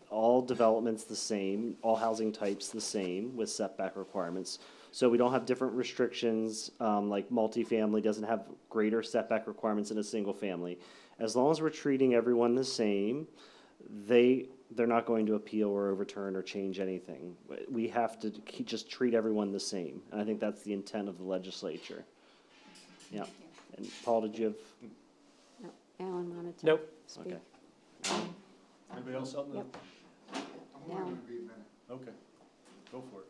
all developments the same, all housing types the same with setback requirements, so we don't have different restrictions, like multifamily doesn't have greater setback requirements than a single family. As long as we're treating everyone the same, they're not going to appeal or overturn or change anything. We have to just treat everyone the same, and I think that's the intent of the legislature. Yeah. And Paul, did you have? No, Alan wanted to Nope. speak. Okay. Anybody else out in the? Yep. I'm only gonna be a minute. Okay, go for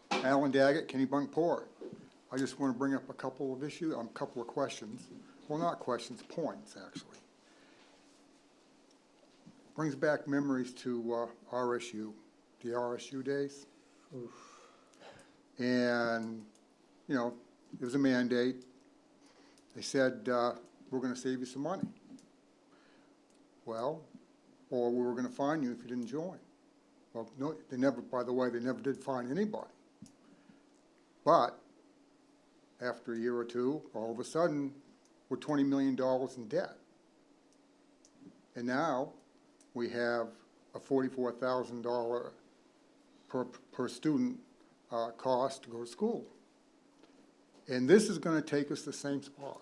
it. Alan Daggett, Kennebunkport. I just want to bring up a couple of issues, a couple of questions. Well, not questions, points, actually. Brings back memories to RSU, the RSU days. And, you know, it was a mandate. They said, we're going to save you some money. Well, or we were going to fine you if you didn't join. Well, no, they never, by the way, they never did fine anybody. But after a year or two, all of a sudden, we're $20 million in debt. And now we have a $44,000 per student cost to go to school. And this is going to take us the same spot.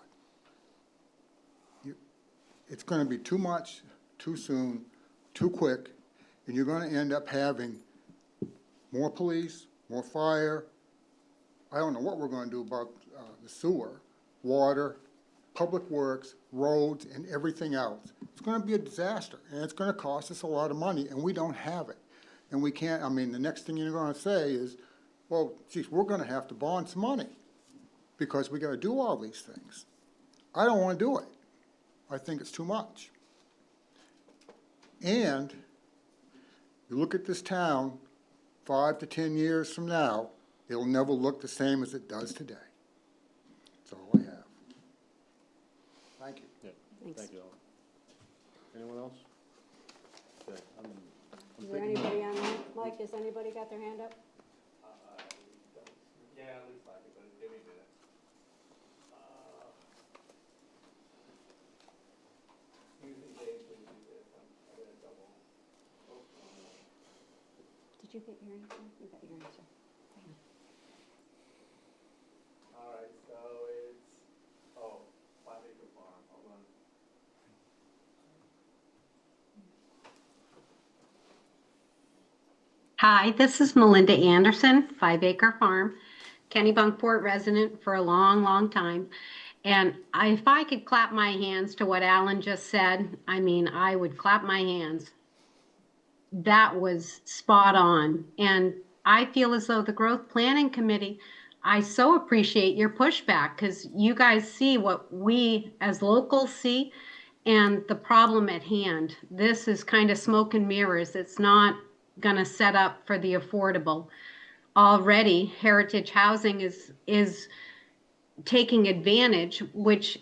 It's going to be too much, too soon, too quick, and you're going to end up having more police, more fire. I don't know what we're going to do about the sewer, water, public works, roads, and everything else. It's going to be a disaster, and it's going to cost us a lot of money, and we don't have it. And we can't, I mean, the next thing you're going to say is, well, geez, we're going to have to bond some money because we got to do all these things. I don't want to do it. I think it's too much. And you look at this town 5 to 10 years from now, it'll never look the same as it does today. That's all I have. Thank you. Yeah, Thanks. thank you, Alan. Anyone else? Okay, Is there anybody on there? Mike, has anybody got their hand up? Yeah, at least I could, but give me a minute. Did you get your answer? You got your answer. All right, so it's, 5 acre farm, hold on. Hi, this is Melinda Anderson, 5 Acre Farm, Kennebunkport resident for a long, long time. And if I could clap my hands to what Alan just said, I mean, I would clap my hands. That was spot on. And I feel as though the Growth Planning Committee, I so appreciate your pushback because you guys see what we as locals see and the problem at hand. This is kind of smoke and mirrors. It's not going to set up for the affordable. Already, Heritage Housing is taking advantage, which,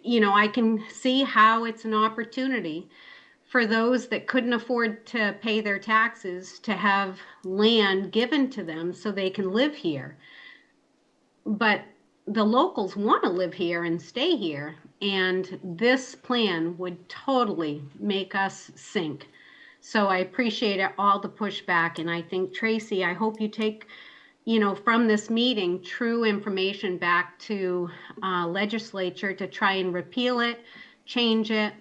you know, I can see how it's an opportunity for those that couldn't afford to pay their taxes to have land given to them so they can live here. But the locals want to live here and stay here, and this plan would totally make us sink. So I appreciate all the pushback, and I think, Tracy, I hope you take, you know, from this meeting, true information back to legislature to try and repeal it, change it,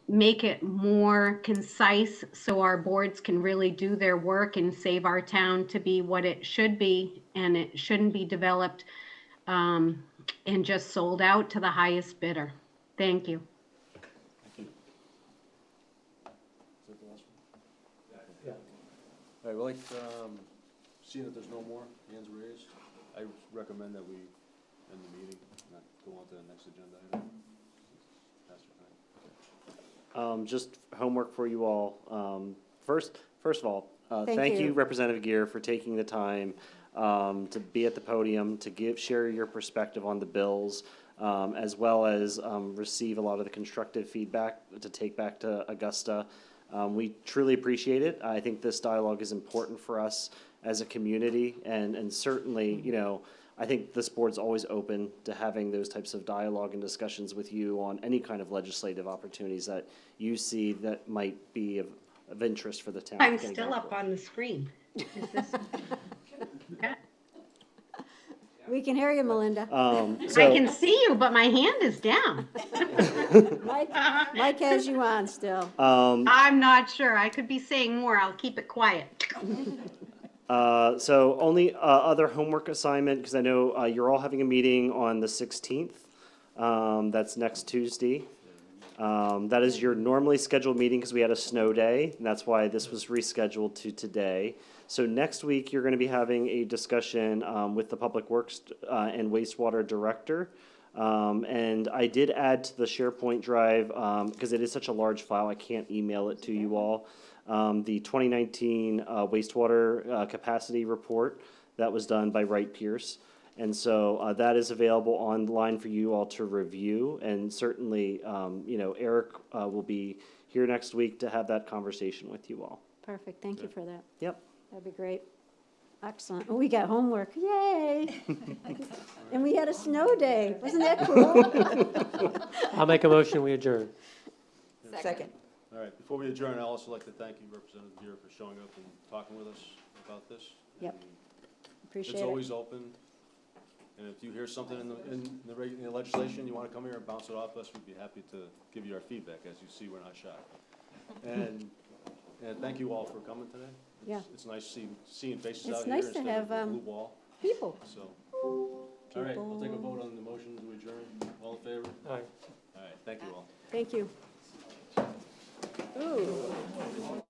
make it more concise so our boards can really do their work and save our town to be what it should be, and it shouldn't be developed and just sold out to the highest bidder. Thank you. Is that the last one? Yeah. All right, well, like, seeing that there's no more hands raised, I recommend that we end the meeting, not go on to the next agenda item. Past your time. Just homework for you all. First of all, Thank thank you. you, Representative Gear, for taking the time to be at the podium, to share your perspective on the bills, as well as receive a lot of the constructive feedback to take back to Augusta. We truly appreciate it. I think this dialogue is important for us as a community, and certainly, you know, I think this board's always open to having those types of dialogue and discussions with you on any kind of legislative opportunities that you see that might be of interest for the town. I'm of still up Kennebunkport. on the screen. Is this? Okay. We can hear you, Melinda. I So, can see you, but my hand is down. Mike has you on still. I'm not sure. I could be saying more. I'll keep it quiet. so only other homework assignment, because I know you're all having a meeting on the 16th. That's next Tuesday. That is your normally scheduled meeting because we had a snow day, and that's why this was rescheduled to today. So next week, you're going to be having a discussion with the Public Works and Wastewater Director. And I did add to the SharePoint drive, because it is such a large file, I can't email it to you all, the 2019 wastewater capacity report that was done by Wright Pierce. And so that is available online for you all to review. And certainly, you know, Eric will be here next week to have that conversation with you all. Perfect, thank you for that. Yep. That'd be great. Excellent. Oh, we got homework, yay! And we had a snow day, wasn't that cool? I'll make a motion, we adjourn. Second. All right, before we adjourn, I'd also like to thank you, Representative Buer, for showing up and talking with us about this. Yep. And Appreciate it's it. always open, and if you hear something in the legislation, you want to come here and bounce it off us, we'd be happy to give you our feedback. As you see, we're not shy. And thank you all for coming today. Yeah. It's nice seeing faces It's out here nice to instead of have, the blue wall, People. so. All right, we'll take a vote on the motion to adjourn. All in favor? All right. All right, thank you all. Thank you. Ooh.